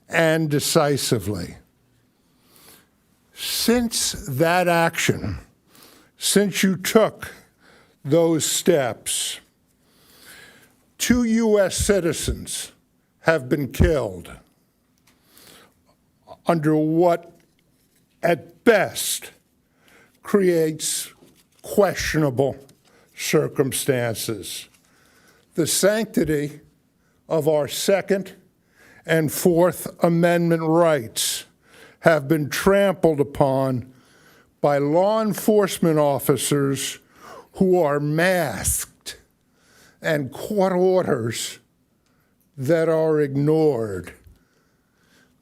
J: and decisively. Since that action, since you took those steps, 2 U.S. citizens have been killed under what, at best, creates questionable circumstances. The sanctity of our Second and Fourth Amendment rights have been trampled upon by law enforcement officers who are masked and court orders that are ignored.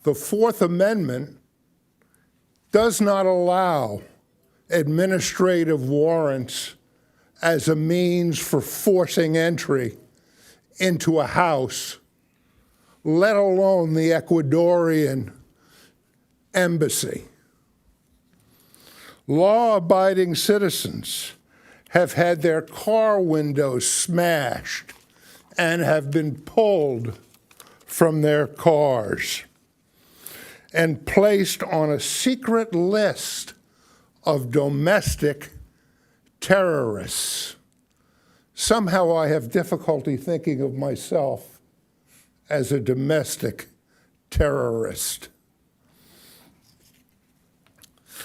J: The Fourth Amendment does not allow administrative warrants as a means for forcing entry into a house, let alone the Ecuadorian embassy. Law-abiding citizens have had their car windows smashed and have been pulled from their cars and placed on a secret list of domestic terrorists. Somehow I have difficulty thinking of myself as a domestic terrorist.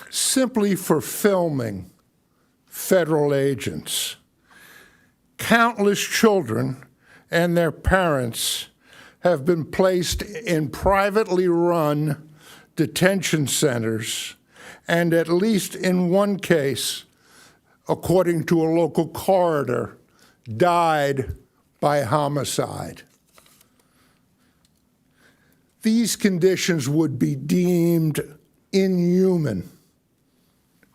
J: Simply for filming federal agents. Countless children and their parents have been placed in privately run detention centers, and at least in one case, according to a local coroner, died by homicide. These conditions would be deemed inhuman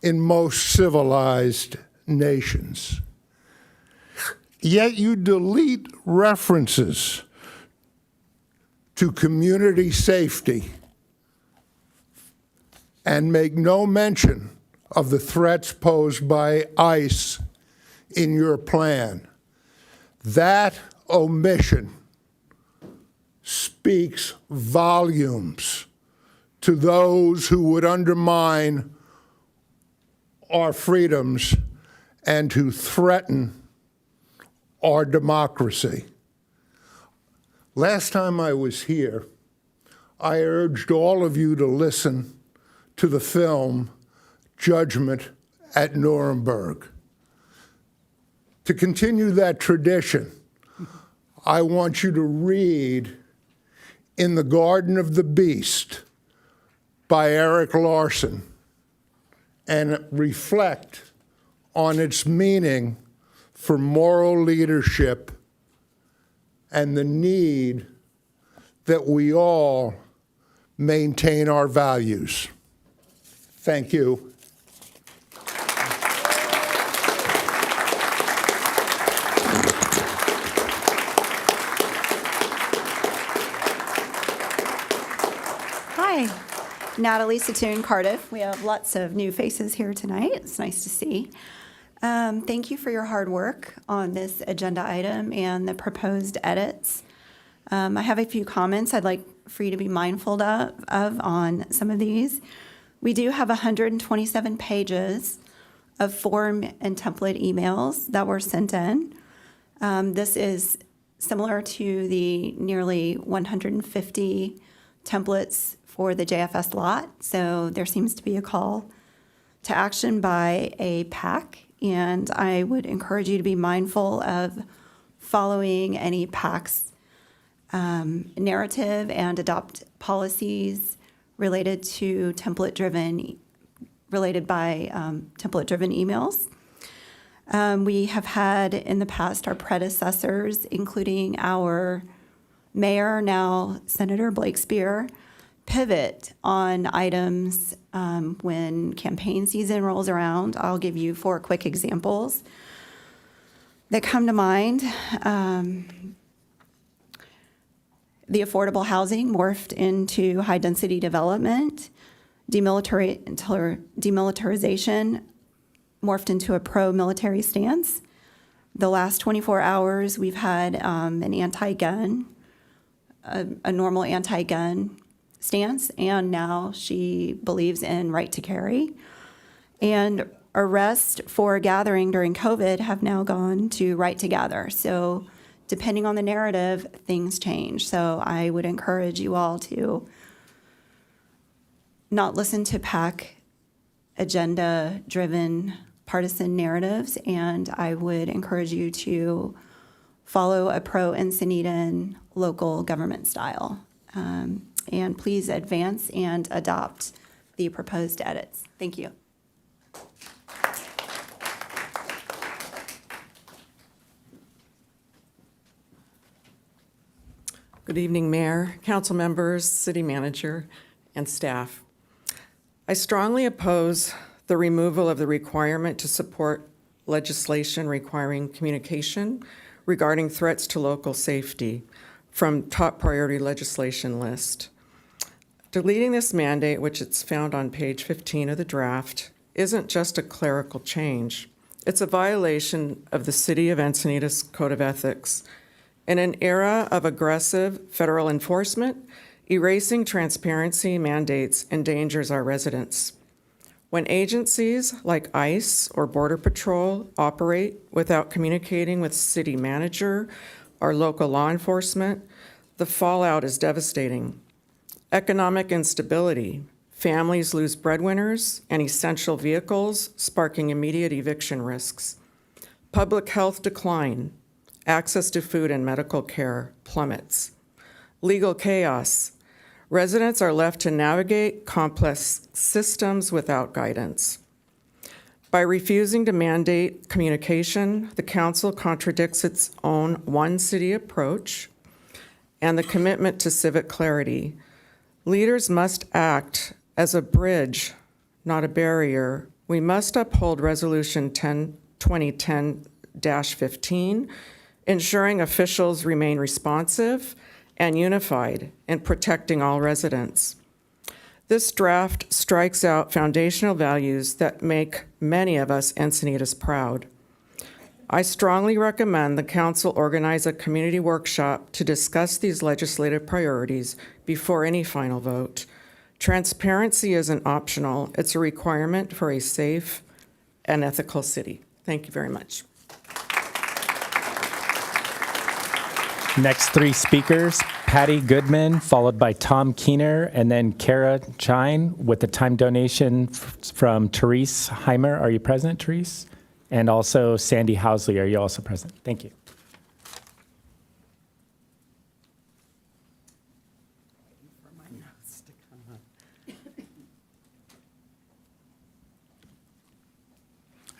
J: in most civilized nations. Yet you delete references to community safety and make no mention of the threats posed by ICE in your plan. That omission speaks volumes to those who would undermine our freedoms and who threaten our democracy. Last time I was here, I urged all of you to listen to the film Judgment at Nuremberg. To continue that tradition, I want you to read In the Garden of the Beast by Eric Larson and reflect on its meaning for moral leadership and the need that we all maintain our values. Thank you.
K: Hi, Natalie Satoon, Cardiff. We have lots of new faces here tonight. It's nice to see. Thank you for your hard work on this agenda item and the proposed edits. I have a few comments I'd like for you to be mindful of on some of these. We do have 127 pages of form and template emails that were sent in. This is similar to the nearly 150 templates for the JFS lot. So there seems to be a call to action by a PAC, and I would encourage you to be mindful of following any PAC's narrative and adopt policies related to template-driven emails. We have had in the past our predecessors, including our mayor, now Senator Blake Spear, pivot on items when campaign season rolls around. I'll give you 4 quick examples that come to mind. The affordable housing morphed into high-density development. Demilitarization morphed into a pro-military stance. The last 24 hours, we've had an anti-gun, a normal anti-gun stance, and now she believes in right to carry. And arrests for gathering during COVID have now gone to right to gather. So depending on the narrative, things change. So I would encourage you all to not listen to PAC agenda-driven partisan narratives, and I would encourage you to follow a pro-Encinitan local government style. And please advance and adopt the proposed edits. Thank you.
L: Good evening, Mayor, council members, city manager, and staff. I strongly oppose the removal of the requirement to support legislation requiring communication regarding threats to local safety from top priority legislation list. Deleting this mandate, which it's found on page 15 of the draft, isn't just a clerical change. It's a violation of the City of Encinitas Code of Ethics. In an era of aggressive federal enforcement, erasing transparency mandates endangers our residents. When agencies like ICE or Border Patrol operate without communicating with city manager or local law enforcement, the fallout is devastating. Economic instability, families lose breadwinners and essential vehicles, sparking immediate eviction risks. Public health decline, access to food and medical care plummets. Legal chaos, residents are left to navigate complex systems without guidance. By refusing to mandate communication, the council contradicts its own one city approach and the commitment to civic clarity. Leaders must act as a bridge, not a barrier. We must uphold Resolution 2010-15, ensuring officials remain responsive and unified in protecting all residents. This draft strikes out foundational values that make many of us Encinitas proud. I strongly recommend the council organize a community workshop to discuss these legislative priorities before any final vote. Transparency isn't optional, it's a requirement for a safe and ethical city. Thank you very much.
B: Next three speakers, Patty Goodman, followed by Tom Keener, and then Kara Chine with a time donation from Therese Heimer. Are you present, Therese? And also Sandy Housley. Are you also present? Thank you.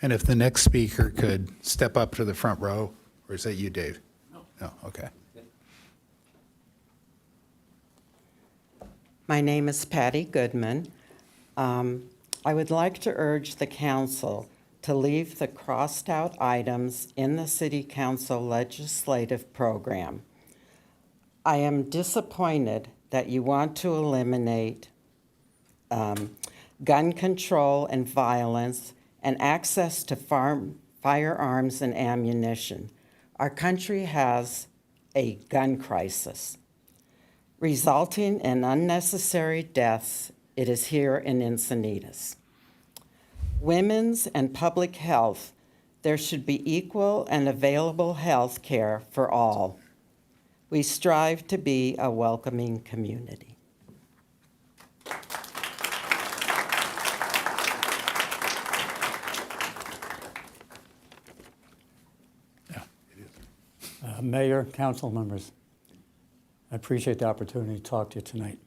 A: And if the next speaker could step up to the front row, or is that you, Dave? No, okay.
M: My name is Patty Goodman. I would like to urge the council to leave the crossed-out items in the City Council legislative program. I am disappointed that you want to eliminate gun control and violence and access to firearms and ammunition. Our country has a gun crisis, resulting in unnecessary deaths. It is here in Encinitas. Women's and public health, there should be equal and available health care for all. We strive to be a welcoming community.
N: Mayor, council members, I appreciate the opportunity to talk to you tonight.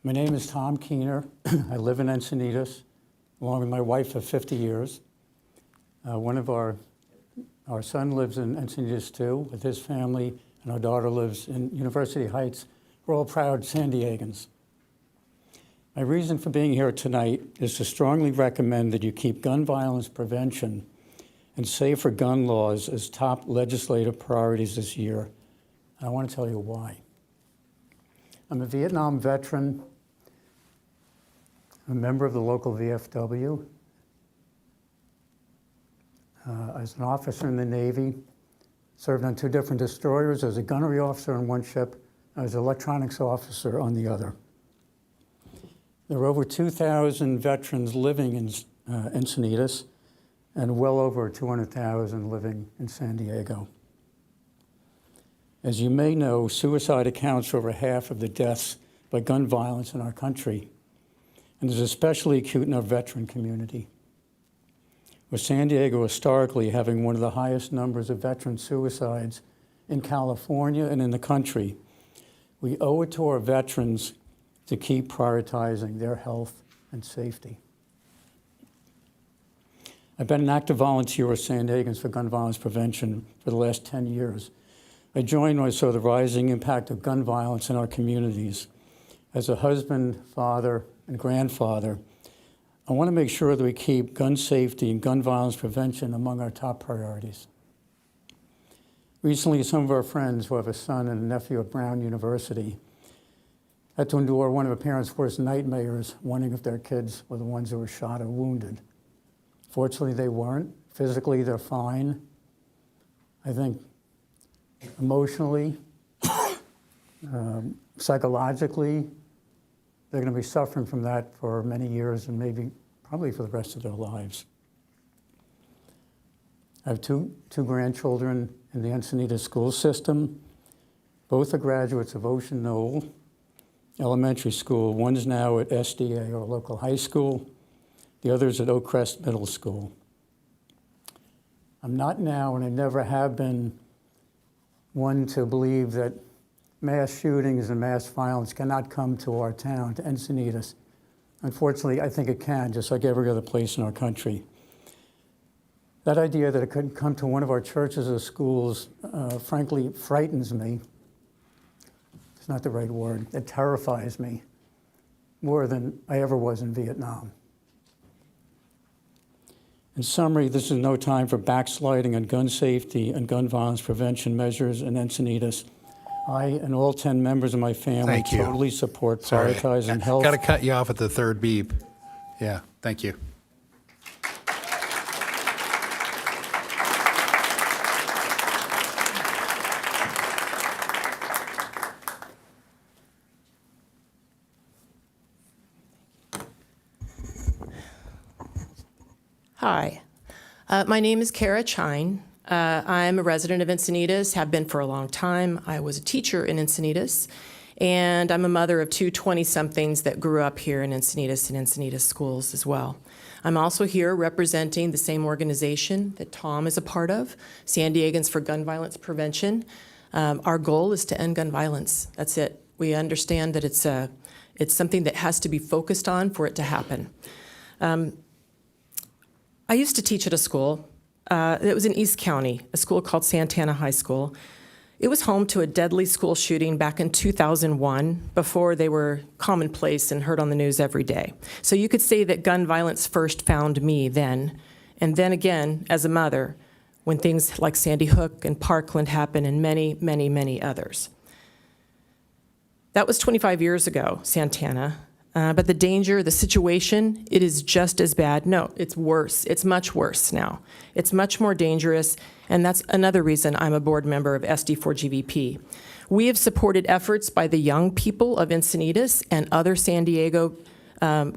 N: My name is Tom Keener. I live in Encinitas, along with my wife of 50 years. Our son lives in Encinitas too, with his family, and our daughter lives in University Heights. We're all proud San Diegans. My reason for being here tonight is to strongly recommend that you keep gun violence prevention and safer gun laws as top legislative priorities this year. And I want to tell you why. I'm a Vietnam veteran, a member of the local VFW. As an officer in the Navy, served on 2 different destroyers as a gunnery officer on one ship, as an electronics officer on the other. There are over 2,000 veterans living in Encinitas, and well over 200,000 living in San Diego. As you may know, suicide accounts for over half of the deaths by gun violence in our country, and is especially acute in our veteran community, with San Diego historically having one of the highest numbers of veteran suicides in California and in the country. We owe it to our veterans to keep prioritizing their health and safety. I've been an active volunteer with San Diegans for gun violence prevention for the last 10 years. I joined when I saw the rising impact of gun violence in our communities. As a husband, father, and grandfather, I want to make sure that we keep gun safety and gun violence prevention among our top priorities. Recently, some of our friends who have a son and a nephew at Brown University had to endure one of a parent's worst nightmares, wondering if their kids were the ones who were shot or wounded. Fortunately, they weren't. Physically, they're fine. I think emotionally, psychologically, they're going to be suffering from that for many years and probably for the rest of their lives. I have two grandchildren in the Encinitas school system. Both are graduates of Ocean Knoll Elementary School. One's now at SDA, or local high school. The other's at Oak Crest Middle School. I'm not now, and I never have been, one to believe that mass shootings and mass violence cannot come to our town, to Encinitas. Unfortunately, I think it can, just like every other place in our country. That idea that it could come to one of our churches or schools, frankly, frightens me. It's not the right word. It terrifies me more than I ever was in Vietnam. In summary, this is no time for backsliding on gun safety and gun violence prevention measures in Encinitas. I and all 10 members of my family
A: Thank you.
N: totally support prioritizing health.
A: Got to cut you off at the third beep. Yeah, thank you.
G: Hi, my name is Kara Chine. I'm a resident of Encinitas, have been for a long time. I was a teacher in Encinitas, and I'm a mother of two 20-somethings that grew up here in Encinitas and Encinitas schools as well. I'm also here representing the same organization that Tom is a part of, San Diegans for Gun Violence Prevention. Our goal is to end gun violence. That's it. We understand that it's something that has to be focused on for it to happen. I used to teach at a school. It was in East County, a school called Santana High School. It was home to a deadly school shooting back in 2001, before they were commonplace and heard on the news every day. So you could say that gun violence first found me then, and then again as a mother, when things like Sandy Hook and Parkland happened and many, many, many others. That was 25 years ago, Santana. But the danger, the situation, it is just as bad. No, it's worse. It's much worse now. It's much more dangerous, and that's another reason I'm a board member of SD4GVP. We have supported efforts by the young people of Encinitas and other San Diego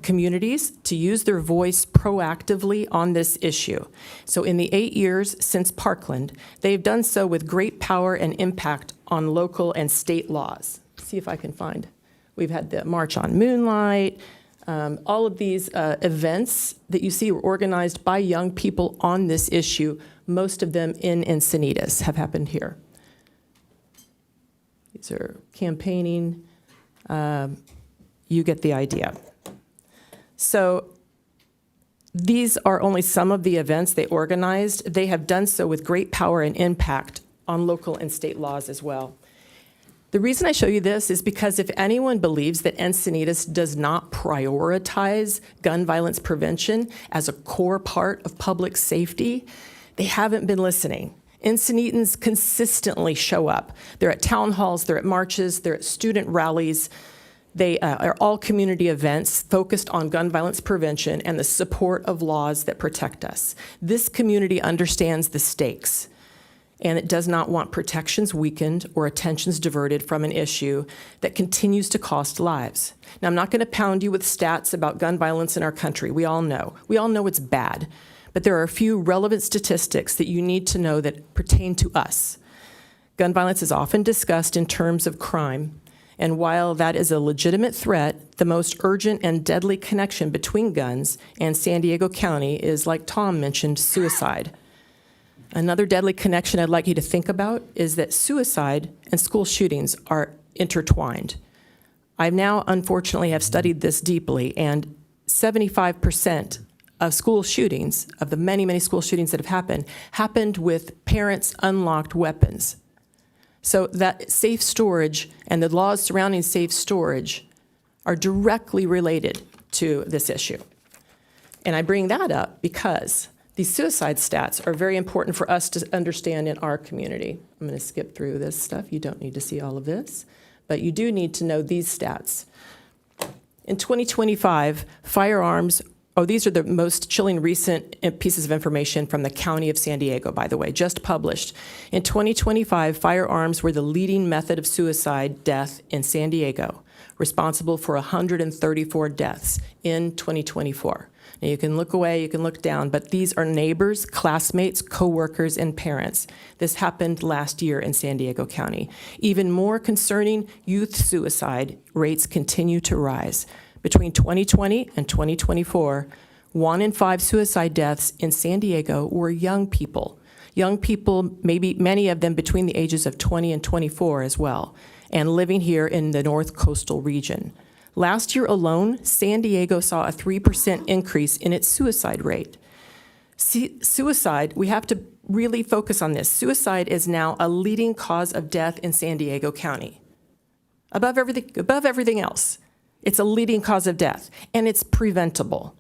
G: communities to use their voice proactively on this issue. So in the 8 years since Parkland, they've done so with great power and impact on local and state laws. See if I can find. We've had the March on Moonlight. All of these events that you see were organized by young people on this issue. Most of them in Encinitas have happened here. These are campaigning. You get the idea. So these are only some of the events they organized. They have done so with great power and impact on local and state laws as well. The reason I show you this is because if anyone believes that Encinitas does not prioritize gun violence prevention as a core part of public safety, they haven't been listening. Encinitans consistently show up. They're at town halls, they're at marches, they're at student rallies. They are all community events focused on gun violence prevention and the support of laws that protect us. This community understands the stakes, and it does not want protections weakened or attentions diverted from an issue that continues to cost lives. Now, I'm not going to pound you with stats about gun violence in our country. We all know. We all know it's bad. But there are a few relevant statistics that you need to know that pertain to us. Gun violence is often discussed in terms of crime, and while that is a legitimate threat, the most urgent and deadly connection between guns and San Diego County is, like Tom mentioned, suicide. Another deadly connection I'd like you to think about is that suicide and school shootings are intertwined. I now, unfortunately, have studied this deeply, and 75% of school shootings, of the many, many school shootings that have happened with parents' unlocked weapons. So that safe storage and the laws surrounding safe storage are directly related to this issue. And I bring that up because these suicide stats are very important for us to understand in our community. I'm going to skip through this stuff. You don't need to see all of this, but you do need to know these stats. In 2025, firearms, these are the most chilling recent pieces of information from the County of San Diego, by the way, just published. In 2025, firearms were the leading method of suicide death in San Diego, responsible for 134 deaths in 2024. Now, you can look away, you can look down, but these are neighbors, classmates, coworkers, and parents. This happened last year in San Diego County. Even more concerning, youth suicide rates continue to rise. Between 2020 and 2024, 1 in 5 suicide deaths in San Diego were young people. Young people, maybe many of them between the ages of 20 and 24 as well, and living here in the North Coastal region. Last year alone, San Diego saw a 3% increase in its suicide rate. Suicide, we have to really focus on this. Suicide is now a leading cause of death in San Diego County. Above everything else, it's a leading cause of death, and it's preventable.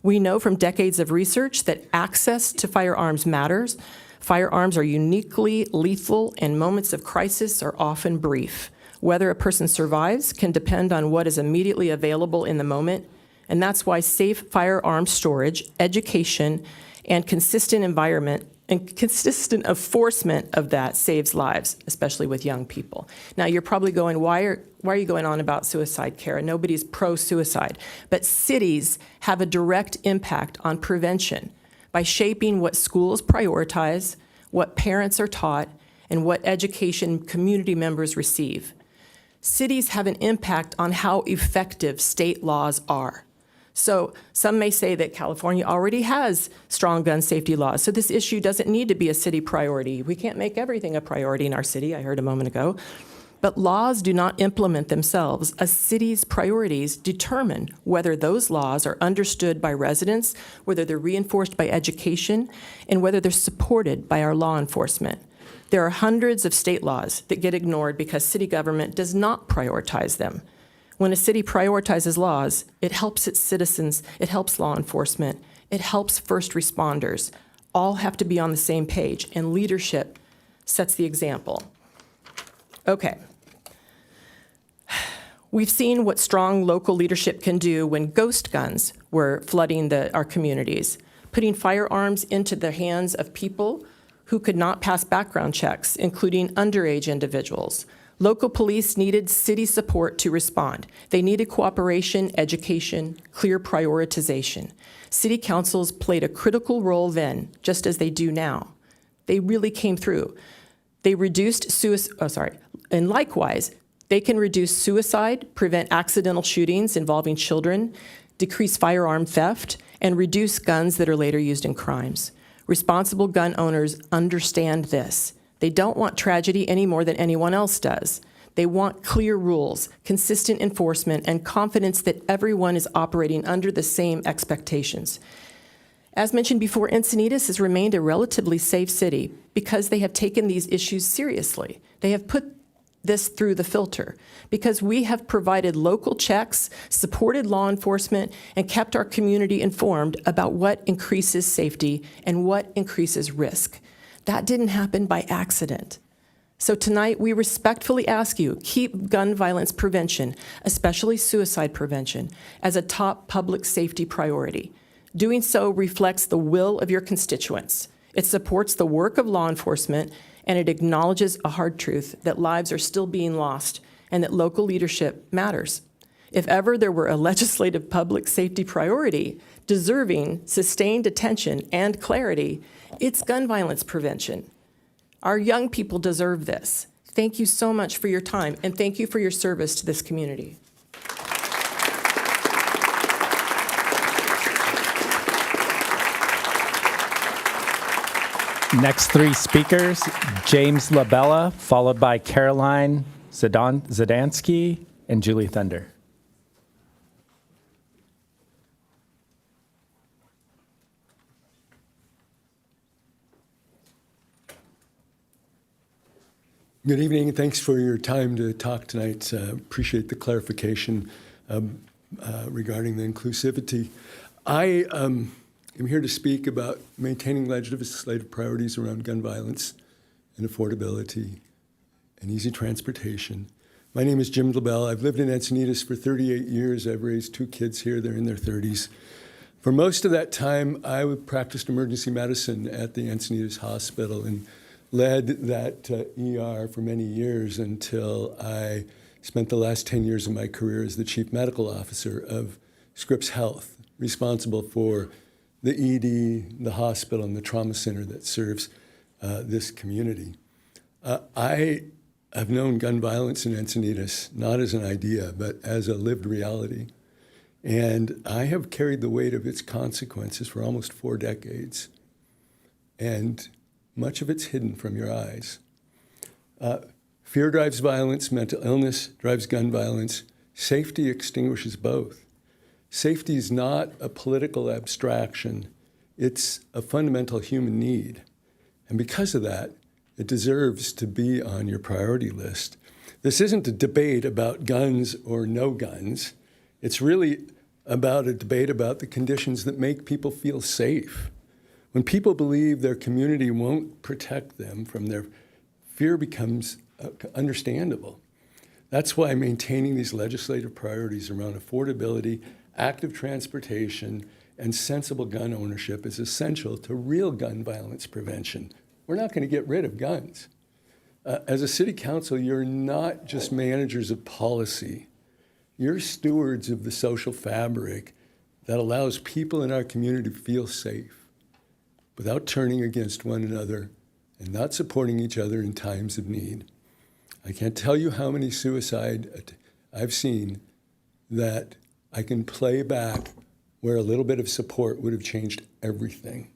G: We know from decades of research that access to firearms matters. Firearms are uniquely lethal, and moments of crisis are often brief. Whether a person survives can depend on what is immediately available in the moment, and that's why safe firearm storage, education, and consistent environment and consistent enforcement of that saves lives, especially with young people. Now, you're probably going, why are you going on about suicide, Kara? Nobody's pro-suicide. But cities have a direct impact on prevention by shaping what schools prioritize, what parents are taught, and what education community members receive. Cities have an impact on how effective state laws are. So some may say that California already has strong gun safety laws, so this issue doesn't need to be a city priority. We can't make everything a priority in our city, I heard a moment ago. But laws do not implement themselves. A city's priorities determine whether those laws are understood by residents, whether they're reinforced by education, and whether they're supported by our law enforcement. There are hundreds of state laws that get ignored because city government does not prioritize them. When a city prioritizes laws, it helps its citizens, it helps law enforcement, it helps first responders. All have to be on the same page, and leadership sets the example. Okay. We've seen what strong local leadership can do when ghost guns were flooding our communities, putting firearms into the hands of people who could not pass background checks, including underage individuals. Local police needed city support to respond. They needed cooperation, education, clear prioritization. City councils played a critical role then, just as they do now. They really came through. They reduced suicide, and likewise, they can reduce suicide, prevent accidental shootings involving children, decrease firearm theft, and reduce guns that are later used in crimes. Responsible gun owners understand this. They don't want tragedy any more than anyone else does. They want clear rules, consistent enforcement, and confidence that everyone is operating under the same expectations. As mentioned before, Encinitas has remained a relatively safe city because they have taken these issues seriously. They have put this through the filter because we have provided local checks, supported law enforcement, and kept our community informed about what increases safety and what increases risk. That didn't happen by accident. So tonight, we respectfully ask you, keep gun violence prevention, especially suicide prevention, as a top public safety priority. Doing so reflects the will of your constituents. It supports the work of law enforcement, and it acknowledges a hard truth that lives are still being lost and that local leadership matters. If ever there were a legislative public safety priority deserving sustained attention and clarity, it's gun violence prevention. Our young people deserve this. Thank you so much for your time, and thank you for your service to this community.
B: Next three speakers, James LaBella, followed by Caroline Zadansky and Julie Thunder.
I: Good evening, and thanks for your time to talk tonight. Appreciate the clarification. regarding the inclusivity. I am here to speak about maintaining legislative priorities around gun violence and affordability and easy transportation. My name is Jim LaBelle. I've lived in Encinitas for 38 years. I've raised 2 kids here. They're in their 30s. For most of that time, I practiced emergency medicine at the Encinitas Hospital and led that ER for many years until I spent the last 10 years of my career as the chief medical officer of Scripps Health, responsible for the ED, the hospital, and the trauma center that serves this community. I have known gun violence in Encinitas, not as an idea, but as a lived reality. And I have carried the weight of its consequences for almost 4 decades. And much of it's hidden from your eyes. Fear drives violence, mental illness drives gun violence. Safety extinguishes both. Safety is not a political abstraction. It's a fundamental human need. And because of that, it deserves to be on your priority list. This isn't a debate about guns or no guns. It's really about a debate about the conditions that make people feel safe. When people believe their community won't protect them from their fear becomes understandable. That's why maintaining these legislative priorities around affordability, active transportation, and sensible gun ownership is essential to real gun violence prevention. We're not going to get rid of guns. As a city council, you're not just managers of policy. You're stewards of the social fabric that allows people in our community to feel safe without turning against one another and not supporting each other in times of need. I can't tell you how many suicide I've seen that I can play back where a little bit of support would have changed everything.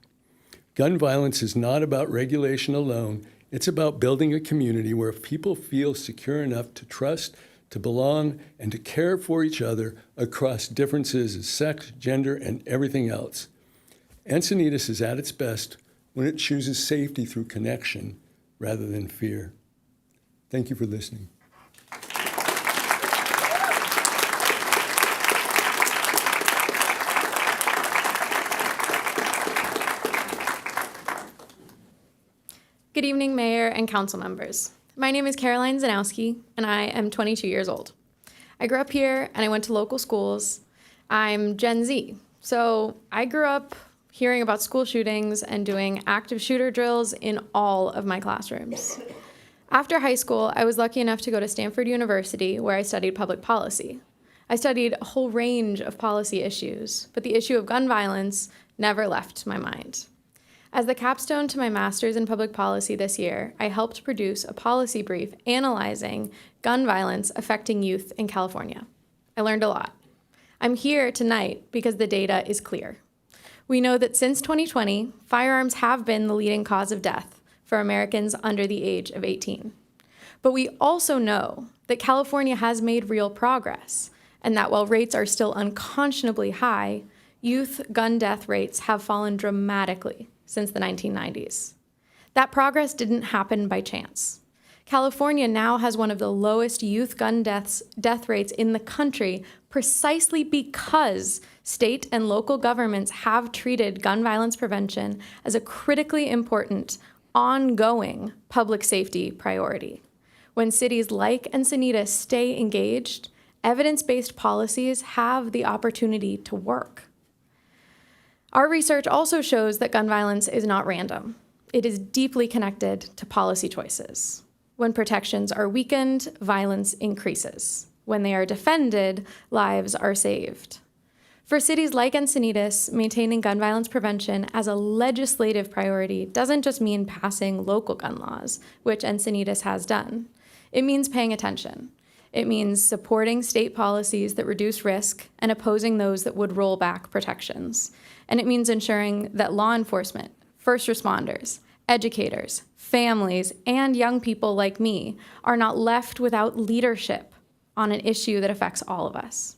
I: Gun violence is not about regulation alone. It's about building a community where people feel secure enough to trust, to belong, and to care for each other across differences of sex, gender, and everything else. Encinitas is at its best when it chooses safety through connection rather than fear. Thank you for listening.
P: Good evening, Mayor and Council members. My name is Caroline Zanowski, and I am 22 years old. I grew up here, and I went to local schools. I'm Gen Z, so I grew up hearing about school shootings and doing active shooter drills in all of my classrooms. After high school, I was lucky enough to go to Stanford University, where I studied public policy. I studied a whole range of policy issues, but the issue of gun violence never left my mind. As the capstone to my master's in public policy this year, I helped produce a policy brief analyzing gun violence affecting youth in California. I learned a lot. I'm here tonight because the data is clear. We know that since 2020, firearms have been the leading cause of death for Americans under the age of 18. But we also know that California has made real progress, and that while rates are still unconscionably high, youth gun death rates have fallen dramatically since the 1990s. That progress didn't happen by chance. California now has one of the lowest youth gun death rates in the country precisely because state and local governments have treated gun violence prevention as a critically important, ongoing public safety priority. When cities like Encinitas stay engaged, evidence-based policies have the opportunity to work. Our research also shows that gun violence is not random. It is deeply connected to policy choices. When protections are weakened, violence increases. When they are defended, lives are saved. For cities like Encinitas, maintaining gun violence prevention as a legislative priority doesn't just mean passing local gun laws, which Encinitas has done. It means paying attention. It means supporting state policies that reduce risk and opposing those that would roll back protections. And it means ensuring that law enforcement, first responders, educators, families, and young people like me are not left without leadership on an issue that affects all of us.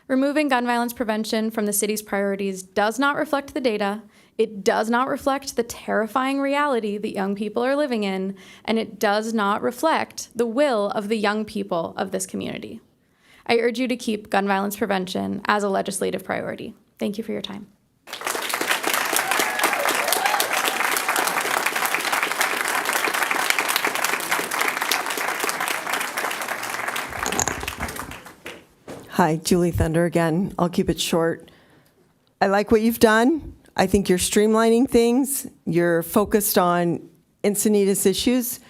P: Removing gun violence prevention from the city's priorities does not reflect the data, it does not reflect the terrifying reality that young people are living in, and it does not reflect the will of the young people of this community. I urge you to keep gun violence prevention as a legislative priority. Thank you for your time.
L: Hi, Julie Thunder again. I'll keep it short. I like what you've done. I think you're streamlining things. You're focused on Encinitas issues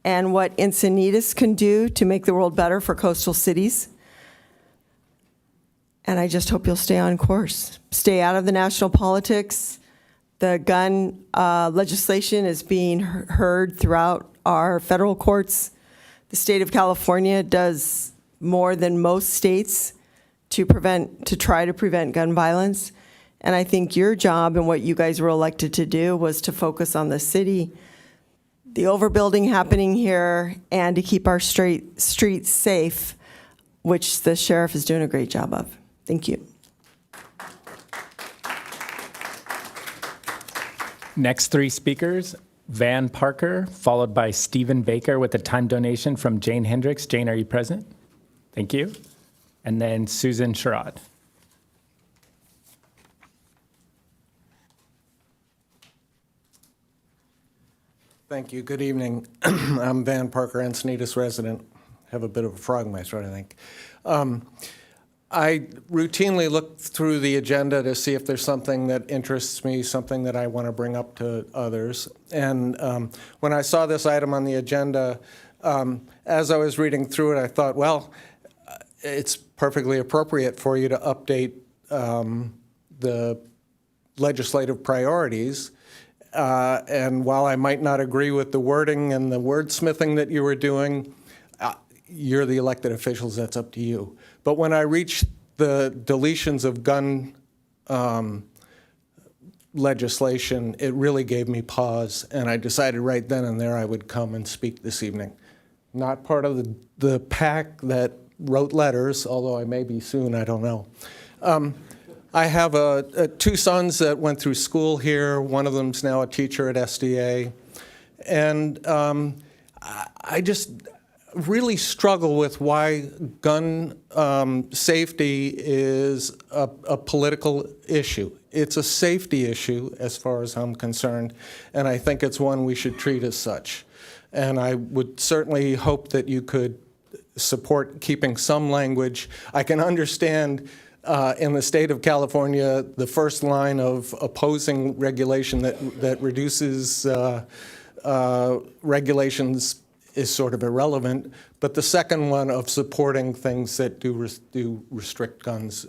L: and what Encinitas can do to make the world better for coastal cities. And I just hope you'll stay on course. Stay out of the national politics. The gun legislation is being heard throughout our federal courts. The state of California does more than most states to try to prevent gun violence. And I think your job and what you guys were elected to do was to focus on the city, the overbuilding happening here, and to keep our streets safe, which the sheriff is doing a great job of. Thank you.
B: Next three speakers, Van Parker, followed by Stephen Baker with a time donation from Jane Hendricks. Jane, are you present? Thank you. And then Susan Sherrod.
F: Thank you. Good evening. I'm Van Parker, Encinitas resident. Have a bit of a frog in my throat, I think. I routinely look through the agenda to see if there's something that interests me, something that I want to bring up to others. And when I saw this item on the agenda, as I was reading through it, I thought, well, it's perfectly appropriate for you to update the legislative priorities. And while I might not agree with the wording and the wordsmithing that you were doing, you're the elected officials, that's up to you. But when I reached the deletions of gun legislation, it really gave me pause, and I decided right then and there I would come and speak this evening. Not part of the pack that wrote letters, although I may be soon, I don't know. I have two sons that went through school here. One of them's now a teacher at SDA. And I just really struggle with why gun safety is a political issue. It's a safety issue as far as I'm concerned, and I think it's one we should treat as such. And I would certainly hope that you could support keeping some language. I can understand in the state of California, the first line of opposing regulation that reduces regulations is sort of irrelevant, but the second one of supporting things that do restrict guns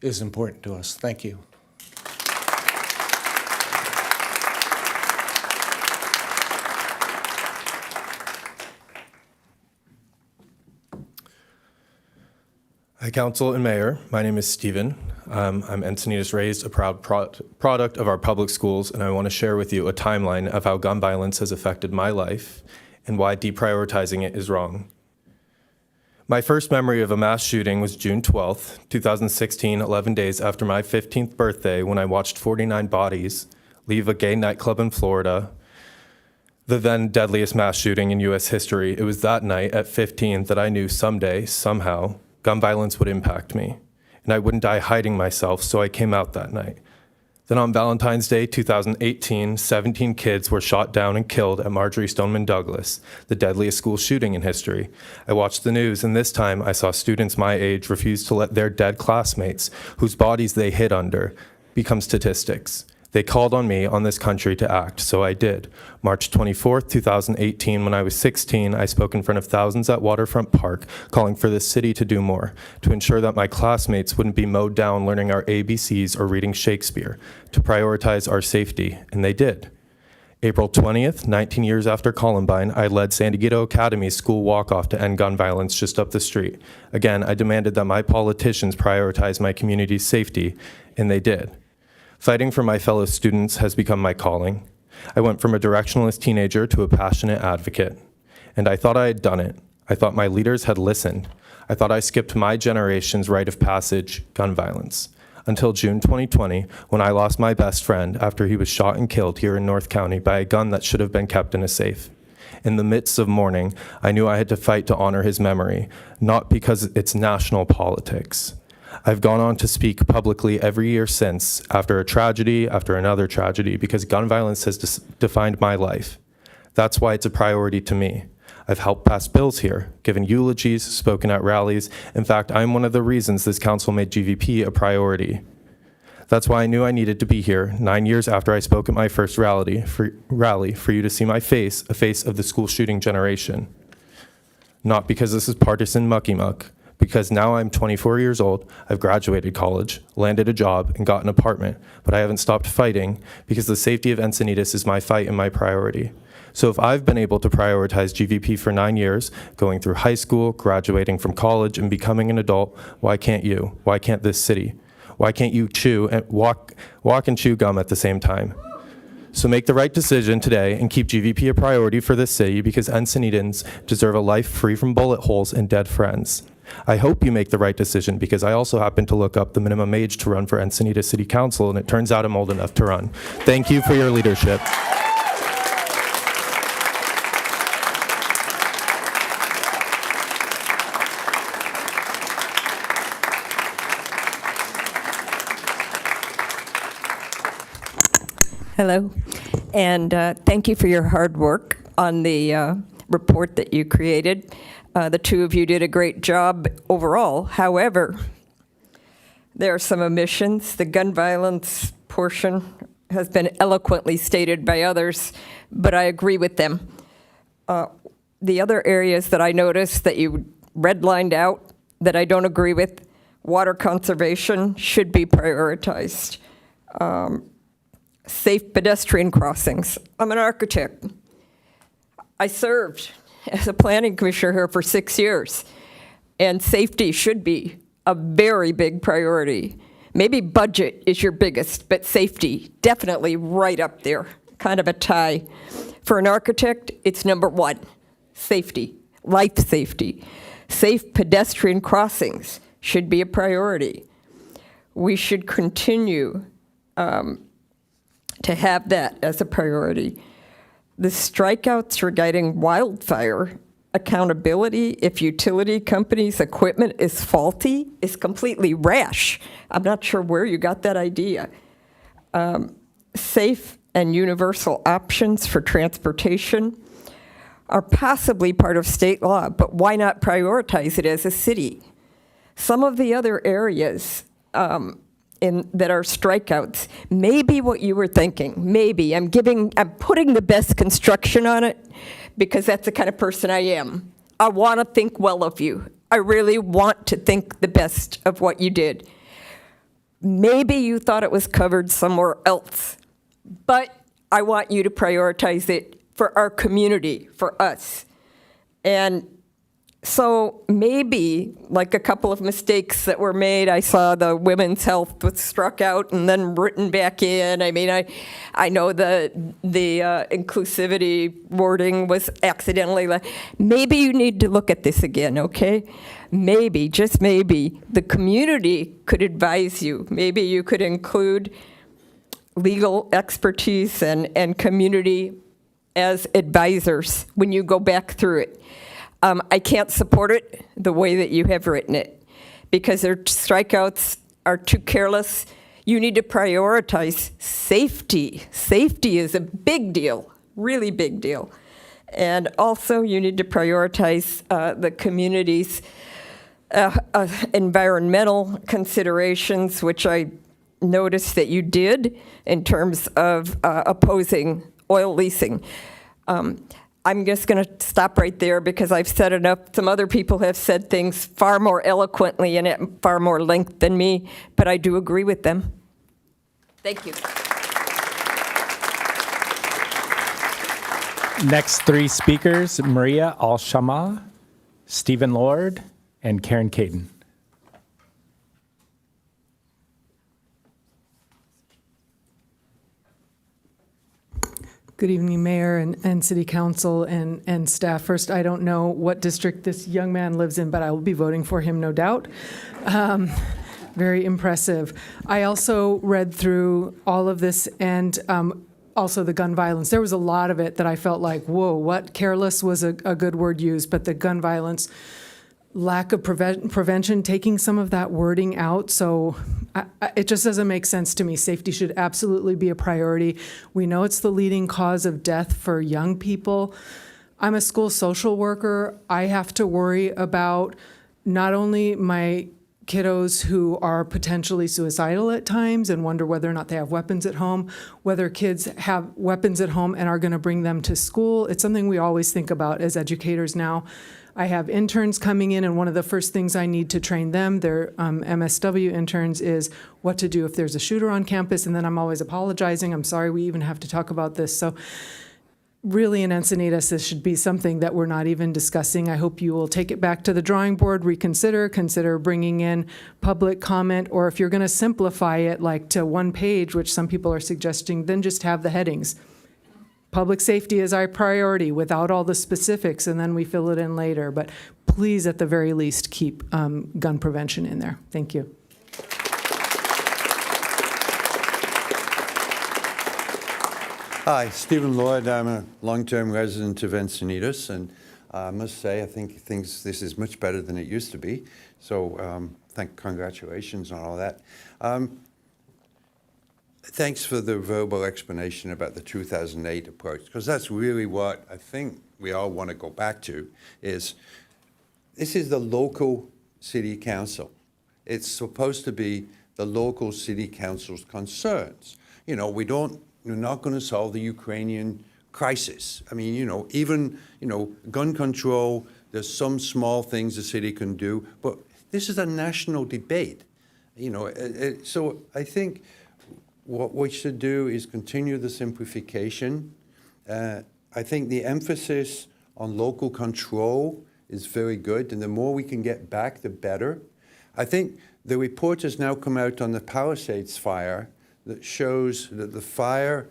F: is important to us. Thank you.
Q: Hi, Council and Mayor. My name is Stephen. I'm Encinitas raised, a proud product of our public schools, and I want to share with you a timeline of how gun violence has affected my life and why deprioritizing it is wrong. My first memory of a mass shooting was June 12th, 2016, 11 days after my 15th birthday, when I watched 49 bodies leave a gay nightclub in Florida, the then deadliest mass shooting in U.S. history. It was that night at 15 that I knew someday, somehow, gun violence would impact me, and I wouldn't die hiding myself, so I came out that night. Then on Valentine's Day 2018, 17 kids were shot down and killed at Marjory Stoneman Douglas, the deadliest school shooting in history. I watched the news, and this time I saw students my age refuse to let their dead classmates, whose bodies they hid under, become statistics. They called on me, on this country, to act, so I did. March 24th, 2018, when I was 16, I spoke in front of thousands at Waterfront Park, calling for the city to do more, to ensure that my classmates wouldn't be mowed down learning our ABCs or reading Shakespeare, to prioritize our safety, and they did. April 20th, 19 years after Columbine, I led San Diego Academy's school walk-off to end gun violence just up the street. Again, I demanded that my politicians prioritize my community's safety, and they did. Fighting for my fellow students has become my calling. I went from a directionless teenager to a passionate advocate. And I thought I had done it. I thought my leaders had listened. I thought I skipped my generation's rite of passage, gun violence. Until June 2020, when I lost my best friend after he was shot and killed here in North County by a gun that should have been kept in a safe. In the midst of mourning, I knew I had to fight to honor his memory, not because it's national politics. I've gone on to speak publicly every year since, after a tragedy, after another tragedy, because gun violence has defined my life. That's why it's a priority to me. I've helped pass bills here, given eulogies, spoken at rallies. In fact, I'm one of the reasons this council made GVP a priority. That's why I knew I needed to be here 9 years after I spoke at my first rally for you to see my face, a face of the school shooting generation. Not because this is partisan mucky-muck, because now I'm 24 years old, I've graduated college, landed a job, and got an apartment, but I haven't stopped fighting because the safety of Encinitas is my fight and my priority. So if I've been able to prioritize GVP for 9 years, going through high school, graduating from college, and becoming an adult, why can't you? Why can't this city? Why can't you chew and walk and chew gum at the same time? So make the right decision today and keep GVP a priority for this city, because Encinitans deserve a life free from bullet holes and dead friends. I hope you make the right decision, because I also happen to look up the minimum age to run for Encinitas City Council, and it turns out I'm old enough to run. Thank you for your leadership.
C: Hello, and thank you for your hard work on the report that you created. The two of you did a great job overall. However, there are some omissions. The gun violence portion has been eloquently stated by others, but I agree with them. The other areas that I noticed that you redlined out that I don't agree with, water conservation should be prioritized. Safe pedestrian crossings. I'm an architect. I served as a planning commissioner here for 6 years, and safety should be a very big priority. Maybe budget is your biggest, but safety, definitely right up there, kind of a tie. For an architect, it's number one, safety, life safety. Safe pedestrian crossings should be a priority. We should continue to have that as a priority. The strikeouts regarding wildfire accountability, if utility companies' equipment is faulty, is completely rash. I'm not sure where you got that idea. Safe and universal options for transportation are possibly part of state law, but why not prioritize it as a city? Some of the other areas that are strikeouts, maybe what you were thinking, maybe. I'm putting the best construction on it because that's the kind of person I am. I want to think well of you. I really want to think the best of what you did. Maybe you thought it was covered somewhere else, but I want you to prioritize it for our community, for us. And so maybe, like a couple of mistakes that were made, I saw the women's health was struck out and then written back in. I mean, I know the inclusivity wording was accidentally. Maybe you need to look at this again, okay? Maybe, just maybe, the community could advise you. Maybe you could include legal expertise and community as advisors when you go back through it. I can't support it the way that you have written it because their strikeouts are too careless. You need to prioritize safety. Safety is a big deal, really big deal. And also you need to prioritize the community's environmental considerations, which I noticed that you did in terms of opposing oil leasing. I'm just going to stop right there because I've said enough. Some other people have said things far more eloquently and at far more length than me, but I do agree with them. Thank you.
B: Next three speakers, Maria Al-Shama, Stephen Lord, and Karen Caden.
T: Good evening, Mayor and City Council and staff. First, I don't know what district this young man lives in, but I will be voting for him, no doubt. Very impressive. I also read through all of this, and also the gun violence. There was a lot of it that I felt like, whoa, what? Careless was a good word used, but the gun violence, lack of prevention, taking some of that wording out. So it just doesn't make sense to me. Safety should absolutely be a priority. We know it's the leading cause of death for young people. I'm a school social worker. I have to worry about not only my kiddos who are potentially suicidal at times and wonder whether or not they have weapons at home, whether kids have weapons at home and are going to bring them to school. It's something we always think about as educators now. I have interns coming in, and one of the first things I need to train them, they're MSW interns, is what to do if there's a shooter on campus, and then I'm always apologizing. I'm sorry we even have to talk about this. So really in Encinitas, this should be something that we're not even discussing. I hope you will take it back to the drawing board, consider bringing in public comment, or if you're going to simplify it like to one page, which some people are suggesting, then just have the headings. Public safety is our priority without all the specifics, and then we fill it in later. But please, at the very least, keep gun prevention in there. Thank you.
R: Hi, Stephen Lloyd. I'm a long-term resident of Encinitas, and I must say I think this is much better than it used to be. So congratulations on all that. Thanks for the verbal explanation about the 2008 approach, because that's really what I think we all want to go back to, is this is the local city council. It's supposed to be the local city council's concerns. You know, we're not going to solve the Ukrainian crisis. I mean, even gun control, there's some small things the city can do, but this is a national debate. So I think what we should do is continue the simplification. I think the emphasis on local control is very good, and the more we can get back, the better. I think the report has now come out on the Palisades fire that shows that the fire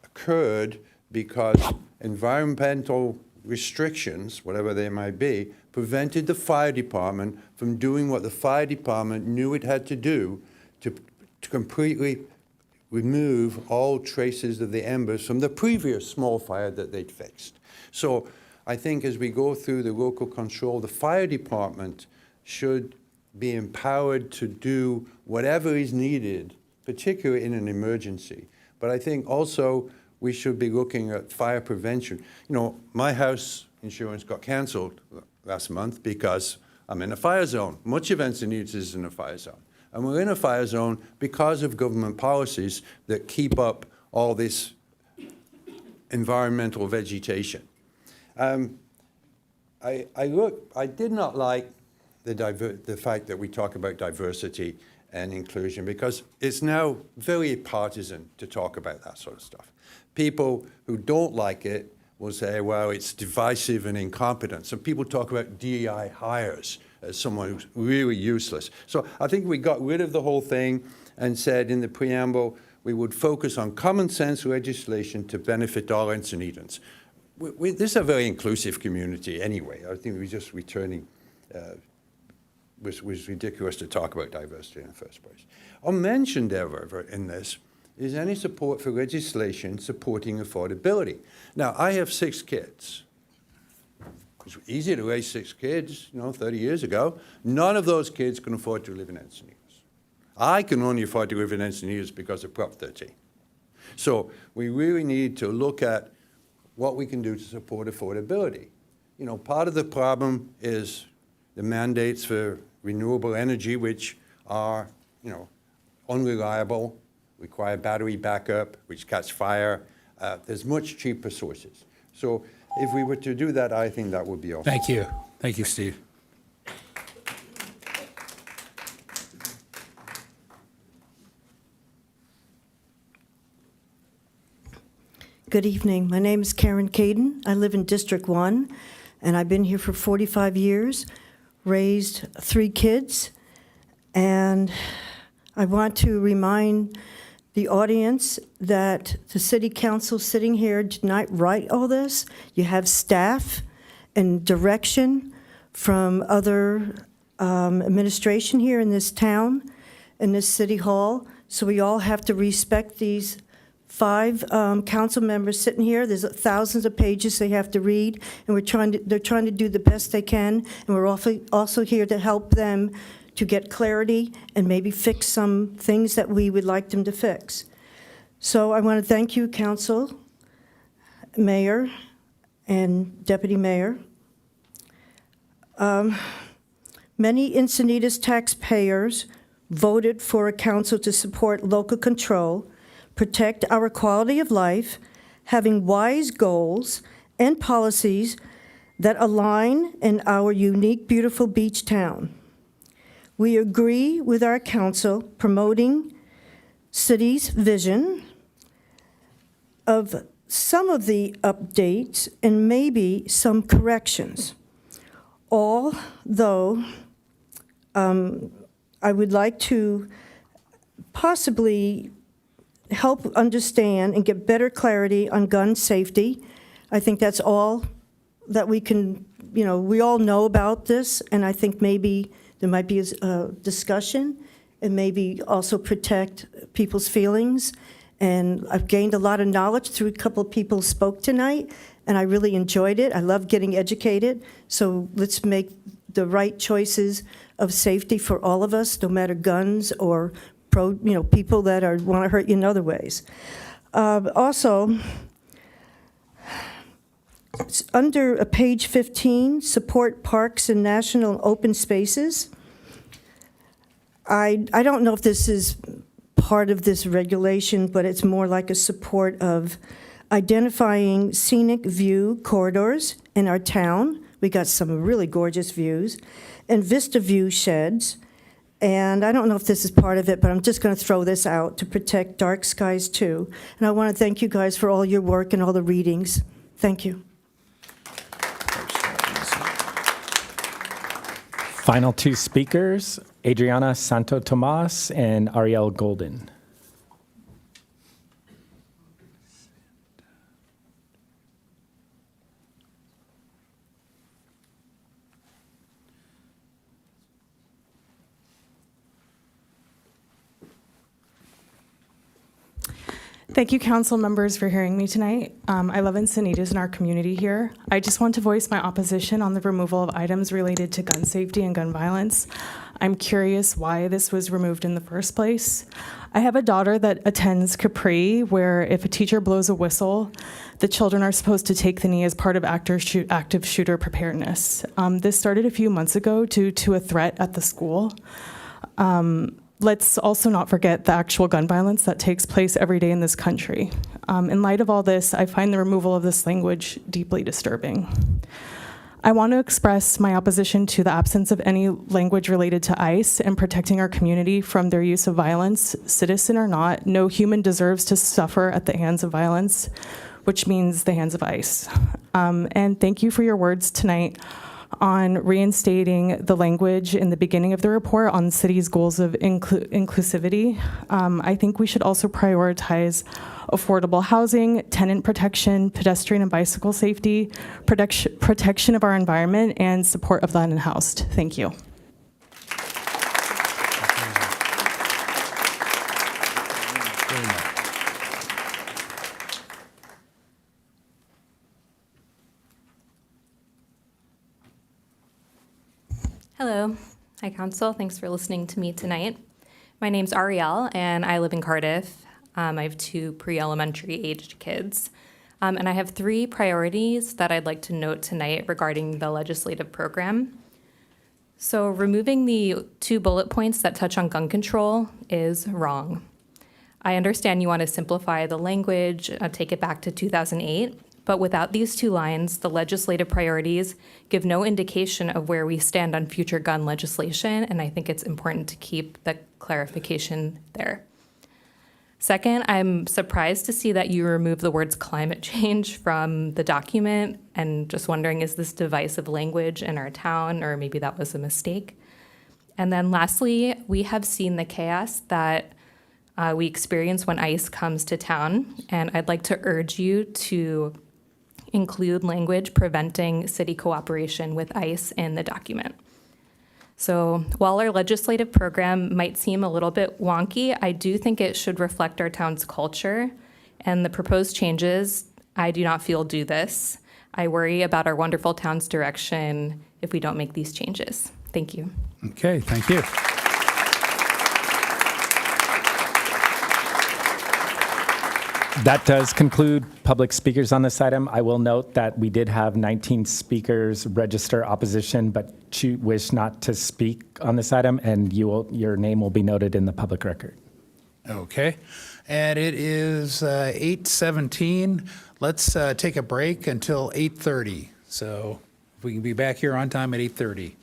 R: occurred because environmental restrictions, whatever they might be, prevented the fire department from doing what the fire department knew it had to do to completely remove all traces of the embers from the previous small fire that they'd fixed. So I think as we go through the local control, the fire department should be empowered to do whatever is needed, particularly in an emergency. But I think also we should be looking at fire prevention. My house insurance got canceled last month because I'm in a fire zone. Much of Encinitas is in a fire zone. And we're in a fire zone because of government policies that keep up all this environmental vegetation. I did not like the fact that we talk about diversity and inclusion, because it's now very partisan to talk about that sort of stuff. People who don't like it will say, well, it's divisive and incompetent. So people talk about DEI hires as someone who's really useless. So I think we got rid of the whole thing and said in the preamble we would focus on common sense legislation to benefit all Encinitans. This is a very inclusive community anyway. I think we're just returning was ridiculous to talk about diversity in the first place. Unmentioned, however, in this is any support for legislation supporting affordability. Now, I have 6 kids. It was easy to raise 6 kids, 30 years ago. None of those kids can afford to live in Encinitas. I can only afford to live in Encinitas because of Prop 13. So we really need to look at what we can do to support affordability. Part of the problem is the mandates for renewable energy, which are, unreliable, require battery backup, which catch fire. There's much cheaper sources. So if we were to do that, I think that would be awesome.
A: Thank you. Thank you, Steve.
U: Good evening. My name is Karen Caden. I live in District 1, and I've been here for 45 years, raised 3 kids, and I want to remind the audience that the city council sitting here did not write all this. You have staff and direction from other administration here in this town, in this city hall, so we all have to respect these 5 council members sitting here. There's thousands of pages they have to read, and they're trying to do the best they can, and we're also here to help them to get clarity and maybe fix some things that we would like them to fix. So I want to thank you, council, mayor, and deputy mayor. Many Encinitas taxpayers voted for a council to support local control, protect our quality of life, having wise goals and policies that align in our unique, beautiful beach town. We agree with our council promoting city's vision of some of the updates and maybe some corrections. Although I would like to possibly help understand and get better clarity on gun safety. I think that's all that we can, we all know about this, and I think maybe there might be a discussion and maybe also protect people's feelings. And I've gained a lot of knowledge through a couple of people who spoke tonight, and I really enjoyed it. I love getting educated, so let's make the right choices of safety for all of us, no matter guns or people that want to hurt you in other ways. Also, under page 15, support parks and national open spaces. I don't know if this is part of this regulation, but it's more like a support of identifying scenic view corridors in our town. We got some really gorgeous views, and vista view sheds. And I don't know if this is part of it, but I'm just going to throw this out to protect dark skies too. And I want to thank you guys for all your work and all the readings. Thank you.
B: Final 2 speakers, Adriana Santo Tomas and Ariel Golden.
S: Thank you, council members, for hearing me tonight. I love Encinitas and our community here. I just want to voice my opposition on the removal of items related to gun safety and gun violence. I'm curious why this was removed in the first place. I have a daughter that attends Capri, where if a teacher blows a whistle, the children are supposed to take the knee as part of active shooter preparedness. This started a few months ago due to a threat at the school. Let's also not forget the actual gun violence that takes place every day in this country. In light of all this, I find the removal of this language deeply disturbing. I want to express my opposition to the absence of any language related to ICE and protecting our community from their use of violence. Citizen or not, no human deserves to suffer at the hands of violence, which means the hands of ICE. And thank you for your words tonight on reinstating the language in the beginning of the report on the city's goals of inclusivity. I think we should also prioritize affordable housing, tenant protection, pedestrian and bicycle safety, protection of our environment, and support of the unhoused. Thank you.
V: Hello. Hi, Council. Thanks for listening to me tonight. My name's Ariel, and I live in Cardiff. I have 2 pre-elementary aged kids. And I have 3 priorities that I'd like to note tonight regarding the legislative program. So removing the 2 bullet points that touch on gun control is wrong. I understand you want to simplify the language, take it back to 2008. But without these 2 lines, the legislative priorities give no indication of where we stand on future gun legislation, and I think it's important to keep the clarification there. Second, I'm surprised to see that you remove the words climate change from the document, and just wondering, is this divisive language in our town, or maybe that was a mistake? And then lastly, we have seen the chaos that we experience when ICE comes to town, and I'd like to urge you to include language preventing city cooperation with ICE in the document. So while our legislative program might seem a little bit wonky, I do think it should reflect our town's culture And the proposed changes, I do not feel do this. I worry about our wonderful town's direction if we don't make these changes. Thank you.
A: Okay, thank you.
B: That does conclude public speakers on this item. I will note that we did have 19 speakers register opposition, but wish not to speak on this item, and your name will be noted in the public record.
A: Okay, and it is 8:17. Let's take a break until 8:30. So if we can be back here on time at 8:30.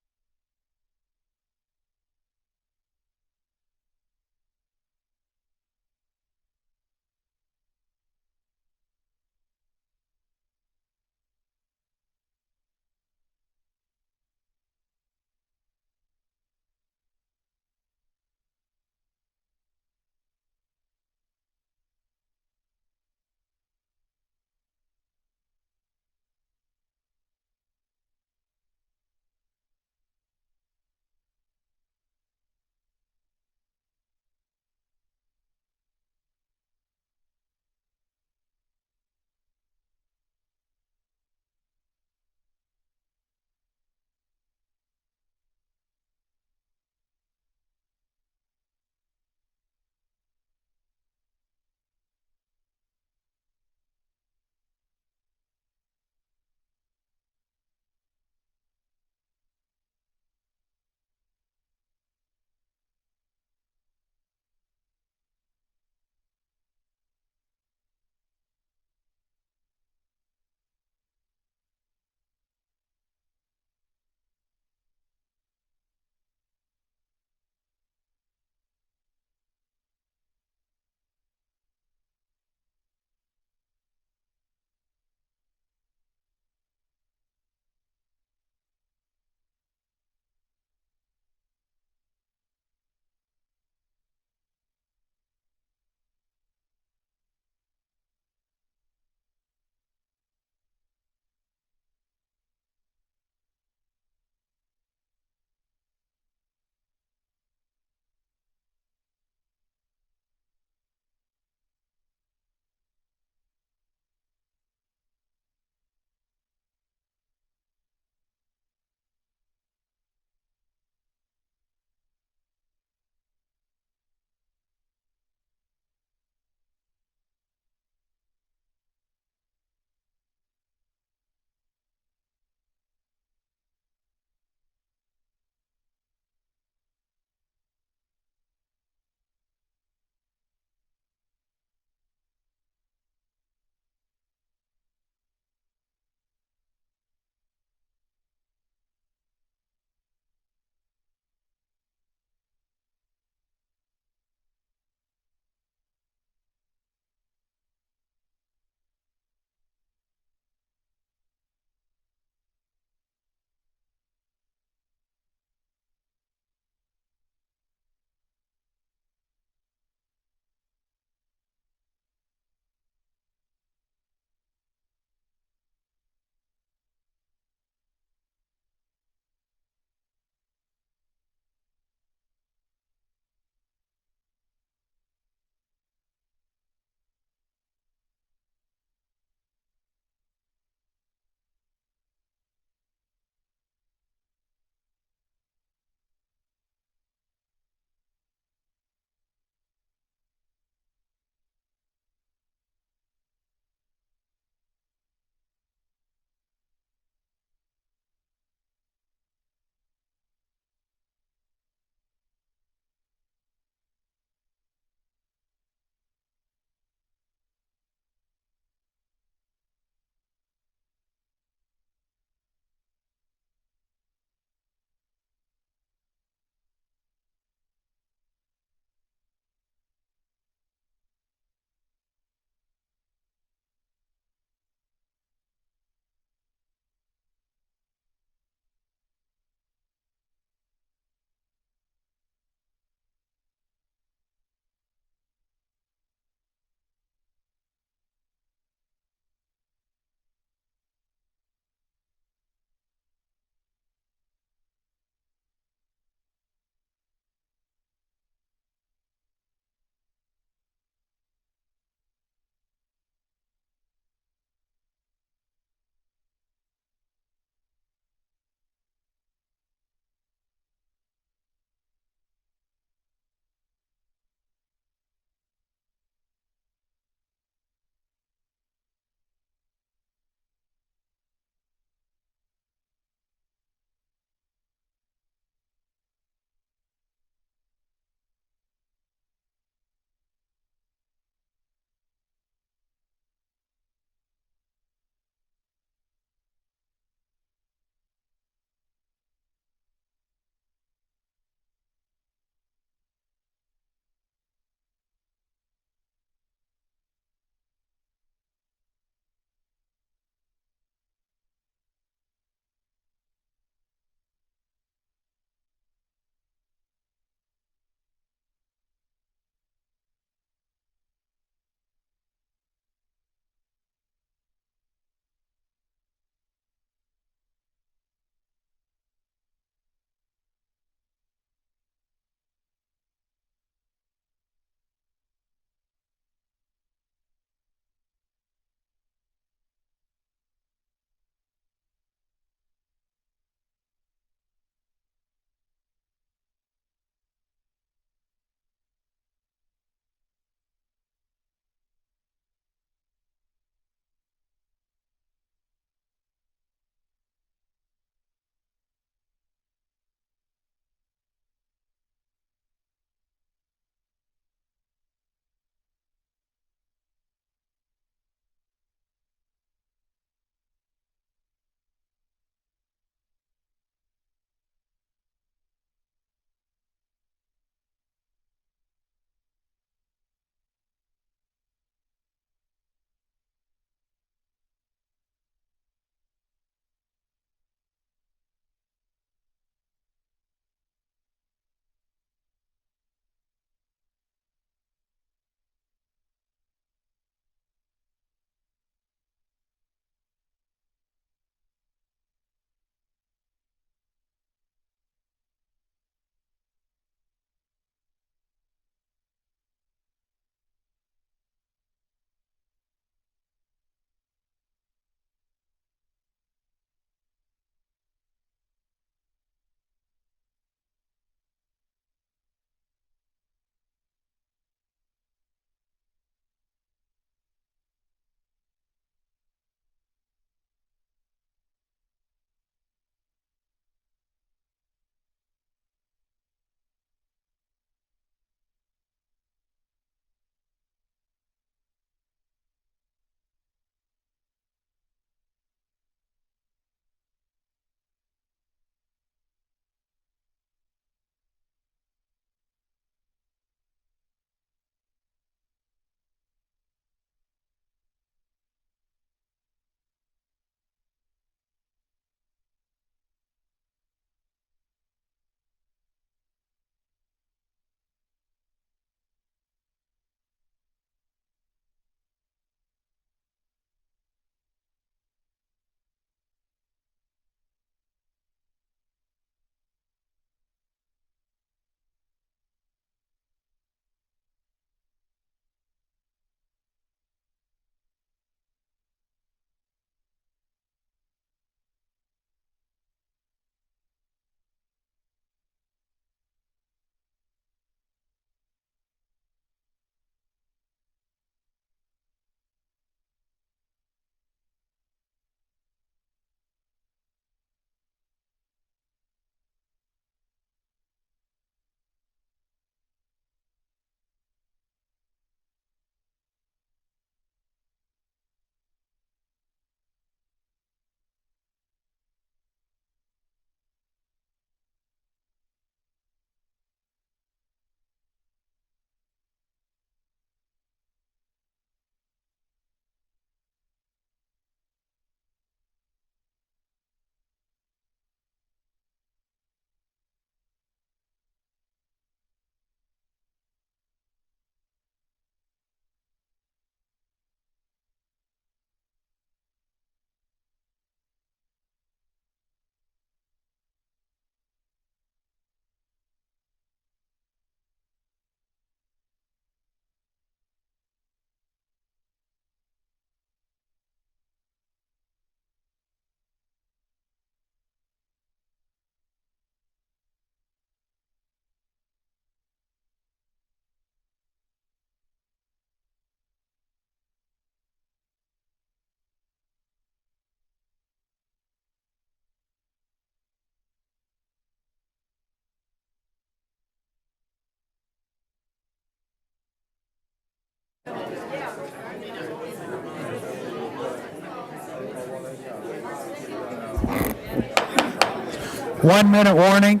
A: 1 minute warning.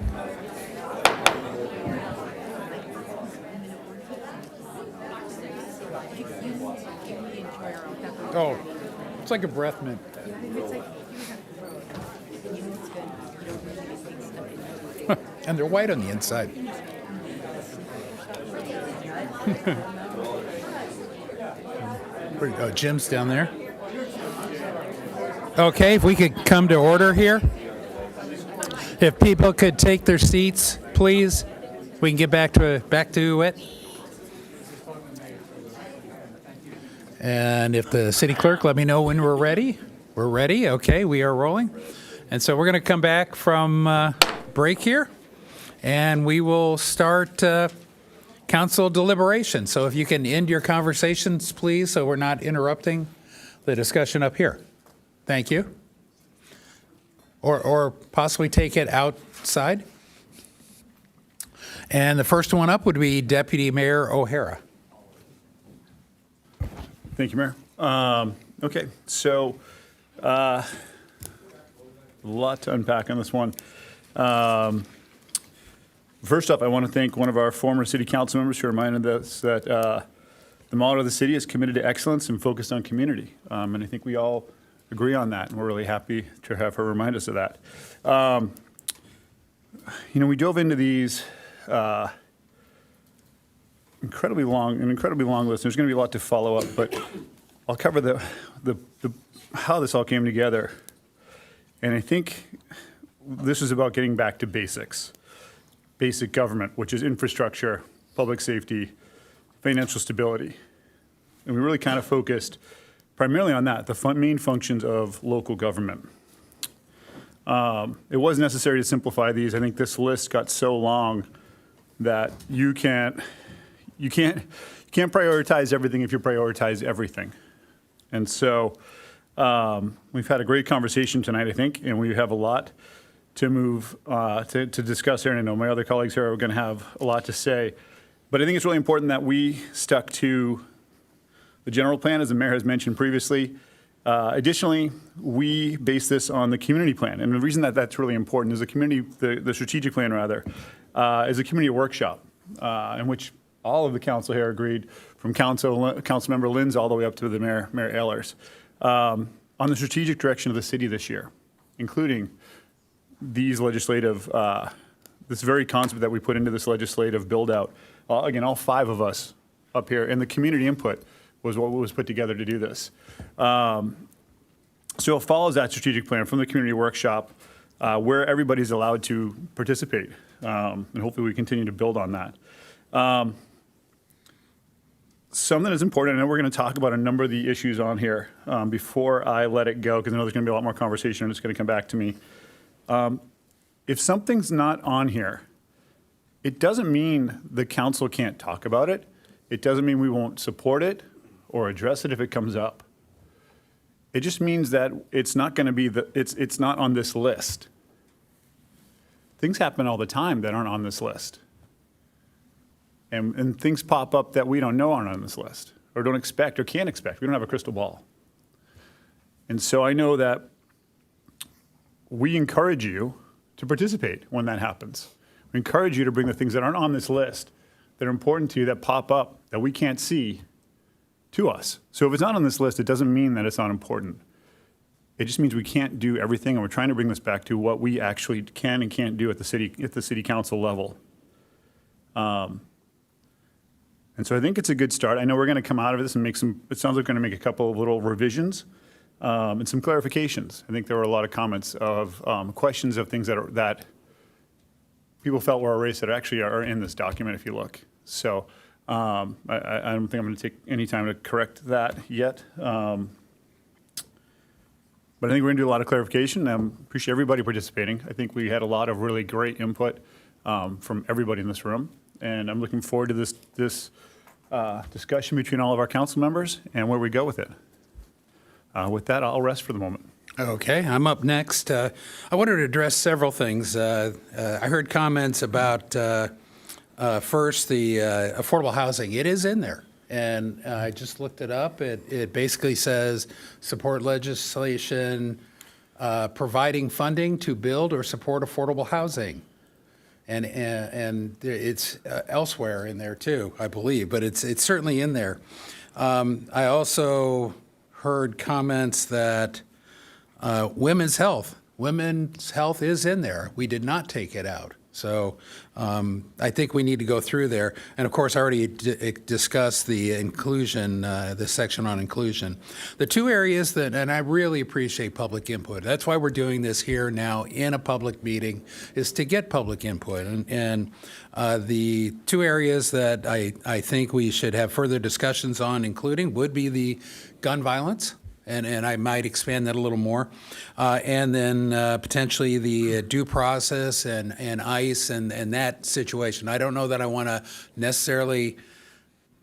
A: Oh, it's like a breath mint. And they're white on the inside. Oh, Jim's down there. Okay, if we could come to order here. If people could take their seats, please, we can get back to it. And if the city clerk, let me know when we're ready. We're ready. Okay, we are rolling. And so we're going to come back from break here, and we will start council deliberation. So if you can end your conversations, please, so we're not interrupting the discussion up here. Thank you. Or possibly take it outside. And the first one up would be Deputy Mayor O'Hara.
D: Thank you, Mayor. Okay, so a lot to unpack on this one. First up, I want to thank one of our former city council members who reminded us that the motto of the city is committed to excellence and focused on community. And I think we all agree on that, and we're really happy to have her remind us of that. We dove into these incredibly long list. There's going to be a lot to follow up, but I'll cover the how this all came together. And I think this is about getting back to basics. Basic government, which is infrastructure, public safety, financial stability. And we really kind of focused primarily on that, the main functions of local government. It was necessary to simplify these. I think this list got so long that you can't prioritize everything if you prioritize everything. And so we've had a great conversation tonight, I think, and we have a lot to move to discuss here. And I know my other colleagues here are going to have a lot to say. But I think it's really important that we stuck to the general plan, as the mayor has mentioned previously. Additionally, we base this on the community plan. And the reason that that's really important is the strategic plan, rather, is a community workshop in which all of the council here agreed, from Councilmember Linz all the way up to the Mayor Ehlers, on the strategic direction of the city this year, including these legislative, this very concept that we put into this legislative build out. Again, all 5 of us up here, and the community input was what was put together to do this. So it follows that strategic plan from the community workshop, where everybody's allowed to participate. And hopefully we continue to build on that. Something that's important, I know we're going to talk about a number of the issues on here before I let it go, because I know there's going to be a lot more conversation and it's going to come back to me. If something's not on here, it doesn't mean the council can't talk about it. It doesn't mean we won't support it or address it if it comes up. It just means that it's not going to be it's not on this list. Things happen all the time that aren't on this list. And things pop up that we don't know aren't on this list, or don't expect, or can't expect. We don't have a crystal ball. And so I know that we encourage you to participate when that happens. We encourage you to bring the things that aren't on this list, that are important to you, that pop up, that we can't see, to us. So if it's not on this list, it doesn't mean that it's not important. It just means we can't do everything, and we're trying to bring this back to what we actually can and can't do at the city council level. And so I think it's a good start. I know we're going to come out of this and it sounds like we're going to make a couple of little revisions and some clarifications. I think there were a lot of comments of questions of things that people felt were erased that actually are in this document if you look. So I don't think I'm going to take any time to correct that yet. But I think we're going to do a lot of clarification. I appreciate everybody participating. I think we had a lot of really great input from everybody in this room. And I'm looking forward to this discussion between all of our council members and where we go with it. With that, I'll rest for the moment.
A: Okay, I'm up next. I wanted to address several things. I heard comments about, first, the affordable housing. It is in there. And I just looked it up. It basically says support legislation providing funding to build or support affordable housing. And it's elsewhere in there too, I believe, but it's certainly in there. I also heard comments that women's health is in there. We did not take it out. So I think we need to go through there. And of course, I already discussed the inclusion, the section on inclusion. The two areas that, and I really appreciate public input. That's why we're doing this here now in a public meeting, is to get public input. And the two areas that I think we should have further discussions on, including, would be the gun violence. And I might expand that a little more. And then potentially the due process and ICE and that situation. I don't know that I want to necessarily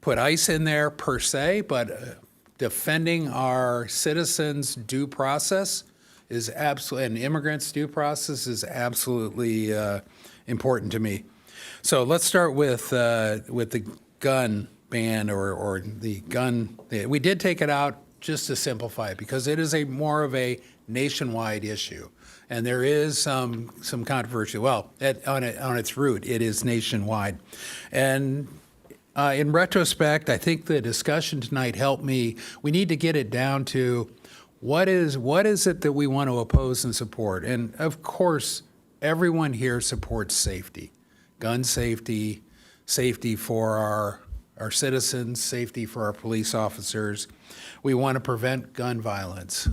A: put ICE in there per se, but defending our citizens' due process is absolutely, and immigrants' due process is absolutely important to me. So let's start with the gun ban or the gun. We did take it out, just to simplify it, because it is more of a nationwide issue. And there is some controversy. Well, on its root, it is nationwide. And in retrospect, I think the discussion tonight helped me. We need to get it down to what is it that we want to oppose and support. And of course, everyone here supports safety, gun safety, safety for our citizens, safety for our police officers. We want to prevent gun violence.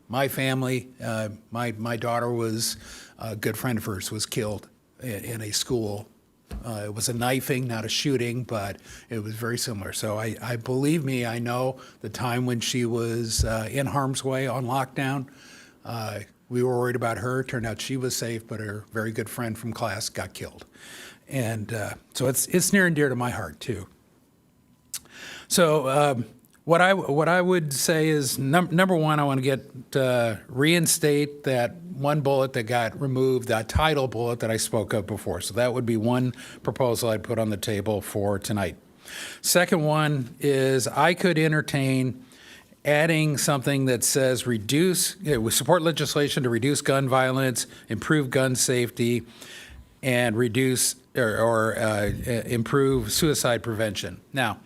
A: My family, my daughter was, a good friend of hers was killed in a school. It was a knifing, not a shooting, but it was very similar. So I believe me, I know the time when she was in harm's way on lockdown. We were worried about her. Turned out she was safe, but her very good friend from class got killed. And so it's near and dear to my heart too. So what I would say is, number one, I want to reinstate that one bullet that got removed, that title bullet that I spoke of before. So that would be one proposal I'd put on the table for tonight. Second one is I could entertain adding something that says we support legislation to reduce gun violence, improve gun safety, and reduce or improve suicide prevention. Now,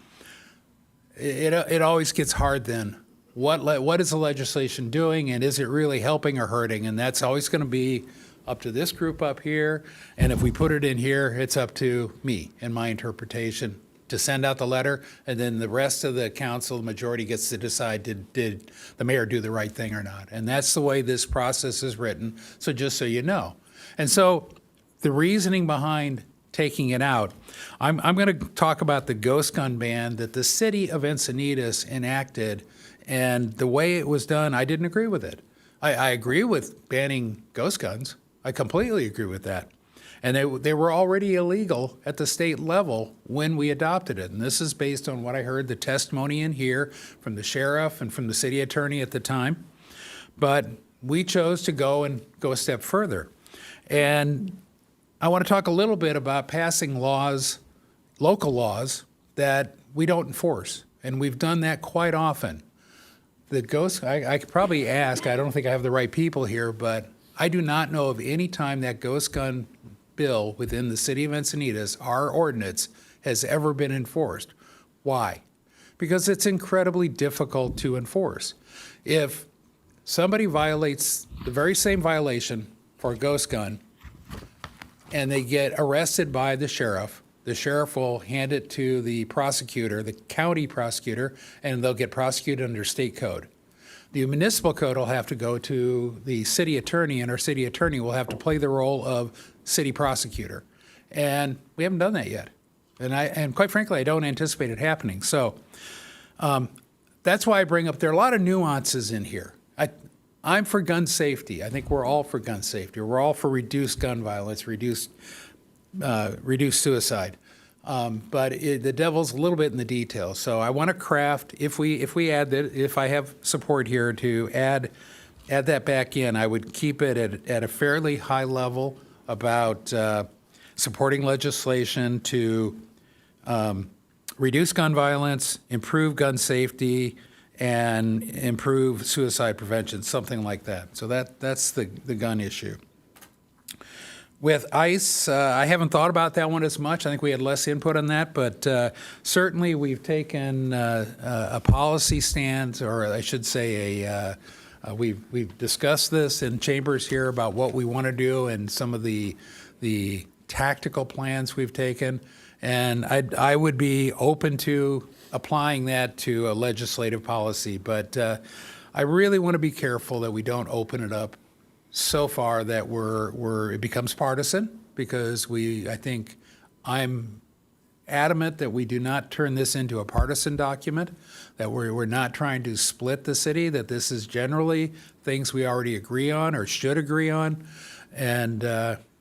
A: it always gets hard then. What is the legislation doing, and is it really helping or hurting? And that's always going to be up to this group up here. And if we put it in here, it's up to me and my interpretation to send out the letter, and then the rest of the council, the majority, gets to decide did the mayor do the right thing or not. And that's the way this process is written, so just so you know. And so the reasoning behind taking it out, I'm going to talk about the ghost gun ban that the city of Encinitas enacted, and the way it was done, I didn't agree with it. I agree with banning ghost guns. I completely agree with that. And they were already illegal at the state level when we adopted it. And this is based on what I heard, the testimony in here from the sheriff and from the city attorney at the time. But we chose to go a step further. And I want to talk a little bit about passing laws, local laws, that we don't enforce. And we've done that quite often. The ghost, I could probably ask, I don't think I have the right people here, but I do not know of any time that ghost gun bill within the city of Encinitas, our ordinance, has ever been enforced. Why? Because it's incredibly difficult to enforce. If somebody violates the very same violation for a ghost gun, and they get arrested by the sheriff will hand it to the prosecutor, the county prosecutor, and they'll get prosecuted under state code. The municipal code will have to go to the city attorney, and our city attorney will have to play the role of city prosecutor. And we haven't done that yet. And quite frankly, I don't anticipate it happening. So that's why I bring up, there are a lot of nuances in here. I'm for gun safety. I think we're all for gun safety. We're all for reduced gun violence, reduced suicide. But the devil's a little bit in the details. So I want to craft, if we add that, if I have support here to add that back in, I would keep it at a fairly high level about supporting legislation to reduce gun violence, improve gun safety, and improve suicide prevention, something like that. So that's the gun issue. With ICE, I haven't thought about that one as much. I think we had less input on that, but certainly we've taken a policy stance, or I should say we've discussed this in chambers here about what we want to do and some of the tactical plans we've taken. And I would be open to applying that to a legislative policy, but I really want to be careful that we don't open it up so far that it becomes partisan, because I think I'm adamant that we do not turn this into a partisan document, that we're not trying to split the city, that this is generally things we already agree on or should agree on. And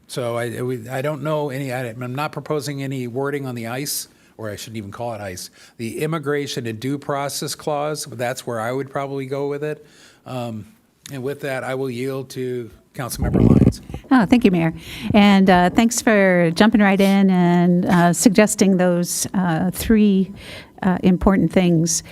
A: so I don't know I'm not proposing any wording on the ICE, or I shouldn't even call it ICE, the Immigration and Due Process Clause. That's where I would probably go with it. And with that, I will yield to Councilmember Lyons.
E: Oh, thank you, Mayor. And thanks for jumping right in and suggesting those three important things.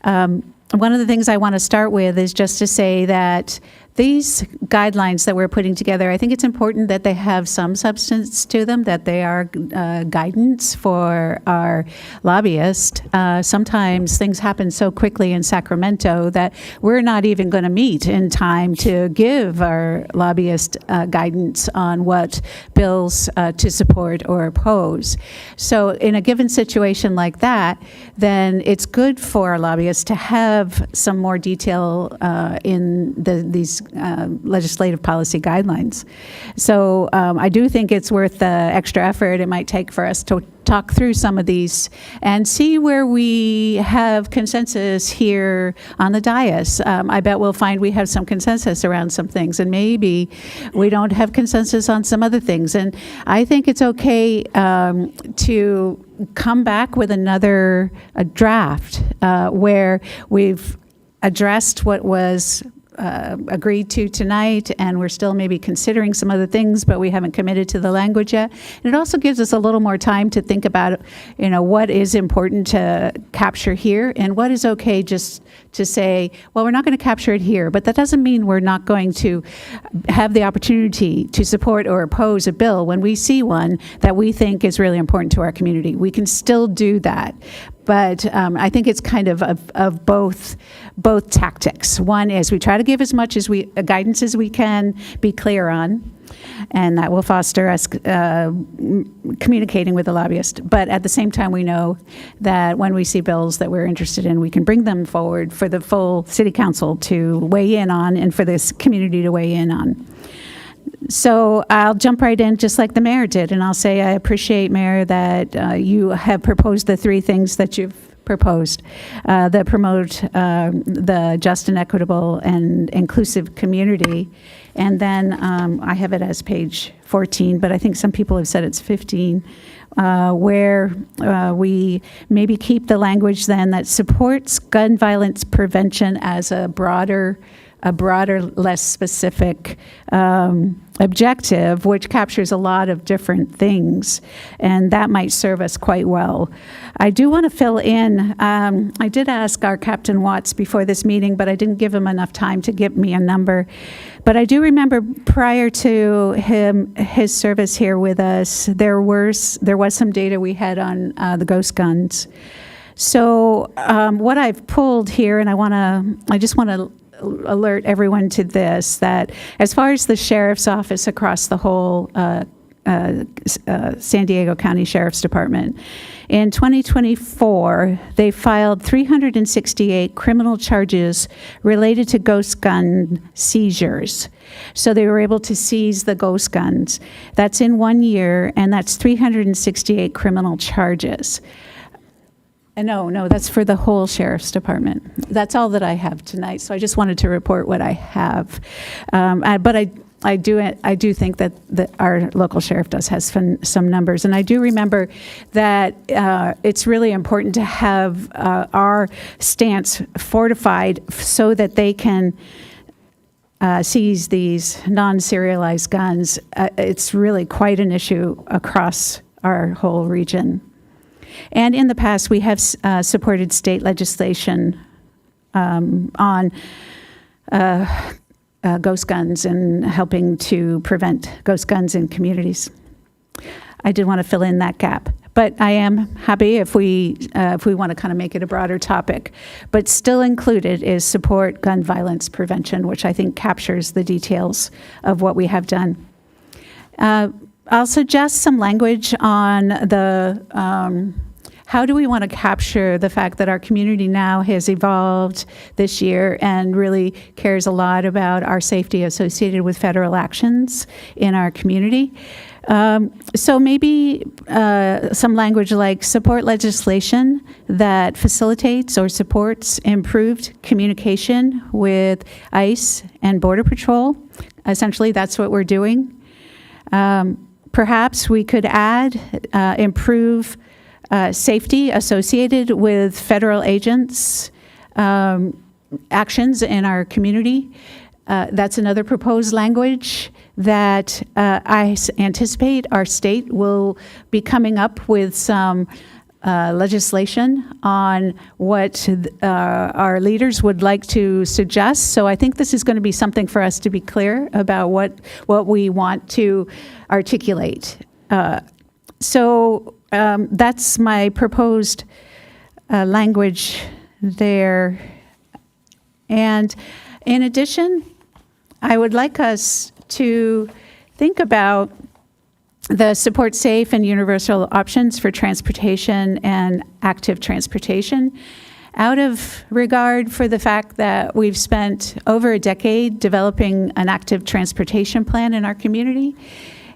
E: One of the things I want to start with is just to say that these guidelines that we're putting together, I think it's important that they have some substance to them, that they are guidance for our lobbyists. Sometimes things happen so quickly in Sacramento that we're not even going to meet in time to give our lobbyist guidance on what bills to support or oppose. So in a given situation like that, then it's good for our lobbyists to have some more detail in these legislative policy guidelines. So I do think it's worth the extra effort it might take for us to talk through some of these and see where we have consensus here on the dais. I bet we'll find we have some consensus around some things, and maybe we don't have consensus on some other things. And I think it's okay to come back with another draft where we've addressed what was agreed to tonight, and we're still maybe considering some other things, but we haven't committed to the language yet. And it also gives us a little more time to think about, what is important to capture here and what is okay just to say, well, we're not going to capture it here, but that doesn't mean we're not going to have the opportunity to support or oppose a bill when we see one that we think is really important to our community. We can still do that. But I think it's kind of both tactics. One is we try to give as much guidance as we can be clear on, and that will foster us communicating with the lobbyist. But at the same time, we know that when we see bills that we're interested in, we can bring them forward for the full city council to weigh in on and for this community to weigh in on. So I'll jump right in just like the mayor did, and I'll say I appreciate, Mayor, that you have proposed the three things that you've proposed that promote the just and equitable and inclusive community. And then I have it as page 14, but I think some people have said it's 15, where we maybe keep the language then that supports gun violence prevention as a broader, less specific objective, which captures a lot of different things, and that might serve us quite well. I do want to fill in, I did ask our Captain Watts before this meeting, but I didn't give him enough time to give me a number. But I do remember prior to his service here with us, there was some data we had on the ghost guns. So what I've pulled here, and I just want to alert everyone to this, that as far as the sheriff's office across the whole San Diego County Sheriff's Department, in 2024, they filed 368 criminal charges related to ghost gun seizures. So they were able to seize the ghost guns. That's in 1 year, and that's 368 criminal charges. No, that's for the whole Sheriff's Department. That's all that I have tonight, so I just wanted to report what I have. But I do think that our local sheriff does have some numbers, and I do remember that it's really important to have our stance fortified so that they can seize these non-serialized guns. It's really quite an issue across our whole region. And in the past, we have supported state legislation on ghost guns and helping to prevent ghost guns in communities. I did want to fill in that gap. But I am happy if we want to kind of make it a broader topic. But still included is support gun violence prevention, which I think captures the details of what we have done. I'll suggest some language on the how do we want to capture the fact that our community now has evolved this year and really cares a lot about our safety associated with federal actions in our community. So maybe some language like support legislation that facilitates or supports improved communication with ICE and Border Patrol. Essentially, that's what we're doing. Perhaps we could add improve safety associated with federal agents' actions in our community. That's another proposed language that I anticipate our state will be coming up with some legislation on what our leaders would like to suggest. So I think this is going to be something for us to be clear about what we want to articulate. So that's my proposed language there. And in addition, I would like us to think about the support safe and universal options for transportation and active transportation out of regard for the fact that we've spent over a decade developing an active transportation plan in our community.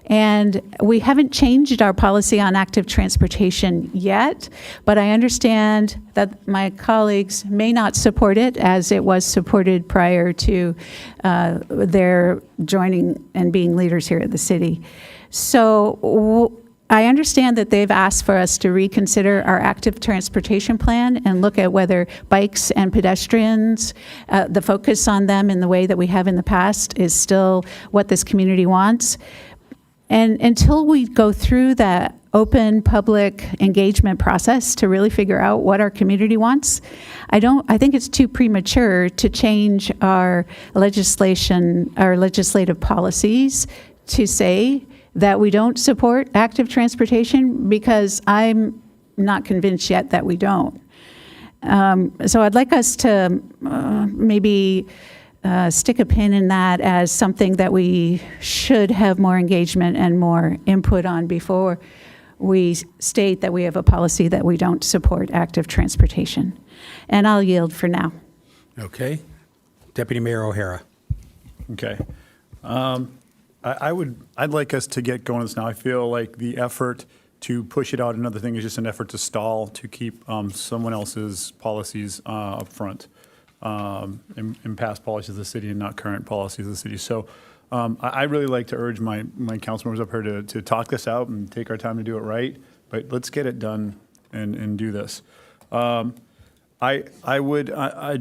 E: And we haven't changed our policy on active transportation yet, but I understand that my colleagues may not support it as it was supported prior to their joining and being leaders here at the city. So I understand that they've asked for us to reconsider our active transportation plan and look at whether bikes and pedestrians, the focus on them in the way that we have in the past is still what this community wants. And until we go through that open public engagement process to really figure out what our community wants, I think it's too premature to change our legislation, our legislative policies to say that we don't support active transportation, because I'm not convinced yet that we don't. So I'd like us to maybe stick a pin in that as something that we should have more engagement and more input on before we state that we have a policy that we don't support active transportation. And I'll yield for now.
A: Okay. Deputy Mayor O'Hara.
D: Okay. I'd like us to get going on this now. I feel like the effort to push it out another thing is just an effort to stall, to keep someone else's policies up front. In past policies of the city and not current policies of the city. So I really like to urge my council members up here to talk this out and take our time to do it right, but let's get it done and do this. I would,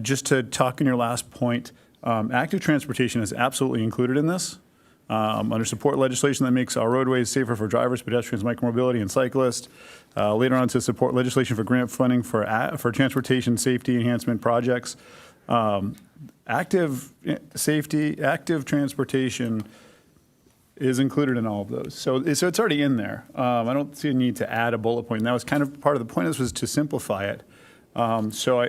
D: just to talk on your last point, active transportation is absolutely included in this. Under support legislation that makes our roadways safer for drivers, pedestrians, micromobility, and cyclists. Later on to support legislation for grant funding for transportation safety enhancement projects. Active transportation is included in all of those. So it's already in there. I don't see a need to add a bullet point. And that was kind of part of the point of this, was to simplify it. So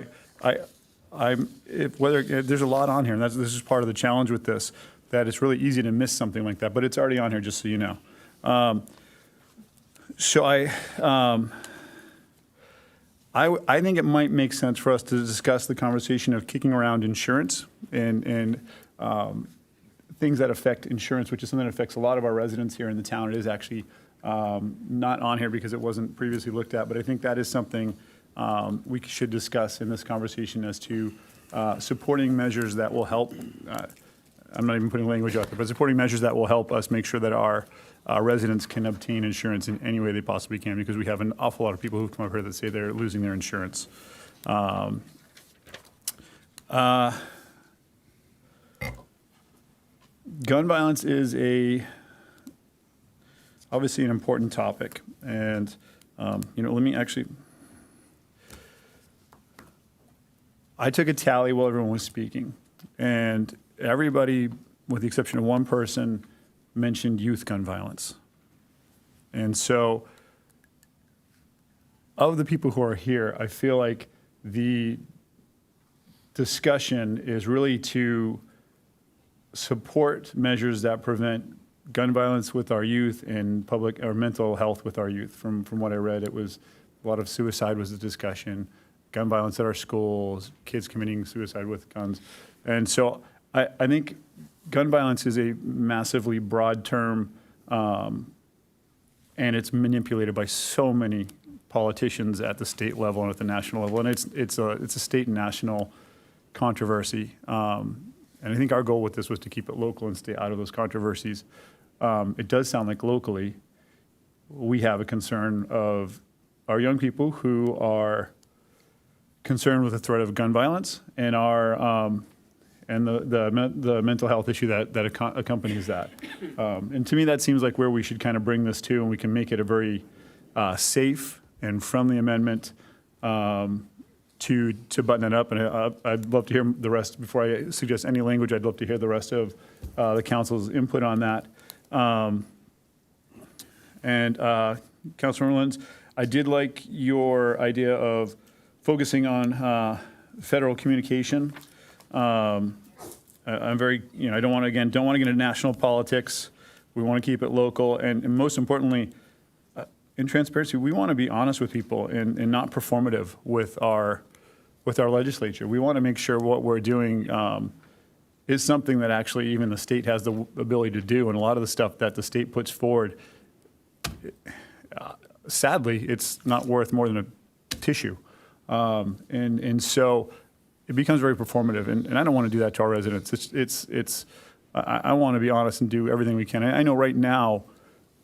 D: there's a lot on here, and this is part of the challenge with this, that it's really easy to miss something like that, but it's already on here, just so you know. I think it might make sense for us to discuss the conversation of kicking around insurance and things that affect insurance, which is something that affects a lot of our residents here in the town. It is actually not on here because it wasn't previously looked at, but I think that is something we should discuss in this conversation as to supporting measures that will help. I'm not even putting language out there, but supporting measures that will help us make sure that our residents can obtain insurance in any way they possibly can, because we have an awful lot of people who've come up here that say they're losing their insurance. Gun violence is obviously an important topic, and Let me actually, I took a tally while everyone was speaking, and everybody, with the exception of one person, mentioned youth gun violence. And so, of the people who are here, I feel like the discussion is really to support measures that prevent gun violence with our youth and public or mental health with our youth. From what I read, it was a lot of suicide was the discussion, gun violence at our schools, kids committing suicide with guns. And so I think gun violence is a massively broad term, and it's manipulated by so many politicians at the state level and at the national level, and it's a state and national controversy. And I think our goal with this was to keep it local and stay out of those controversies. It does sound like locally we have a concern of our young people who are concerned with the threat of gun violence and the mental health issue that accompanies that. And to me, that seems like where we should kind of bring this to, and we can make it a very safe and friendly amendment to button it up. And I'd love to hear the rest, before I suggest any language, I'd love to hear the rest of the council's input on that. Councilor Lins, I did like your idea of focusing on federal communication. I'm very, I don't want to get into national politics. We want to keep it local, and most importantly, in transparency, we want to be honest with people and not performative with our legislature. We want to make sure what we're doing is something that actually even the state has the ability to do. And a lot of the stuff that the state puts forward, sadly, it's not worth more than a tissue. And so it becomes very performative. And I don't want to do that to our residents. I want to be honest and do everything we can. I know right now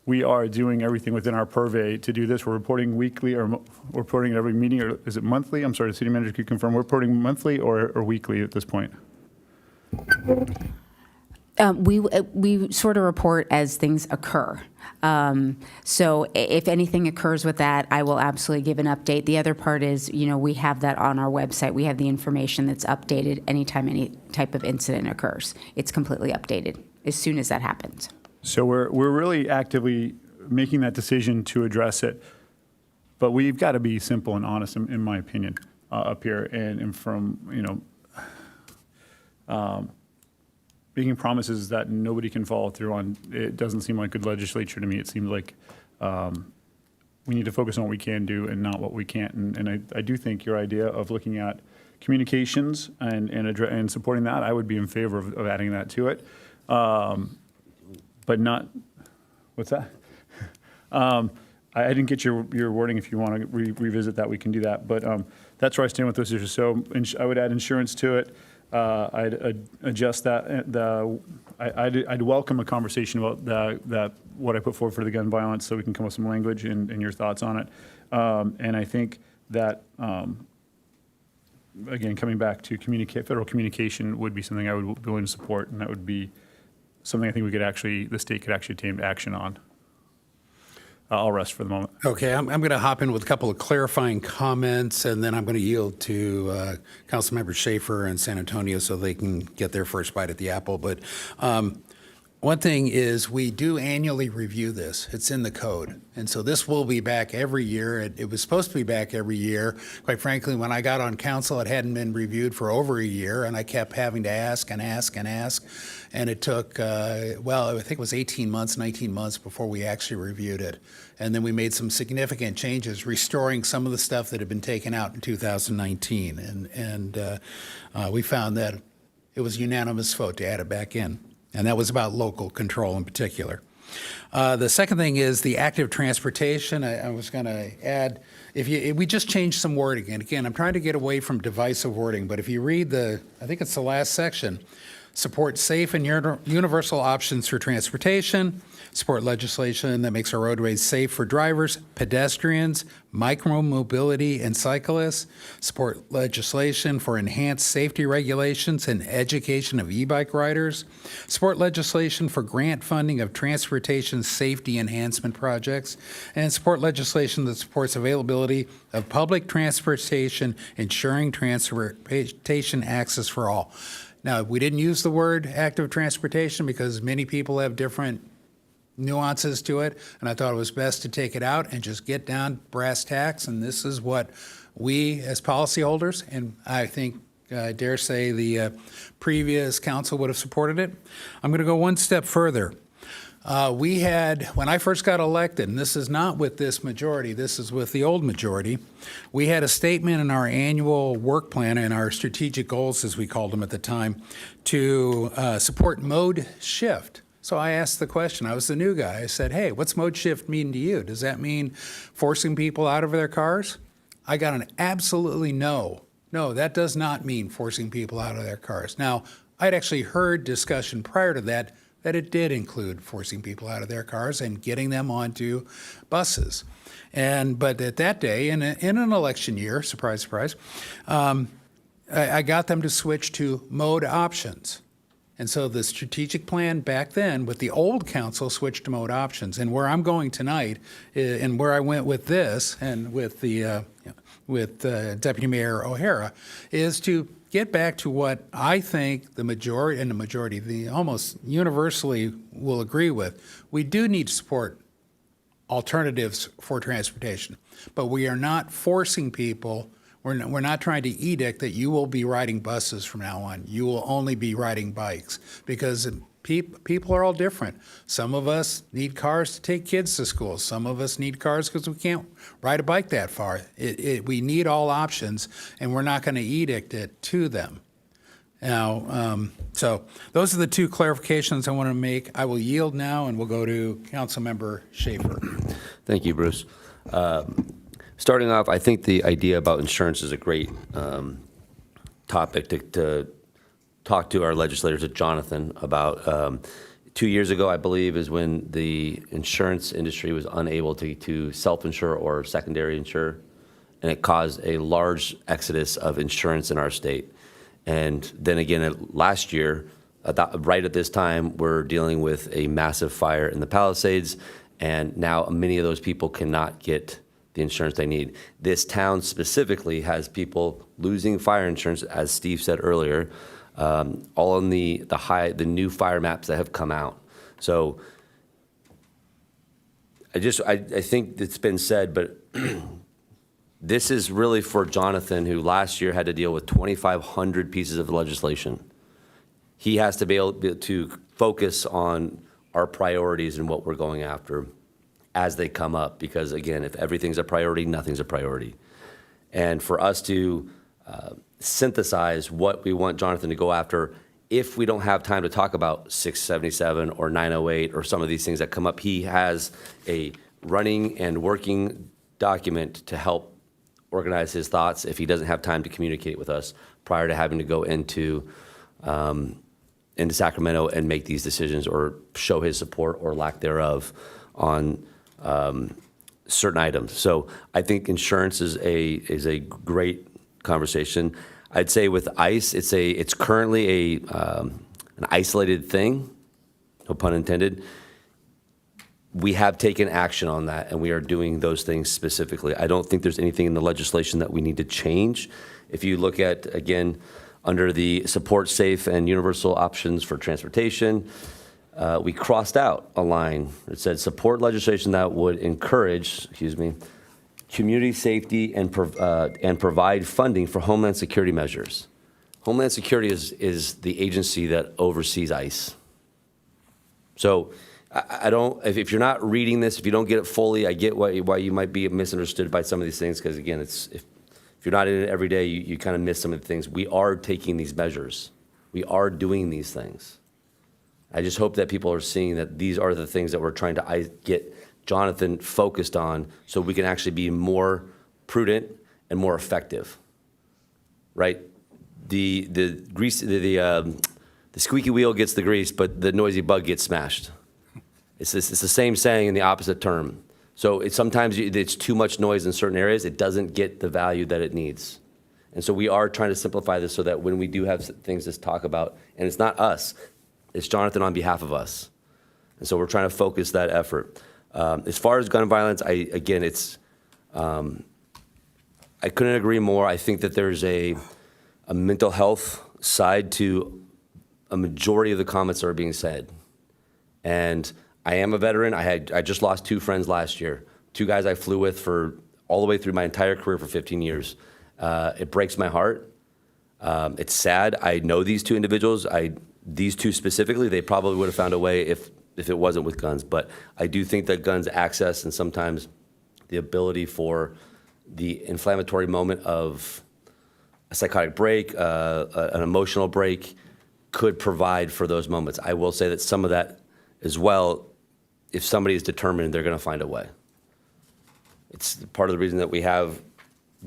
D: we are doing everything within our purvey to do this. We're reporting weekly, or we're reporting at every meeting, or is it monthly? I'm sorry, the city manager could confirm. We're reporting monthly or weekly at this point?
H: We sort of report as things occur. So if anything occurs with that, I will absolutely give an update. The other part is, we have that on our website. We have the information that's updated anytime any type of incident occurs. It's completely updated as soon as that happens.
D: So we're really actively making that decision to address it, but we've got to be simple and honest, in my opinion, up here, and from making promises that nobody can follow through on. It doesn't seem like good legislature to me. It seems like we need to focus on what we can do and not what we can't. And I do think your idea of looking at communications and supporting that, I would be in favor of adding that to it. But not, what's that? I didn't get your wording. If you want to revisit that, we can do that. But that's where I stand with those issues. So I would add insurance to it. I'd adjust that. I'd welcome a conversation about what I put forward for the gun violence, so we can come up with some language and your thoughts on it. And I think that, again, coming back to federal communication would be something I would be willing to support, and that would be something I think the state could actually take action on. I'll rest for the moment.
A: Okay, I'm going to hop in with a couple of clarifying comments, and then I'm going to yield to Councilmember Schaefer and San Antonio so they can get their first bite at the apple. But one thing is, we do annually review this. It's in the code. And so this will be back every year. It was supposed to be back every year. Quite frankly, when I got on council, it hadn't been reviewed for over a year, and I kept having to ask and ask and ask. And it took, I think it was 18 months, 19 months before we actually reviewed it. And then we made some significant changes, restoring some of the stuff that had been taken out in 2019. And we found that it was a unanimous vote to add it back in. And that was about local control in particular. The second thing is the active transportation. I was going to add, if we just change some wording, and again, I'm trying to get away from divisive wording, but if you read I think it's the last section, support safe and universal options for transportation, support legislation that makes our roadways safe for drivers, pedestrians, micromobility, and cyclists, support legislation for enhanced safety regulations and education of e-bike riders, support legislation for grant funding of transportation safety enhancement projects, and support legislation that supports availability of public transportation, ensuring transportation access for all. Now, we didn't use the word active transportation because many people have different nuances to it, and I thought it was best to take it out and just get down brass tacks, and this is what we as policyholders, and I think, I dare say the previous council would have supported it. I'm going to go one step further. We had, when I first got elected, and this is not with this majority, this is with the old majority, we had a statement in our annual work plan and our strategic goals, as we called them at the time, to support mode shift. So I asked the question, I was the new guy, I said, hey, what's mode shift mean to you? Does that mean forcing people out of their cars? I got an absolutely no. No, that does not mean forcing people out of their cars. Now, I'd actually heard discussion prior to that it did include forcing people out of their cars and getting them onto buses. But at that day, in an election year, surprise, surprise, I got them to switch to mode options. And so the strategic plan back then with the old council switched to mode options. And where I'm going tonight, and where I went with this, and with the Deputy Mayor O'Hara, is to get back to what I think the majority, the almost universally will agree with. We do need to support alternatives for transportation, but we are not forcing people. We're not trying to edict that you will be riding buses from now on. You will only be riding bikes, because people are all different. Some of us need cars to take kids to school. Some of us need cars because we can't ride a bike that far. We need all options, and we're not going to edict it to them. Now, so those are the two clarifications I want to make. I will yield now, and we'll go to Councilmember Schaefer.
J: Thank you, Bruce. Starting off, I think the idea about insurance is a great topic to talk to our legislators at Jonathan about. 2 years ago, I believe, is when the insurance industry was unable to self-insure or secondary insure, and it caused a large exodus of insurance in our state. And then again, last year, right at this time, we're dealing with a massive fire in the Palisades, and now many of those people cannot get the insurance they need. This town specifically has people losing fire insurance, as Steve said earlier, all in the new fire maps that have come out. So I think it's been said, but this is really for Jonathan, who last year had to deal with 2,500 pieces of legislation. He has to be able to focus on our priorities and what we're going after as they come up, because again, if everything's a priority, nothing's a priority. And for us to synthesize what we want Jonathan to go after, if we don't have time to talk about 677 or 908 or some of these things that come up, he has a running and working document to help organize his thoughts if he doesn't have time to communicate with us prior to having to go into Sacramento and make these decisions or show his support or lack thereof on certain items. So I think insurance is a great conversation. I'd say with ICE, it's currently an isolated thing, no pun intended. We have taken action on that, and we are doing those things specifically. I don't think there's anything in the legislation that we need to change. If you look at, again, under the support safe and universal options for transportation, we crossed out a line that said support legislation that would encourage, community safety and provide funding for Homeland Security measures. Homeland Security is the agency that oversees ICE. So I don't, if you're not reading this, if you don't get it fully, I get why you might be misunderstood by some of these things, because again, if you're not in it every day, you kind of miss some of the things. We are taking these measures. We are doing these things. I just hope that people are seeing that these are the things that we're trying to get Jonathan focused on, so we can actually be more prudent and more effective, right? The the squeaky wheel gets the grease, but the noisy bug gets smashed. It's the same saying in the opposite term. So sometimes it's too much noise in certain areas. It doesn't get the value that it needs. And so we are trying to simplify this so that when we do have things to talk about, and it's not us, it's Jonathan on behalf of us. And so we're trying to focus that effort. As far as gun violence, I couldn't agree more. I think that there's a mental health side to a majority of the comments that are being said. And I am a veteran. I just lost 2 friends last year, 2 guys I flew with for all the way through my entire career for 15 years. It breaks my heart. It's sad. I know these 2 individuals. These 2 specifically, they probably would have found a way if it wasn't with guns. But I do think that guns access and sometimes the ability for the inflammatory moment of a psychotic break, an emotional break, could provide for those moments. I will say that some of that as well, if somebody is determined, they're going to find a way. It's part of the reason that we have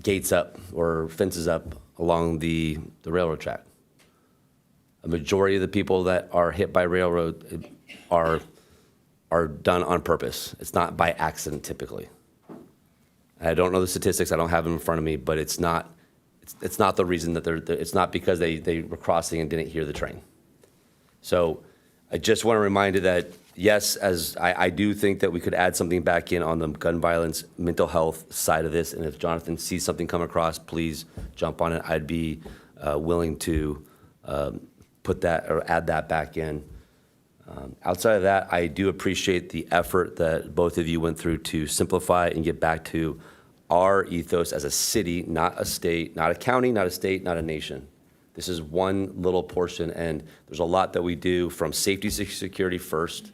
J: gates up or fences up along the railroad track. A majority of the people that are hit by railroad are done on purpose. It's not by accident typically. I don't know the statistics. I don't have them in front of me, but it's not the reason that it's not because they were crossing and didn't hear the train. So I just want to remind you that, yes, as I do think that we could add something back in on the gun violence, mental health side of this. And if Jonathan sees something come across, please jump on it. I'd be willing to put that or add that back in. Outside of that, I do appreciate the effort that both of you went through to simplify and get back to our ethos as a city, not a state, not a county, not a state, not a nation. This is one little portion, and there's a lot that we do from safety security first.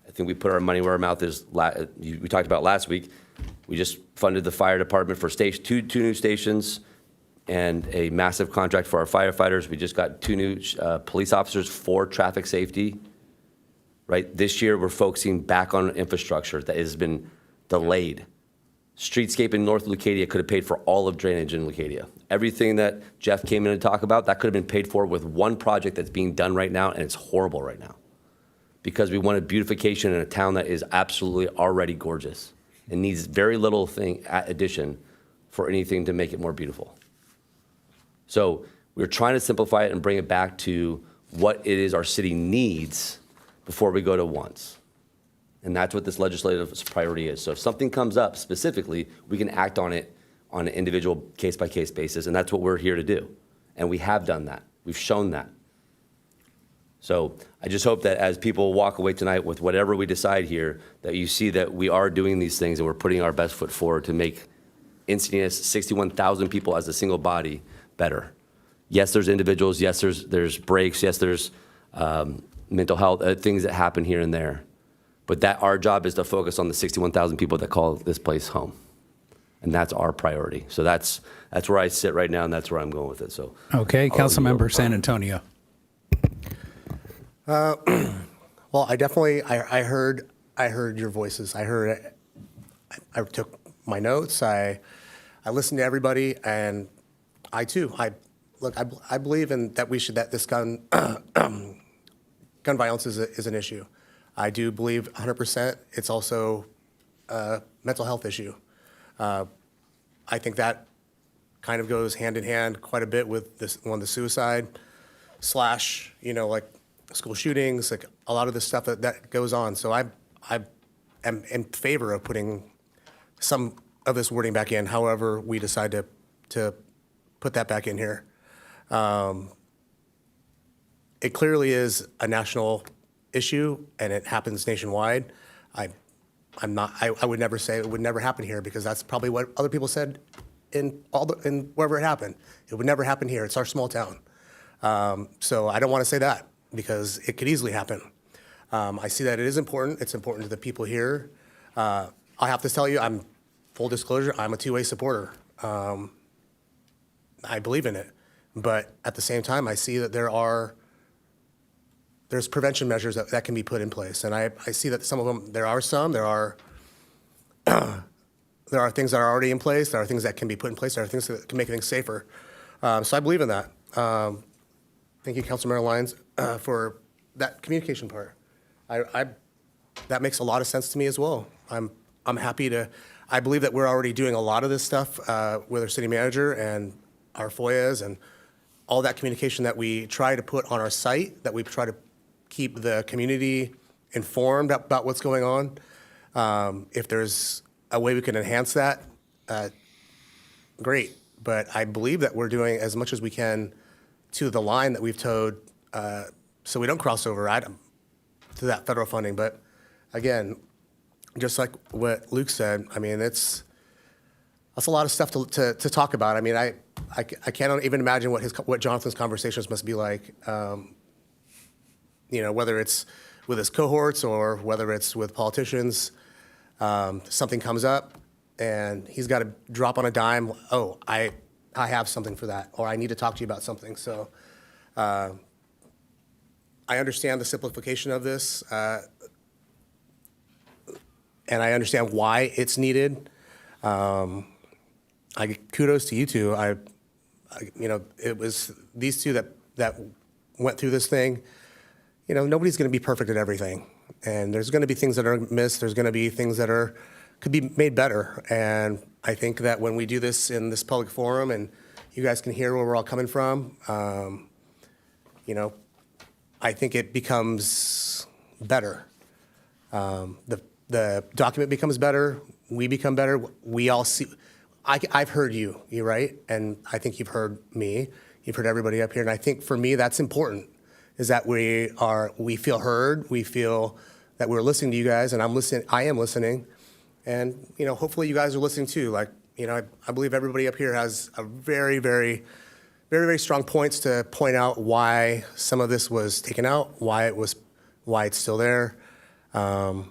J: I think we put our money where our mouth is. We talked about last week. We just funded the fire department for two new stations and a massive contract for our firefighters. We just got 2 new police officers for traffic safety. Right? This year, we're focusing back on infrastructure that has been delayed. Streetscape in North Leucadia could have paid for all of drainage in Leucadia. Everything that Jeff came in to talk about, that could have been paid for with one project that's being done right now, and it's horrible right now. Because we wanted beautification in a town that is absolutely already gorgeous and needs very little addition for anything to make it more beautiful. So we're trying to simplify it and bring it back to what it is our city needs before we go to wants. And that's what this legislative priority is. So if something comes up specifically, we can act on it on an individual case-by-case basis, and that's what we're here to do. And we have done that. We've shown that. So I just hope that as people walk away tonight with whatever we decide here, that you see that we are doing these things and we're putting our best foot forward to make Encinitas, 61,000 people as a single body, better. Yes, there's individuals. Yes, there's breaks. Yes, there's mental health, things that happen here and there. But that our job is to focus on the 61,000 people that call this place home. And that's our priority. So that's where I sit right now, and that's where I'm going with it. So
A: Okay, Councilmember San Antonio.
K: Well, I heard your voices. I took my notes. I listened to everybody, and I believe that this gun violence is an issue. I do believe 100% it's also a mental health issue. I think that kind of goes hand in hand quite a bit with the suicide / like school shootings, like a lot of the stuff that goes on. So I am in favor of putting some of this wording back in, however we decide to put that back in here. It clearly is a national issue, and it happens nationwide. I would never say it would never happen here, because that's probably what other people said in wherever it happened. It would never happen here. It's our small town. So I don't want to say that, because it could easily happen. I see that it is important. It's important to the people here. I have to tell you, full disclosure, I'm a two-way supporter. I believe in it. But at the same time, I see that there's prevention measures that can be put in place. And I see that some of them, there are things that are already in place. There are things that can be put in place. There are things that can make things safer. So I believe in that. Thank you, Councilmember Lyons. for that communication part. That makes a lot of sense to me as well. I'm happy to. I believe that we're already doing a lot of this stuff with our city manager and our FOIAs and all that communication that we try to put on our site, that we try to keep the community informed about what's going on. If there's a way we can enhance that, great. But I believe that we're doing as much as we can to the line that we've towed so we don't cross over to that federal funding. But again, just like what Luke said, I mean, that's a lot of stuff to talk about. I mean, I can't even imagine what Jonathan's conversations must be like, whether it's with his cohorts or whether it's with politicians. Something comes up and he's got to drop on a dime. Oh, I have something for that, or I need to talk to you about something. So I understand the simplification of this, and I understand why it's needed. Kudos to you two. It was these two that went through this thing. Nobody's going to be perfect at everything, and there's going to be things that are missed. There's going to be things that could be made better. And I think that when we do this in this public forum, and you guys can hear where we're all coming from, I think it becomes better. The document becomes better. We become better. We all see. I've heard you right, and I think you've heard me. You've heard everybody up here, and I think for me that's important. Is that we feel heard. We feel that we're listening to you guys, and I am listening, and hopefully you guys are listening too. I believe everybody up here has a very, very, very, very strong points to point out why some of this was taken out, why it's still there. I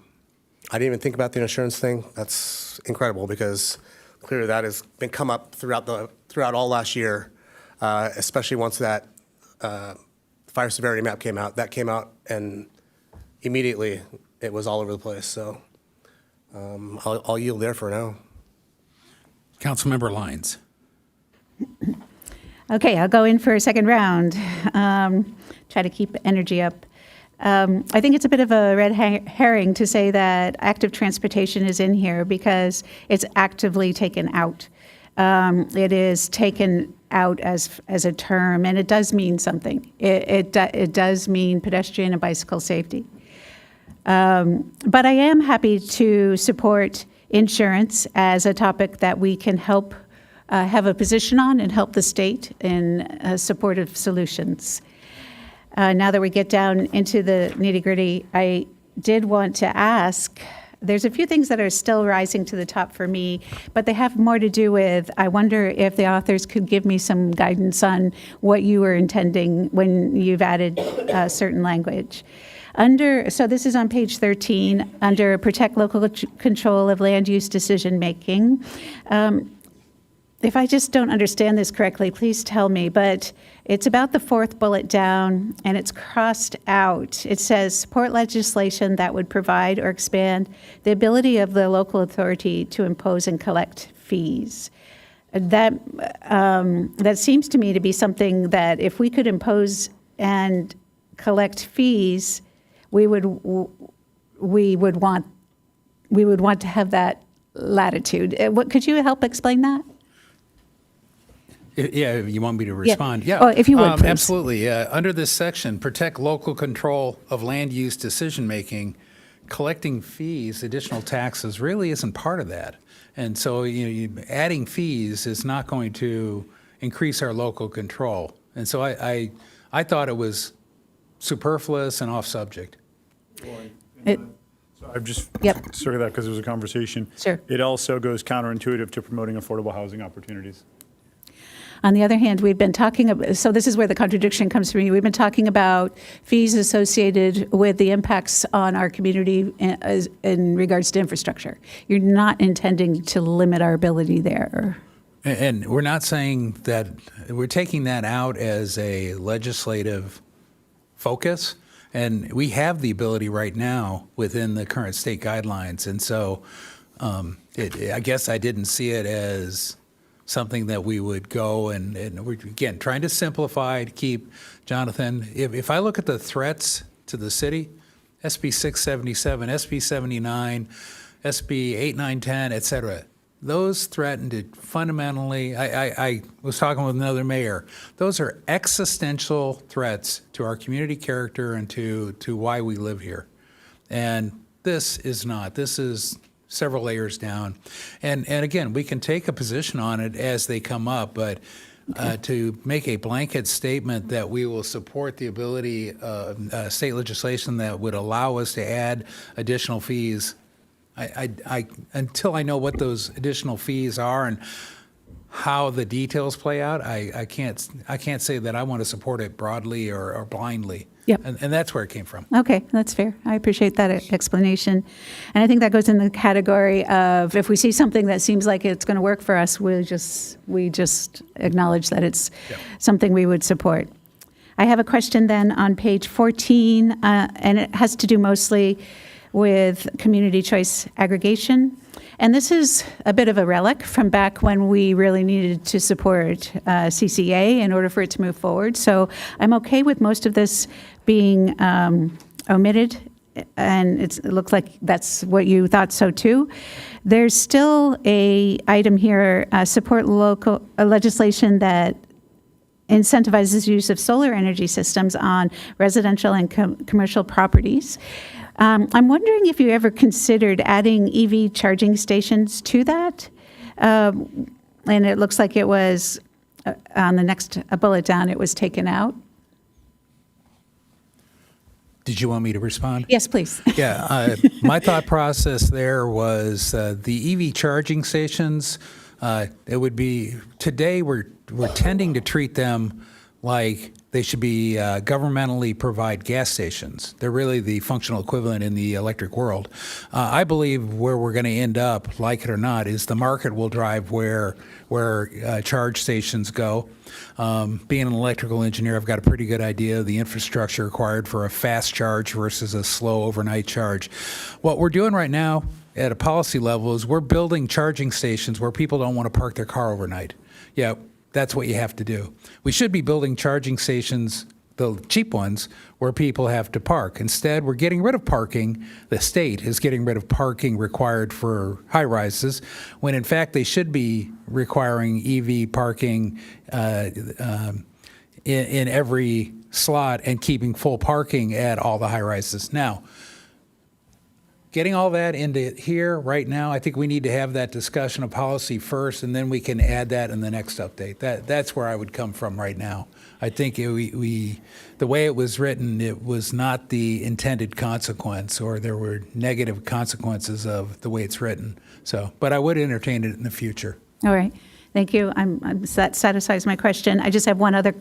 K: didn't even think about the insurance thing. That's incredible because clearly that has been come up throughout all last year, especially once that fire severity map came out. That came out and immediately it was all over the place. So I'll yield there for now.
A: Councilmember Lyons.
E: Okay, I'll go in for a second round. Try to keep energy up. I think it's a bit of a red herring to say that active transportation is in here because it's actively taken out. It is taken out as a term, and it does mean something. It does mean pedestrian and bicycle safety. But I am happy to support insurance as a topic that we can help have a position on and help the state in supportive solutions. Now that we get down into the nitty-gritty, I did want to ask, there's a few things that are still rising to the top for me, but they have more to do with, I wonder if the authors could give me some guidance on what you were intending when you've added certain language. So this is on page 13, under protect local control of land use decision-making. If I just don't understand this correctly, please tell me, but it's about the fourth bullet down, and it's crossed out. It says, support legislation that would provide or expand the ability of the local authority to impose and collect fees. That seems to me to be something that if we could impose and collect fees, we would want to have that latitude. Could you help explain that?
A: Yeah, you want me to respond?
E: Yeah. Oh, if you would, please.
A: Absolutely. Under this section, protect local control of land use decision-making, collecting fees, additional taxes really isn't part of that. And so adding fees is not going to increase our local control. And so I thought it was superfluous and off-subject.
D: So I've just circled that because there was a conversation.
E: Sure.
D: It also goes counterintuitive to promoting affordable housing opportunities.
E: On the other hand, we've been talking about, so this is where the contradiction comes from. We've been talking about fees associated with the impacts on our community in regards to infrastructure. You're not intending to limit our ability there.
A: And we're not saying that, we're taking that out as a legislative focus. And we have the ability right now within the current state guidelines. And so I guess I didn't see it as something that we would go and we're, again, trying to simplify, to keep, Jonathan, if I look at the threats to the city, SB 677, SB 79, SB 8910, et cetera, those threaten to fundamentally, I was talking with another mayor, those are existential threats to our community character and to why we live here. And this is not. This is several layers down. And again, we can take a position on it as they come up, but to make a blanket statement that we will support the ability of state legislation that would allow us to add additional fees, I until I know what those additional fees are and how the details play out, I can't say that I want to support it broadly or blindly.
E: Yep.
A: And that's where it came from.
E: Okay, that's fair. I appreciate that explanation. And I think that goes in the category of if we see something that seems like it's going to work for us, we just acknowledge that it's something we would support. I have a question then on page 14, and it has to do mostly with community choice aggregation. And this is a bit of a relic from back when we really needed to support CCA in order for it to move forward. So I'm okay with most of this being omitted, and it looks like that's what you thought so too. There's still a item here, support local legislation that incentivizes use of solar energy systems on residential and commercial properties. I'm wondering if you ever considered adding EV charging stations to that. And it looks like it was, on the next bullet down, it was taken out.
A: Did you want me to respond?
E: Yes, please.
A: Yeah, my thought process there was the EV charging stations, it would be, today we're tending to treat them like they should be governmentally provide gas stations. They're really the functional equivalent in the electric world. I believe where we're going to end up, like it or not, is the market will drive where charge stations go. Being an electrical engineer, I've got a pretty good idea of the infrastructure required for a fast charge versus a slow overnight charge. What we're doing right now at a policy level is we're building charging stations where people don't want to park their car overnight. Yeah, that's what you have to do. We should be building charging stations, the cheap ones, where people have to park. Instead, we're getting rid of parking. The state is getting rid of parking required for high rises, when in fact they should be requiring EV parking in every slot and keeping full parking at all the high rises. Now, getting all that into here right now, I think we need to have that discussion of policy first, and then we can add that in the next update. That's where I would come from right now. I think the way it was written, it was not the intended consequence, or there were negative consequences of the way it's written. So, but I would entertain it in the future.
E: All right. Thank you. That satisfies my question. I just have one other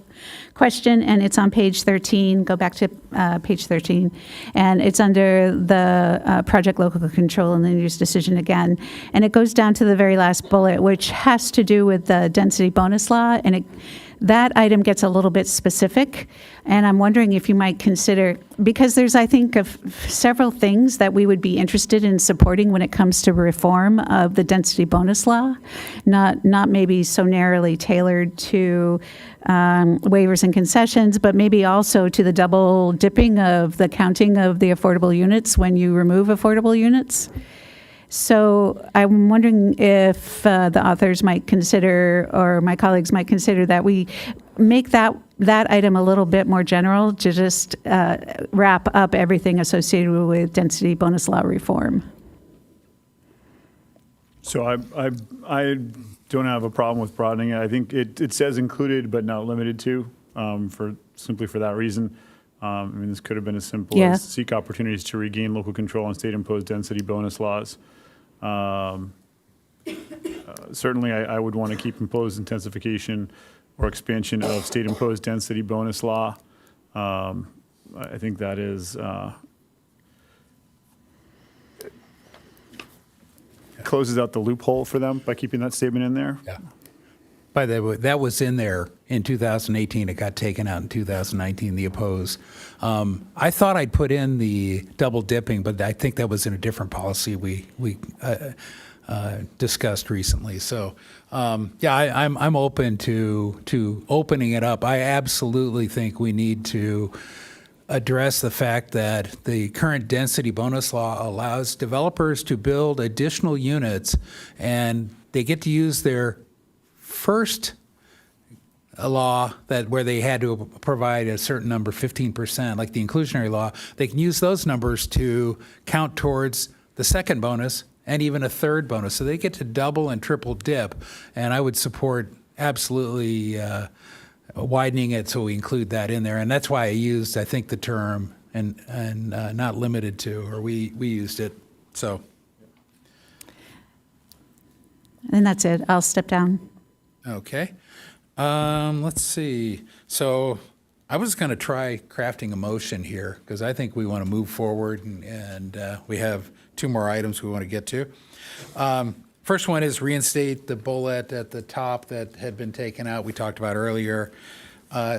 E: question, and it's on page 13. Go back to page 13. And it's under the project local control and land use decision again. And it goes down to the very last bullet, which has to do with the density bonus law. And that item gets a little bit specific. And I'm wondering if you might consider, because there's, I think, several things that we would be interested in supporting when it comes to reform of the density bonus law, not maybe so narrowly tailored to waivers and concessions, but maybe also to the double dipping of the counting of the affordable units when you remove affordable units. So I'm wondering if the authors might consider, or my colleagues might consider, that we make that item a little bit more general to just wrap up everything associated with density bonus law reform.
D: So I don't have a problem with broadening it. I think it says included but not limited to, simply for that reason. I mean, this could have been as simple as seek opportunities to regain local control on state-imposed density bonus laws. Certainly, I would want to keep imposed intensification or expansion of state-imposed density bonus law. I think that is closes out the loophole for them by keeping that statement in there.
A: Yeah. By the way, that was in there in 2018. It got taken out in 2019, the oppose. I thought I'd put in the double dipping, but I think that was in a different policy we discussed recently. So, yeah, I'm open to opening it up. I absolutely think we need to address the fact that the current density bonus law allows developers to build additional units, and they get to use their first law that where they had to provide a certain number, 15%, like the inclusionary law. They can use those numbers to count towards the second bonus and even a third bonus. So they get to double and triple dip, and I would support absolutely widening it so we include that in there. And that's why I used, I think, the term and not limited to, or we used it. So.
E: And that's it. I'll step down.
A: Okay. Let's see. So I was going to try crafting a motion here because I think we want to move forward, and we have 2 more items we want to get to. First one is reinstate the bullet at the top that had been taken out, we talked about earlier.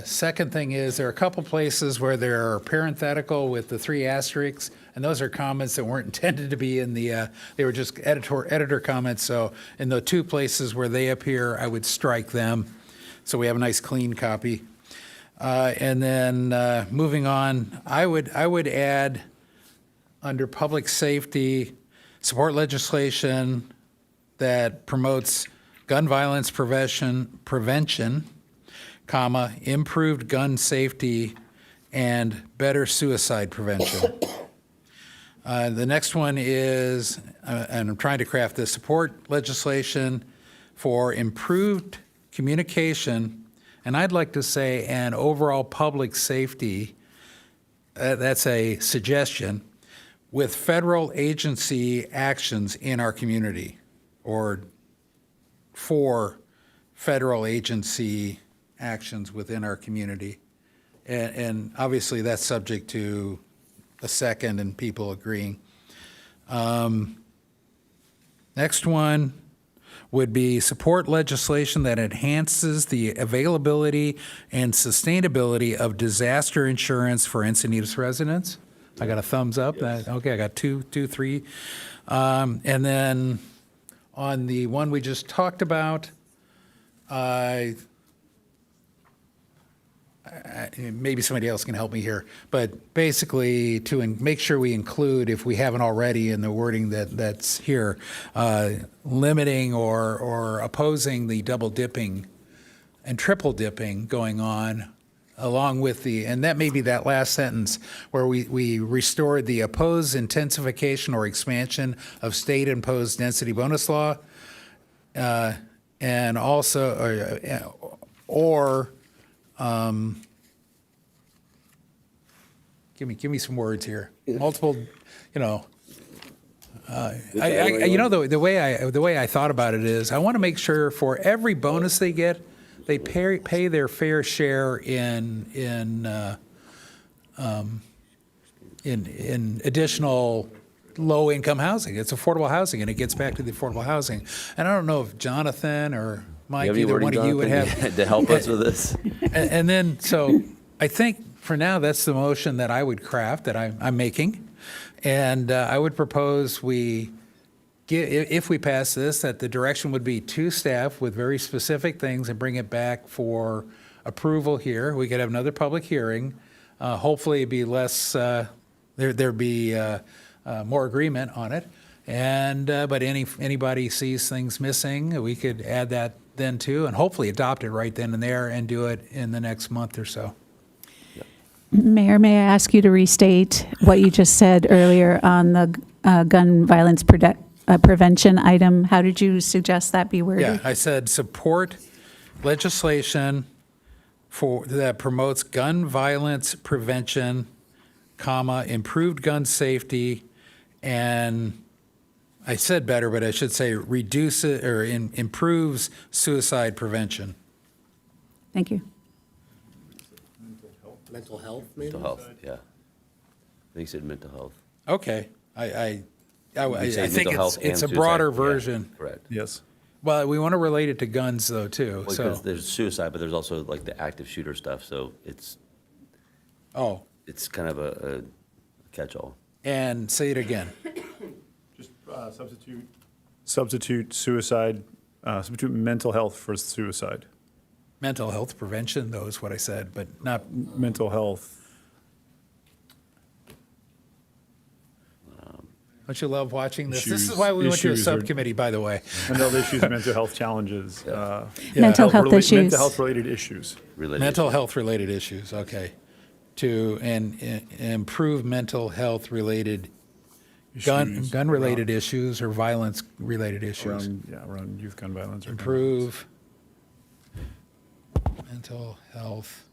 A: Second thing is there are a couple places where there are parenthetical with the 3 asterisks, and those are comments that weren't intended to be in the, they were just editor comments. So in the 2 places where they appear, I would strike them so we have a nice clean copy. And then moving on, I would add under public safety, support legislation that promotes gun violence prevention, comma, improved gun safety, and better suicide prevention. The next one is, and I'm trying to craft this, support legislation for improved communication, and I'd like to say an overall public safety, that's a suggestion, with federal agency actions in our community, or for federal agency actions within our community. And obviously that's subject to a second and people agreeing. Next one would be support legislation that enhances the availability and sustainability of disaster insurance for Encinitas residents. I got a thumbs up.
J: Yes.
A: Okay, I got 2, 3. And then on the one we just talked about, maybe somebody else can help me here, but basically to make sure we include, if we haven't already in the wording that's here, limiting or opposing the double dipping and triple dipping going on along with the, and that may be that last sentence where we restored the oppose intensification or expansion of state-imposed density bonus law, and also, give me some words here. Multiple, the way I thought about it is I want to make sure for every bonus they get, they pay their fair share in additional low-income housing. It's affordable housing, and it gets back to the affordable housing. And I don't know if Jonathan or Mike, either one of you would have
J: to help us with this.
A: And then, so I think for now that's the motion that I would craft, that I'm making, and I would propose we. If we pass this, that the direction would be to staff with very specific things and bring it back for approval here. We could have another public hearing. Hopefully it'd be less, there'd be more agreement on it. And, but anybody sees things missing, we could add that then too, and hopefully adopt it right then and there and do it in the next month or so.
E: Mayor, may I ask you to restate what you just said earlier on the gun violence prevention item? How did you suggest that be worded?
A: Yeah, I said support legislation that promotes gun violence prevention, comma, improved gun safety, and I said better, but I should say reduce it or improves suicide prevention.
E: Thank you.
K: Mental health, maybe?
J: Mental health, yeah. I think he said mental health.
A: Okay, I
J: You say
A: think
J: mental health
A: it's a
J: and
A: broader
J: suicide. Yeah,
A: version.
J: correct.
D: Yes.
A: Well, we want to relate it to guns though too.
J: Well,
A: So,
J: because there's suicide, but there's also like the active shooter stuff, so it's kind of a catch-all.
A: and say it again.
D: Just substitute substitute suicide, substitute mental health for suicide.
A: Mental health prevention, though, is what I said, but not
D: Mental health.
A: Don't you love watching this? This is
D: Issues-
A: why we went to a
D: issues or-
A: subcommittee, by the way.
D: Mental health issues, mental health challenges.
E: Mental health issues.
D: Mental health related issues.
A: Mental health related issues, okay. To improve mental health related
D: Issues
A: gun related issues or violence related issues.
D: Around youth gun violence. Or gun
A: Improve mental health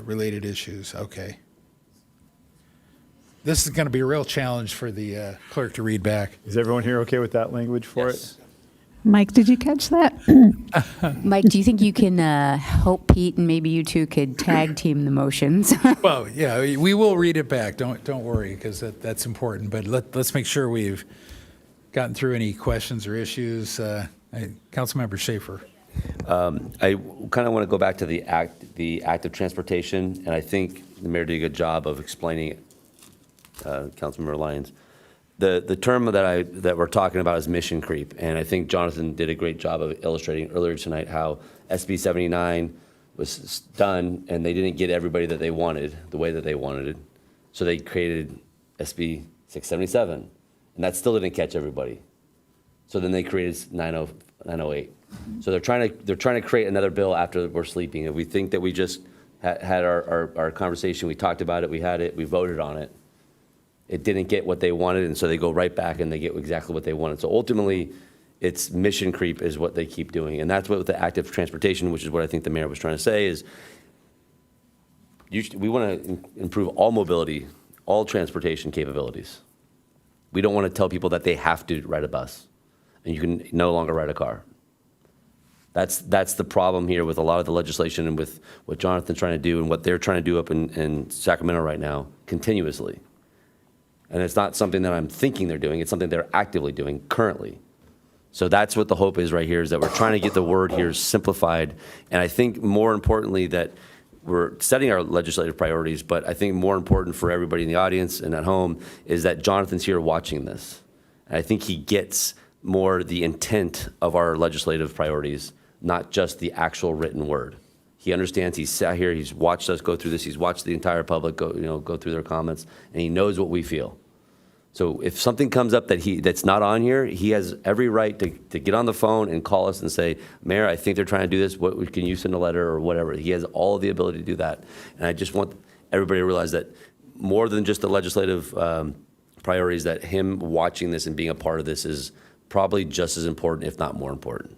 A: related issues, okay. This is going to be a real challenge for the clerk to read back.
D: violence. Is everyone here okay with that language for it?
E: Mike, did you catch that?
H: Mike, do you think you can help Pete and maybe you two could tag team the motions?
A: Well, yeah, we will read it back. Don't worry, because that's important. But let's make sure we've gotten through any questions or issues. Councilmember Schaefer.
J: I kind of want to go back to the act of transportation, and I think the mayor did a good job of explaining it, Councilmember Lyons. The term that we're talking about is mission creep, and I think Jonathan did a great job of illustrating earlier tonight how SB 79 was done, and they didn't get everybody that they wanted the way that they wanted it, so they created SB 677, and that still didn't catch everybody. So then they created 908. So they're trying to create another bill after we're sleeping. And we think that we just had our conversation. We talked about it. We had it. We voted on it. It didn't get what they wanted, and so they go right back and they get exactly what they wanted. So ultimately, it's mission creep is what they keep doing, and that's what the active transportation, which is what I think the mayor was trying to say, is we want to improve all mobility, all transportation capabilities. We don't want to tell people that they have to ride a bus, and you can no longer ride a car. That's the problem here with a lot of the legislation and with what Jonathan's trying to do and what they're trying to do up in Sacramento right now, continuously. And it's not something that I'm thinking they're doing, it's something they're actively doing currently. So that's what the hope is right here, is that we're trying to get the word here simplified. And I think more importantly that we're setting our legislative priorities, but I think more important for everybody in the audience and at home is that Jonathan's here watching this. And I think he gets more the intent of our legislative priorities, not just the actual written word. He understands, he's sat here, he's watched us go through this, he's watched the entire public go through their comments, and he knows what we feel. So if something comes up that's not on here, he has every right to get on the phone and call us and say, Mayor, I think they're trying to do this, can you send a letter or whatever? He has all of the ability to do that. And I just want everybody to realize that more than just the legislative priorities, that him watching this and being a part of this is probably just as important, if not more important.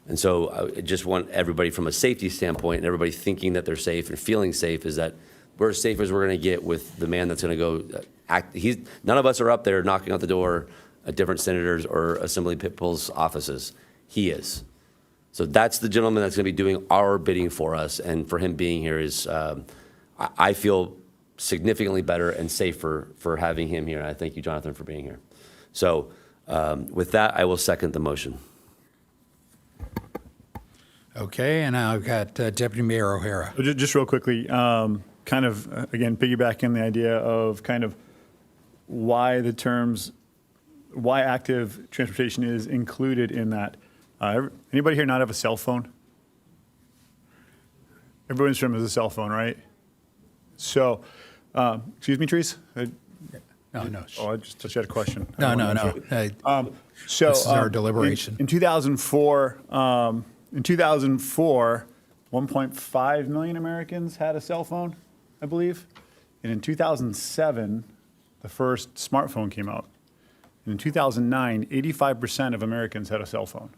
J: And so I just want everybody from a safety standpoint and everybody thinking that they're safe and feeling safe is that we're as safe as we're going to get with the man that's going to go act. None of us are up there knocking on the door at different senators or assembly people's offices. He is. So that's the gentleman that's going to be doing our bidding for us. And for him being here is, I feel significantly better and safer for having him here. And I thank you, Jonathan, for being here. So with that, I will second the motion.
A: Okay, and now I've got Deputy Mayor O'Hara.
D: Just real quickly, kind of, again, piggybacking the idea of kind of why active transportation is included in that. Anybody here not have a cell phone? Everyone in this room has a cell phone, right? So, excuse me, Therese?
A: No.
D: Oh, I just had a question.
A: No.
D: So,
A: this is our deliberation.
D: In 2004, 1.5 million Americans had a cell phone, I believe. And in 2007, the first smartphone came out. And in 2009, 85% of Americans had a cell phone.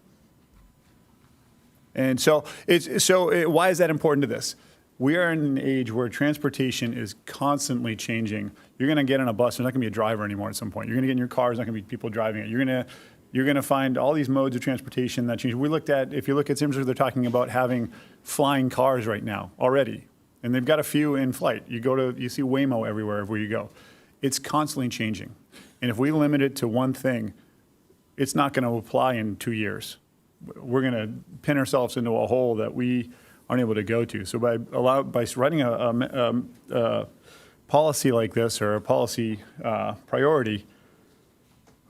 D: And so, why is that important to this? We are in an age where transportation is constantly changing. You're going to get on a bus, there's not going to be a driver anymore at some point. You're going to get in your car, there's not going to be people driving it. You're going to find all these modes of transportation that change. If you look at San Francisco, they're talking about having flying cars right now already. And they've got a few in flight. You see Waymo everywhere where you go. It's constantly changing. And if we limit it to one thing, it's not going to apply in 2 years. We're going to pin ourselves into a hole that we aren't able to go to. So by writing a policy like this or a policy priority,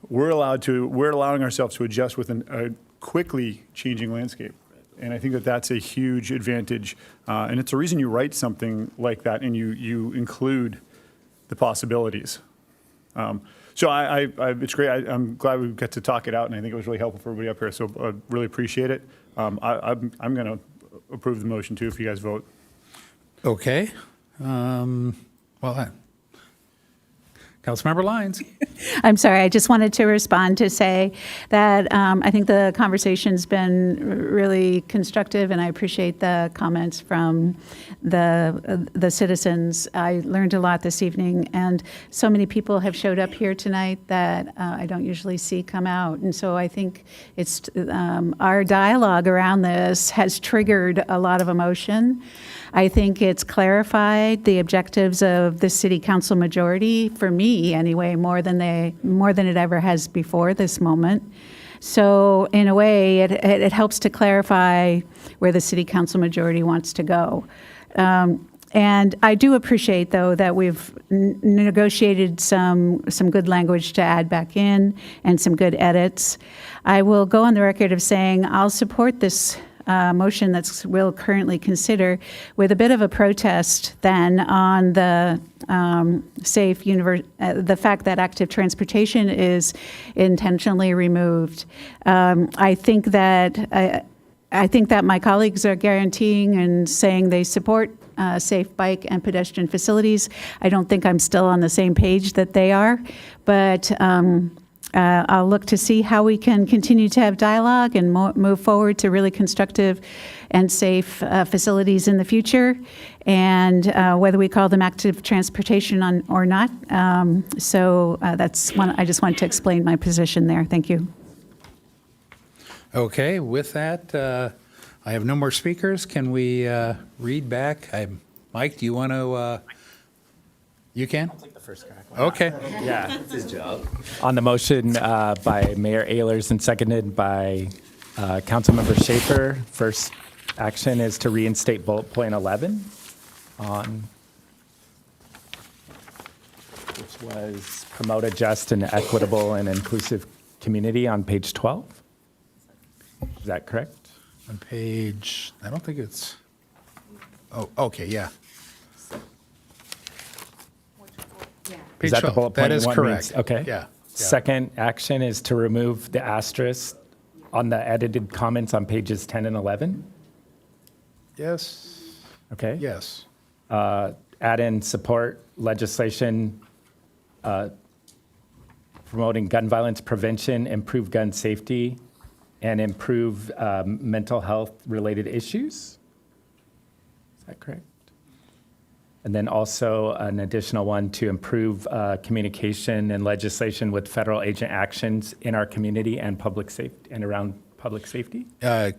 D: we're allowing ourselves to adjust with a quickly changing landscape. And I think that that's a huge advantage. And it's a reason you write something like that and you include the possibilities. So it's great. I'm glad we got to talk it out, and I think it was really helpful for everybody up here. So I really appreciate it. I'm going to approve the motion too if you guys vote.
A: Okay. Councilmember Lyons.
E: I'm sorry, I just wanted to respond to say that I think the conversation's been really constructive, and I appreciate the comments from the citizens. I learned a lot this evening, and so many people have showed up here tonight that I don't usually see come out. And so I think it's our dialogue around this has triggered a lot of emotion. I think it's clarified the objectives of the city council majority, for me anyway, more than it ever has before this moment. So in a way, it helps to clarify where the city council majority wants to go. And I do appreciate, though, that we've negotiated some good language to add back in and some good edits. I will go on the record of saying I'll support this motion we'll currently consider, with a bit of a protest then on the the fact that active transportation is intentionally removed. I think that my colleagues are guaranteeing and saying they support safe bike and pedestrian facilities. I don't think I'm still on the same page that they are, but I'll look to see how we can continue to have dialogue and move forward to really constructive and safe facilities in the future, and whether we call them active transportation or not. So that's one. I just wanted to explain my position there. Thank you.
A: Okay, with that, I have no more speakers. Can we read back? Mike, do you want to? You can?
B: I'll take the first crack.
A: Okay.
B: Yeah. That's his job. On the motion by Mayor Ehlers and seconded by Councilmember Schaefer, first action is to reinstate bullet point 11 which was promote a just and equitable and inclusive community on page 12. Is that correct?
A: On page, I don't think it's, oh, okay, yeah.
B: Is that the bullet point?
A: That is correct.
B: Okay.
A: Yeah.
B: Second action is to remove the asterisk on the edited comments on pages 10 and 11.
A: Yes.
B: Okay.
A: Yes.
B: Add in support legislation promoting gun violence prevention, improve gun safety, and improve mental health related issues. Is that correct? And then also an additional one to improve communication and legislation with federal agent actions in our community and public safety and around public safety?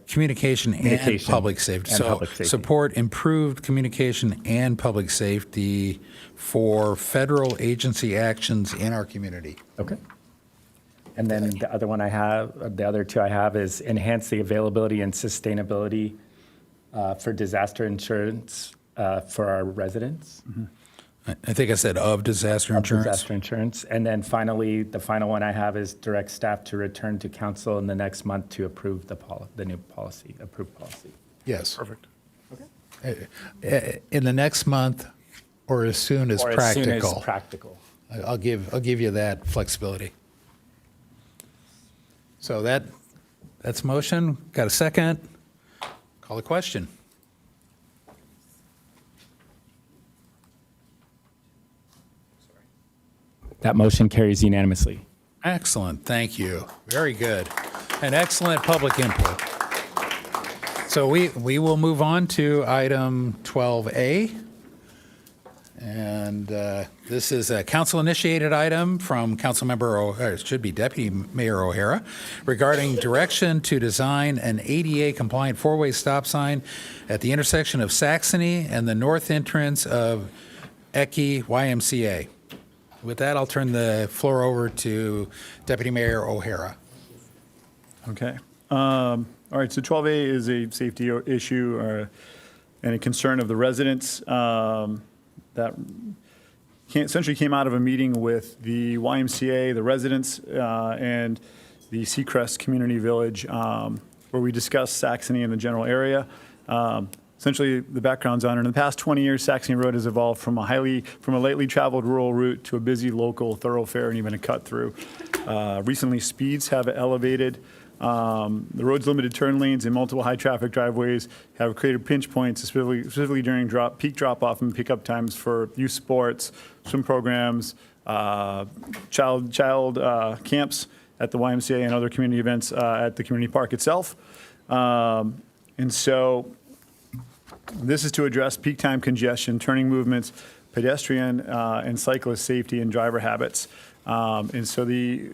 A: Communication and public safety.
B: And
A: So
B: public safety.
A: support improved communication and public safety for federal agency actions in our community.
B: Okay. And then the other two I have is enhance the availability and sustainability for disaster insurance for our residents.
A: Mm-hmm. I think I said of disaster insurance.
B: Disaster insurance. And then finally, the final one I have is direct staff to return to council in the next month to approve the new policy, approved policy.
A: Yes.
D: Perfect.
A: In the next month or as soon as
B: Or
A: practical.
B: as soon as practical.
A: I'll give you that flexibility. So that's motion. Got a second? Call the question.
B: That motion carries unanimously.
A: Excellent, thank you. Very good. An excellent public input. So we will move on to item 12A. And this is a council-initiated item from it should be Deputy Mayor O'Hara, regarding direction to design an ADA-compliant four-way stop sign at the intersection of Saxony and the north entrance of Ecke YMCA. With that, I'll turn the floor over to Deputy Mayor O'Hara.
D: Okay. All right, so 12A is a safety issue and a concern of the residents that essentially came out of a meeting with the YMCA, the residents, and the Seacrest Community Village, where we discussed Saxony and the general area. Essentially, the background's on it. In the past 20 years, Saxony Road has evolved from a lightly traveled rural route to a busy local thoroughfare and even a cut through. Recently, speeds have elevated. The road's limited turn lanes and multiple high traffic driveways have created pinch points, specifically during peak drop off and pickup times for youth sports, swim programs, child camps at the YMCA and other community events at the community park itself. And so this is to address peak time congestion, turning movements, pedestrian and cyclist safety, and driver habits. And so the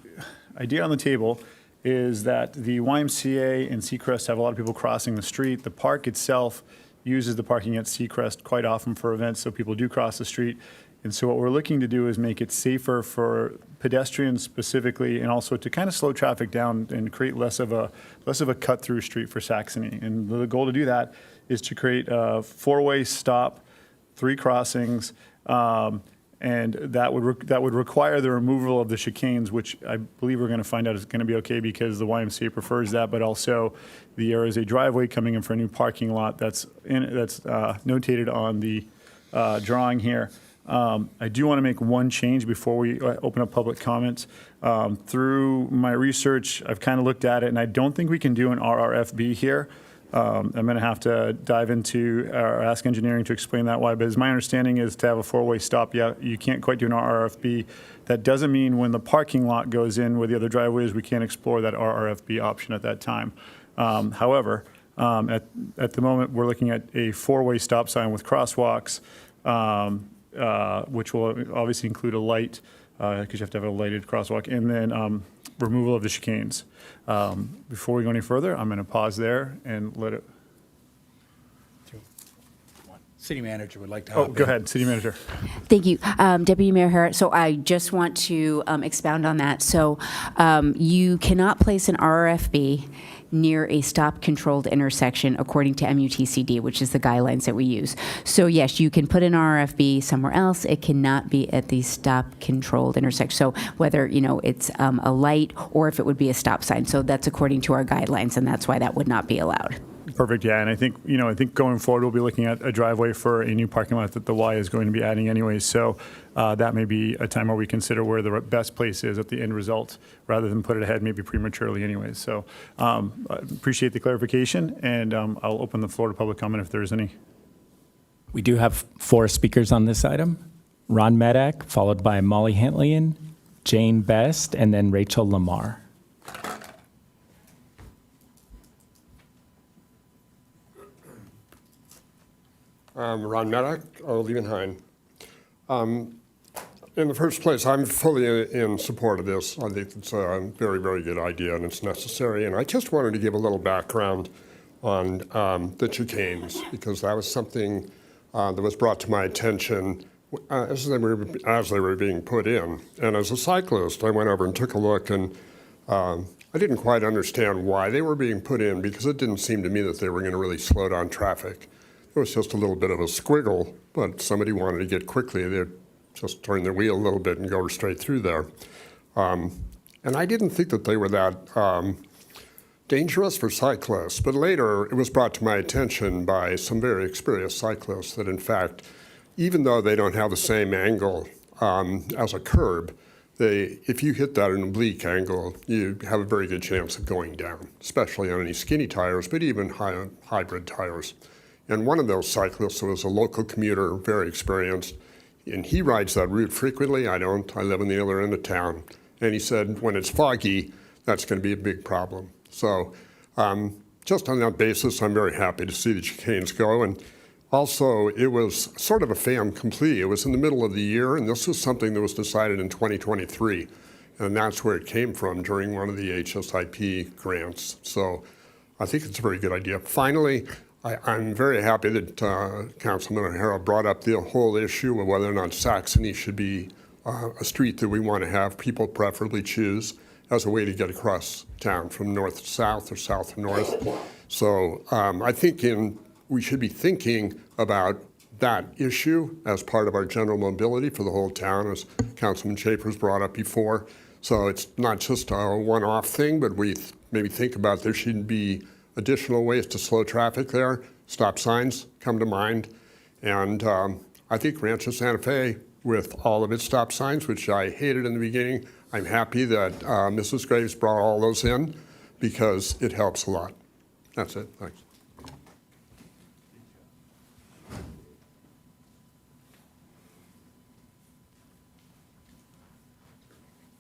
D: idea on the table is that the YMCA and Seacrest have a lot of people crossing the street. The park itself uses the parking at Seacrest quite often for events, so people do cross the street. And so what we're looking to do is make it safer for pedestrians specifically, and also to kind of slow traffic down and create less of a cut-through street for Saxony. And the goal to do that is to create a four-way stop, 3 crossings, and that would require the removal of the chicanes, which I believe we're going to find out is going to be okay because the YMCA prefers that. But also, there is a driveway coming in for a new parking lot that's notated on the drawing here. I do want to make one change before we open up public comments. Through my research, I've kind of looked at it, and I don't think we can do an RRFB here. I'm going to have to dive into or ask engineering to explain that why. But as my understanding is to have a 4-way stop, you can't quite do an RRFB. That doesn't mean when the parking lot goes in where the other driveway is, we can't explore that RRFB option at that time. However, at the moment, we're looking at a 4-way stop sign with crosswalks, which will obviously include a light, because you have to have a lighted crosswalk, and then removal of the chicanes. Before we go any further, I'm going to pause there and let it.
A: City manager would like to.
D: Oh, go ahead, city manager.
H: Thank you, Deputy Mayor Harris. So I just want to expound on that. So you cannot place an RRFB near a stop-controlled intersection according to MUTCD, which is the guidelines that we use. So yes, you can put an RRFB somewhere else. It cannot be at the stop-controlled intersection. So whether it's a light or if it would be a stop sign. So that's according to our guidelines, and that's why that would not be allowed.
D: Perfect. Yeah, and I think going forward we'll be looking at a driveway for a new parking lot that the Y is going to be adding anyways. So that may be a time where we consider where the best place is at the end result, rather than put it ahead maybe prematurely anyways. So I appreciate the clarification, and I'll open the floor to public comment if there's any.
B: We do have 4 speakers on this item. Ron Medak, followed by Molly Hintlian, Jane Best, and then Rachel Lamar.
M: Ron Medak, Liebenhain. In the first place, I'm fully in support of this. I think it's a very, very good idea and it's necessary. And I just wanted to give a little background on the chicanes, because that was something that was brought to my attention as they were being put in. And as a cyclist, I went over and took a look, and I didn't quite understand why they were being put in, because it didn't seem to me that they were going to really slow down traffic. It was just a little bit of a squiggle, but somebody wanted to get quickly. They'd just turn their wheel a little bit and go straight through there. And I didn't think that they were that dangerous for cyclists, but later it was brought to my attention by some very experienced cyclists that in fact, even though they don't have the same angle as a curb, if you hit that at an oblique angle, you have a very good chance of going down, especially on any skinny tires, but even hybrid tires. And one of those cyclists was a local commuter, very experienced, and he rides that route frequently. I don't. I live on the other end of town. And he said when it's foggy, that's going to be a big problem. So just on that basis, I'm very happy to see the chicanes go. And also, it was sort of a fait accompli. It was in the middle of the year, and this was something that was decided in 2023. And that's where it came from during one of the HSIP grants. So I think it's a very good idea. Finally, I'm very happy that Councilman O'Hara brought up the whole issue of whether or not Saxony should be a street that we want to have people preferably choose as a way to get across town from north to south or south to north. So I think we should be thinking about that issue as part of our general mobility for the whole town, as Councilman Schaefer's brought up before. So it's not just a one-off thing, but we maybe think about there should be additional ways to slow traffic there. Stop signs come to mind. And I think Rancho Santa Fe, with all of its stop signs, which I hated in the beginning, I'm happy that Mrs. Graves brought all those in because it helps a lot. That's it. Thanks.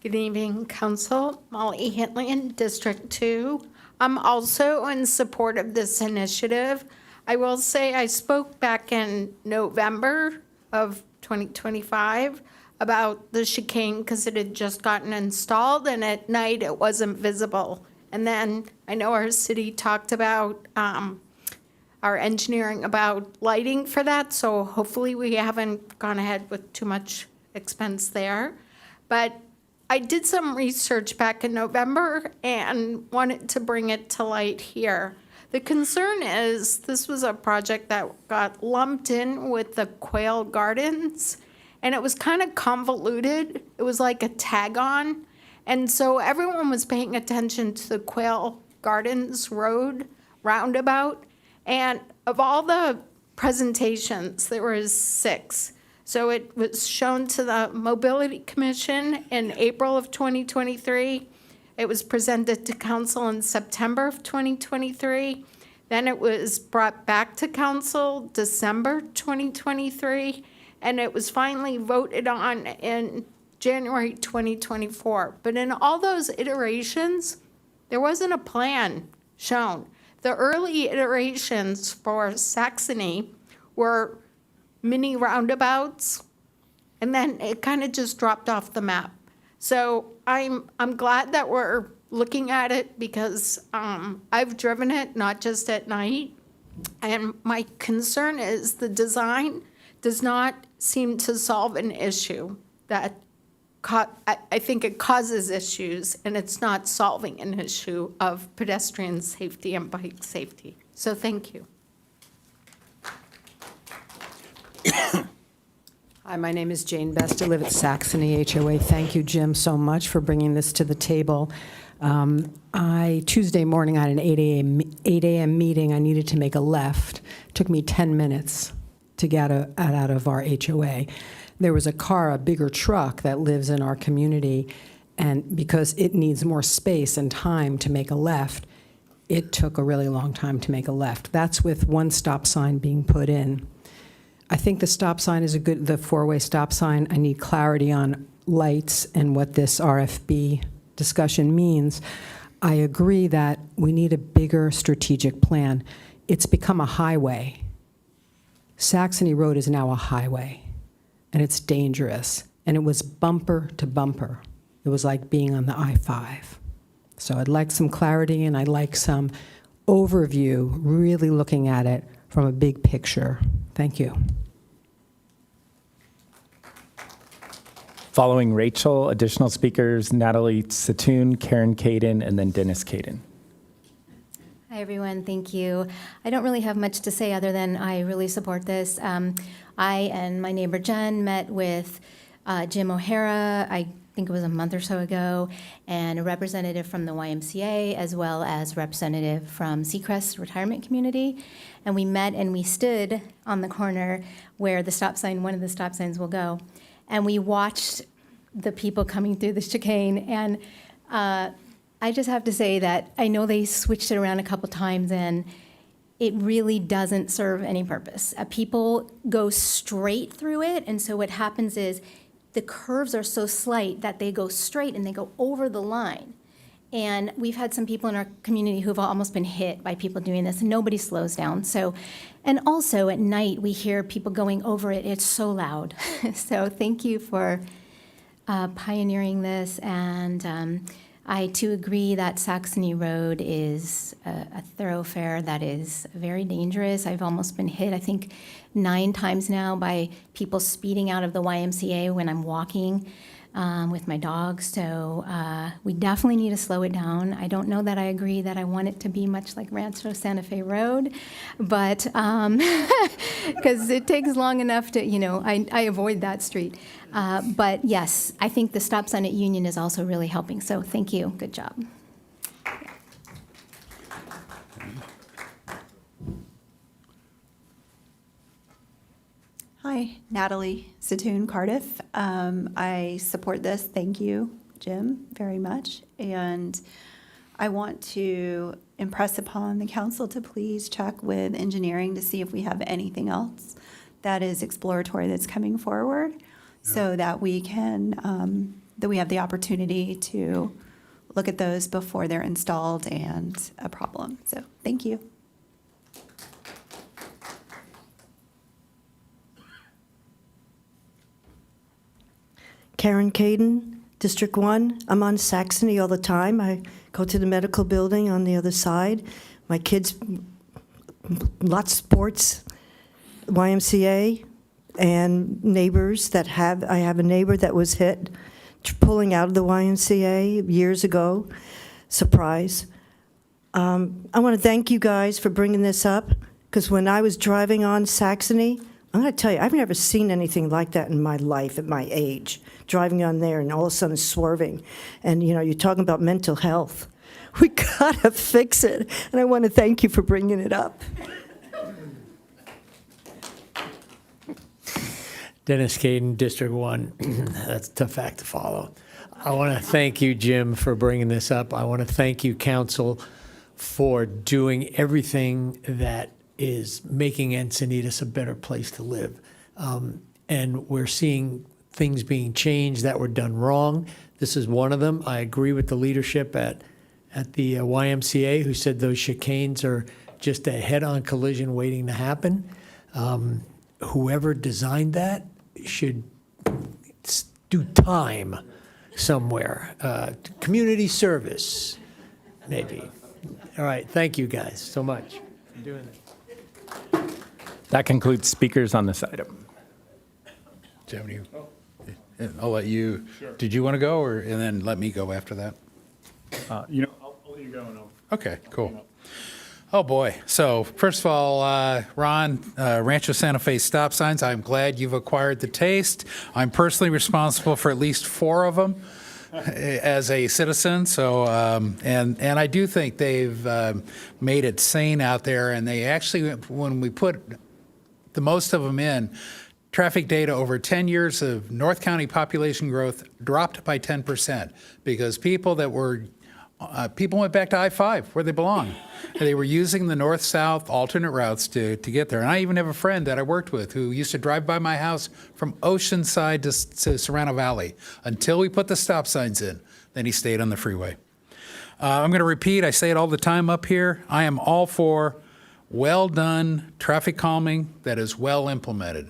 N: Good evening, Council. Molly Hitlian, District 2. I'm also in support of this initiative. I will say I spoke back in November of 2025 about the chicane because it had just gotten installed and at night it wasn't visible. And then I know our city talked about our engineering about lighting for that, so hopefully we haven't gone ahead with too much expense there. But I did some research back in November and wanted to bring it to light here. The concern is this was a project that got lumped in with the Quail Gardens, and it was kind of convoluted. It was like a tag-on, and so everyone was paying attention to the Quail Gardens Road roundabout, and of all the presentations, there was 6. So it was shown to the Mobility Commission in April of 2023. It was presented to council in September of 2023. Then it was brought back to council December 2023. And it was finally voted on in January 2024. But in all those iterations, there wasn't a plan shown. The early iterations for Saxony were mini roundabouts, and then it kind of just dropped off the map. So I'm glad that we're looking at it because I've driven it, not just at night, and my concern is the design does not seem to solve an issue that I think it causes issues, and it's not solving an issue of pedestrian safety and bike safety. So thank you.
O: Hi, my name is Jane Best. I live at Saxony HOA. Thank you, Jim, so much for bringing this to the table. Tuesday morning, I had an 8 a.m. meeting. I needed to make a left. It took me 10 minutes to get out of our HOA. There was a car, a bigger truck that lives in our community, and because it needs more space and time to make a left, it took a really long time to make a left. That's with one stop sign being put in. I think the stop sign is the 4-way stop sign. I need clarity on lights and what this RFB discussion means. I agree that we need a bigger strategic plan. It's become a highway. Saxony Road is now a highway, and it's dangerous. And it was bumper to bumper. It was like being on the I-5. So I'd like some clarity, and I'd like some overview, really looking at it from a big picture. Thank you.
B: Following Rachel, additional speakers, Natalie Satoon, Karen Caden, and then Dennis Caden.
W: Hi, everyone. Thank you. I don't really have much to say other than I really support this. I and my neighbor Jen met with Jim O'Hara, I think it was a month or so ago, and a representative from the YMCA, as well as representative from Seacrest Retirement Community. And we met and we stood on the corner where the stop sign, one of the stop signs will go. And we watched the people coming through the chicane. And I just have to say that I know they switched it around a couple times, and it really doesn't serve any purpose. People go straight through it, and so what happens is the curves are so slight that they go straight and they go over the line. And we've had some people in our community who've almost been hit by people doing this, and nobody slows down. So, and also at night, we hear people going over it. It's so loud. So thank you for pioneering this. And I, too, agree that Saxony Road is a thoroughfare that is very dangerous. I've almost been hit, I think, 9 times now by people speeding out of the YMCA when I'm walking. with my dog. So we definitely need to slow it down. I don't know that I agree that I want it to be much like Rancho Santa Fe Road, but because it takes long enough to, I avoid that street. But yes, I think the stop sign at Union is also really helping. So thank you. Good job.
G: Hi, Natalie Satoon Cardiff. I support this. Thank you, Jim, very much. And I want to impress upon the council to please check with engineering to see if we have anything else that is exploratory that's coming forward, so that we can, that we have the opportunity to look at those before they're installed and a problem. So thank you.
U: Karen Caden, District 1. I'm on Saxony all the time. I go to the medical building on the other side. My kids, lots of sports, YMCA, and neighbors that have, I have a neighbor that was hit pulling out of the YMCA years ago. Surprise. I want to thank you guys for bringing this up, because when I was driving on Saxony, I'm going to tell you, I've never seen anything like that in my life at my age, driving on there and all of a sudden swerving. And, you're talking about mental health. We got to fix it. And I want to thank you for bringing it up.
I: Dennis Caden, District 1. That's a tough act to follow. I want to thank you, Jim, for bringing this up. I want to thank you, Council, for doing everything that is making Encinitas a better place to live. And we're seeing things being changed that were done wrong. This is one of them. I agree with the leadership at the YMCA, who said those chicanes are just a head-on collision waiting to happen. Whoever designed that should do time somewhere. Community service, maybe. All right, thank you guys so much for doing this.
B: That concludes speakers on this item.
A: I'll let you, did you want to go, and then let me go after that?
D: I'll let you go. And
A: Okay, cool. Oh, boy. So first of all, Ron, Rancho Santa Fe stop signs, I'm glad you've acquired the taste. I'm personally responsible for at least 4 of them as a citizen. So, and I do think they've made it sane out there. And they actually, when we put the most of them in, traffic data over 10 years of North County population growth dropped by 10%, because people went back to I-5 where they belong. And they were using the north-south alternate routes to get there. And I even have a friend that I worked with who used to drive by my house from Oceanside to Serrano Valley until we put the stop signs in. Then he stayed on the freeway. I'm going to repeat, I say it all the time up here, I am all for well-done traffic calming that is well implemented.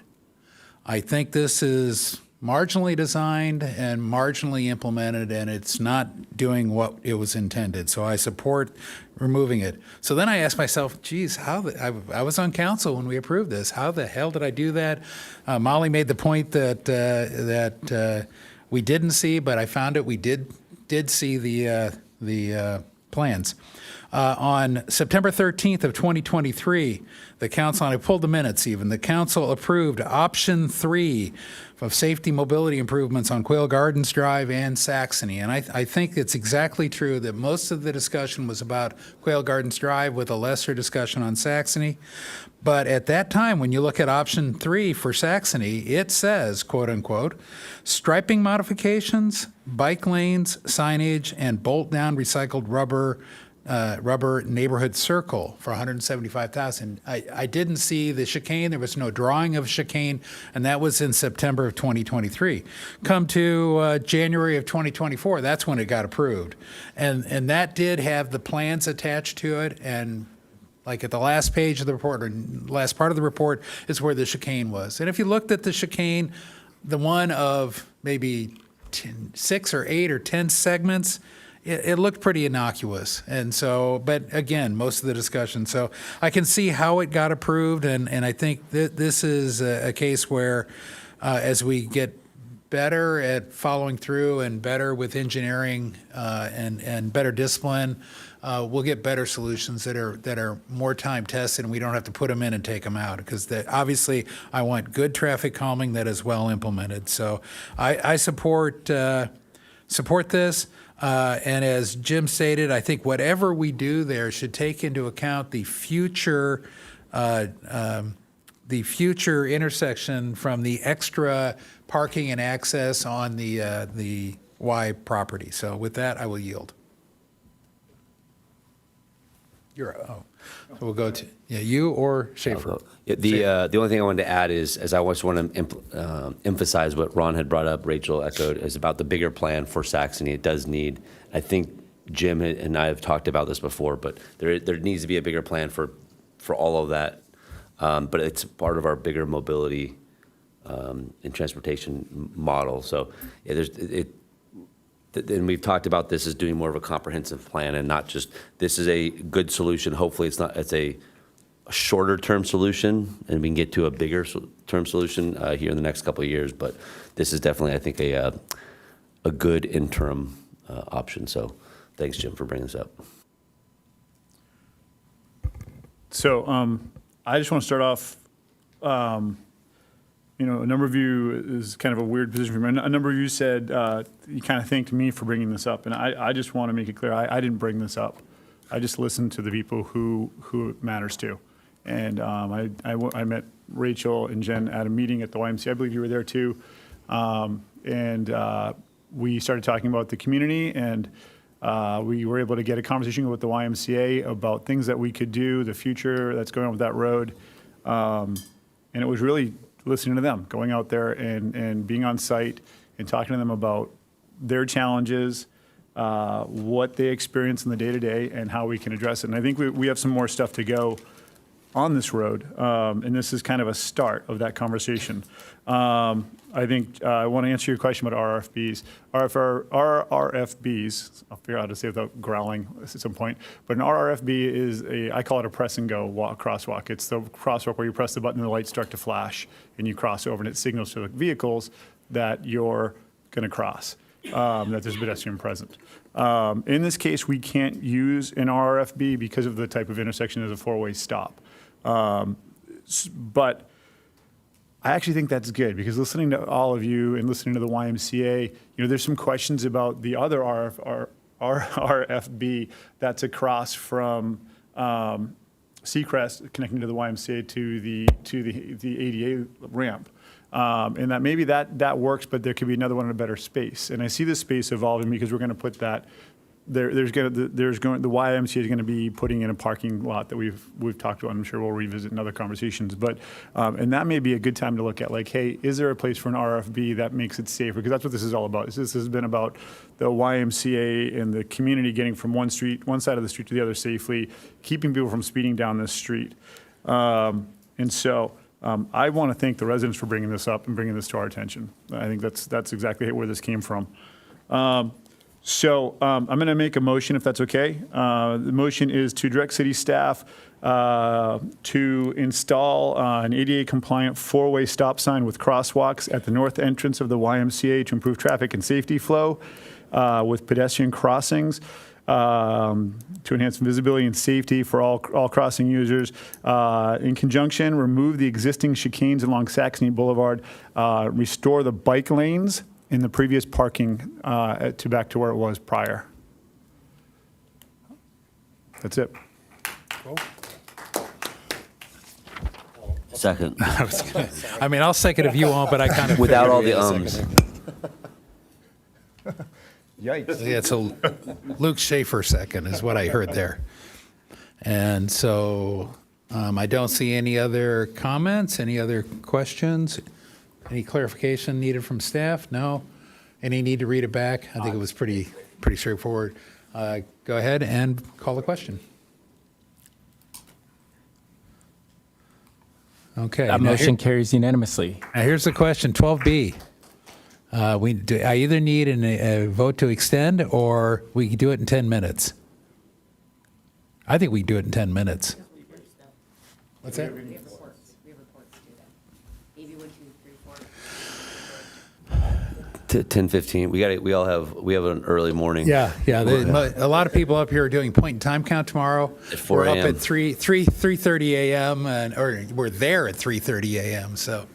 A: I think this is marginally designed and marginally implemented, and it's not doing what it was intended. So I support removing it. So then I asked myself, geez, I was on council when we approved this. How the hell did I do that? Molly made the point that we didn't see, but I found it. We did see the plans. On September 13th of 2023, the council, and I pulled the minutes even, the council approved option 3 of safety mobility improvements on Quail Gardens Drive and Saxony. And I think it's exactly true that most of the discussion was about Quail Gardens Drive with a lesser discussion on Saxony. But at that time, when you look at option 3 for Saxony, it says, quote unquote, striping modifications, bike lanes, signage, and bolt down recycled rubber neighborhood circle for $175,000. I didn't see the chicane. There was no drawing of chicane, and that was in September of 2023. Come to January of 2024, that's when it got approved. And that did have the plans attached to it, and like at the last page of the report, or last part of the report, is where the chicane was. And if you looked at the chicane, the one of maybe 6 or 8 or 10 segments, it looked pretty innocuous. And so, but again, most of the discussion. So I can see how it got approved, and I think that this is a case where as we get better at following through and better with engineering and better discipline, we'll get better solutions that are more time tested, and we don't have to put them in and take them out. Because obviously, I want good traffic calming that is well implemented. So I support this. And as Jim stated, I think whatever we do there should take into account the future intersection from the extra parking and access on the Y property. So with that, I will yield. So we'll go to you or Schaefer.
J: Yeah, the only thing I wanted to add is I just want to emphasize what Ron had brought up, Rachel echoed, is about the bigger plan for Saxony. It does need, I think Jim and I have talked about this before, but there needs to be a bigger plan for all of that. But it's part of our bigger mobility and transportation model. So yeah, and we've talked about this as doing more of a comprehensive plan and not just, this is a good solution. Hopefully it's a shorter term solution and we can get to a bigger term solution here in the next couple of years. But this is definitely, I think, a good interim option. So thanks, Jim, for bringing this up.
D: So I just want to start off, a number of you is kind of a weird position for me. A number of you said you kind of thanked me for bringing this up. And I just want to make it clear, I didn't bring this up. I just listened to the people who it matters to. And I met Rachel and Jen at a meeting at the YMCA. I believe you were there too. And we started talking about the community, and we were able to get a conversation with the YMCA about things that we could do, the future that's going on with that road. And it was really listening to them, going out there and being on site and talking to them about their challenges, what they experience in the day-to-day, and how we can address it. And I think we have some more stuff to go on this road, and this is kind of a start of that conversation. I think I want to answer your question about RFBs. RFBs, I'll figure out how to say it without growling at some point, but an RFB is I call it a press and go crosswalk. It's the crosswalk where you press the button and the lights start to flash and you cross over, and it signals to the vehicles that you're going to cross, that there's a pedestrian present. In this case, we can't use an RFB because of the type of intersection as a four-way stop. But I actually think that's good, because listening to all of you and listening to the YMCA, there's some questions about the other RFB that's across from Seacrest connecting to the YMCA to the ADA ramp. And that maybe that works, but there could be another one in a better space. And I see this space evolving because we're going to put that. The YMCA is going to be putting in a parking lot that we've talked about. I'm sure we'll revisit in other conversations, but and that may be a good time to look at, like, hey, is there a place for an RFB that makes it safer? Because that's what this is all about. This has been about the YMCA and the community getting from one side of the street to the other safely, keeping people from speeding down this street. And so I want to thank the residents for bringing this up and bringing this to our attention. I think that's exactly where this came from. So I'm going to make a motion, if that's okay. The motion is to direct city staff to install an ADA-compliant four-way stop sign with crosswalks at the north entrance of the YMCA to improve traffic and safety flow with pedestrian crossings, to enhance visibility and safety for all crossing users. In conjunction, remove the existing chicanes along Saxony Boulevard, restore the bike lanes in the previous parking back to where it was prior. That's it.
A: Cool.
J: Second.
A: I'll second if you want, but I kind of
J: without all the ums.
A: Yikes. Yeah, so Luke Schaefer second is what I heard there. And so I don't see any other comments, any other questions. Any clarification needed from staff? No? Any need to read it back? I think it was pretty straightforward. Go ahead and call the question. Okay.
B: That motion carries unanimously.
A: Now here's the question, 12B. I either need a vote to extend, or we can do it in 10 minutes. I think we can do it in 10 minutes. What's that?
J: 10:15. We have an early morning.
A: Yeah. A lot of people up here are doing point in time count tomorrow.
J: At 4
A: We're up
J: a.m.
A: at 3:30 a.m. or we're there at 3:30 a.m. So,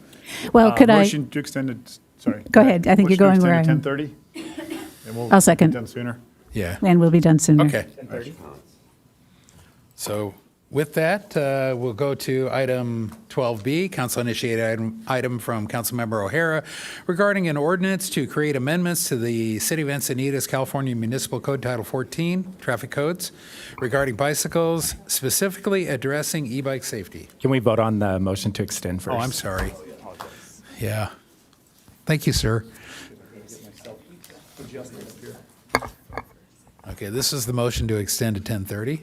E: Well, could I?
D: Motion to extend it, sorry.
E: Go ahead. I think you're going where I
D: Motion
E: am.
D: to extend to 10:30? And we'll
E: I'll second.
D: get done sooner.
A: yeah.
E: And we'll be done sooner.
A: Okay. So with that, we'll go to item 12B, council-initiated item from Councilmember O'Hara regarding an ordinance to create amendments to the City of Encinitas, California Municipal Code Title 14, traffic codes, regarding bicycles, specifically addressing e-bike safety.
B: Can we vote on the motion to extend first?
A: Oh, I'm sorry. Yeah. Thank you, sir. Okay, this is the motion to extend to 10:30.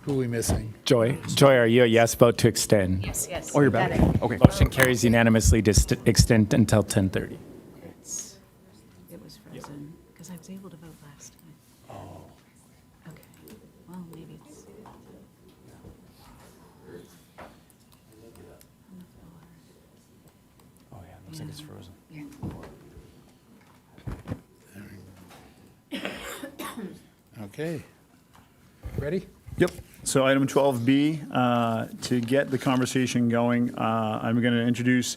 A: Who are we missing?
B: Joy, are you a yes vote to extend?
E: Yes.
B: Oh, you're back. Okay. Motion carries unanimously to extend until 10:30.
E: It was frozen because I was able to vote last time. Oh. Okay. Well, maybe it's.
B: Oh, yeah, looks like it's frozen.
A: Okay. Ready?
D: Yep. So item 12B, to get the conversation going, I'm going to introduce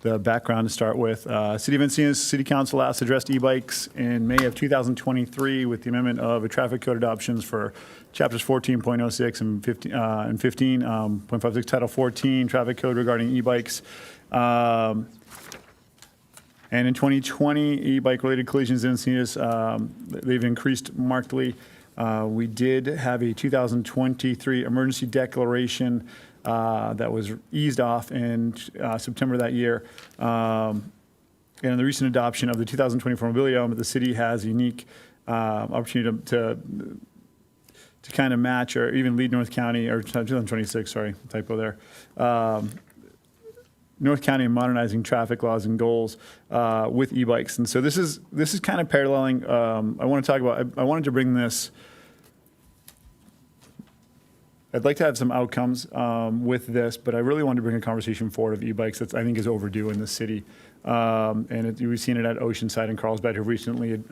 D: the background to start with. City of Encinitas City Council last addressed e-bikes in May of 2023 with the amendment of a traffic code adoptions for chapters 14.06 and 15.56 Title 14 traffic code regarding e-bikes. And in 2020, e-bike related collisions in Encinitas, they've increased markedly. We did have a 2023 emergency declaration that was eased off in September that year. And in the recent adoption of the 2024 mobility element, the city has a unique opportunity to kind of match or even lead North County, or 2026, sorry, typo there. North County in modernizing traffic laws and goals with e-bikes. And so this is kind of paralleling. I wanted to bring this. I'd like to have some outcomes with this, but I really wanted to bring a conversation forward of e-bikes that I think is overdue in the city. We've seen it at Oceanside and Carlsbad, who recently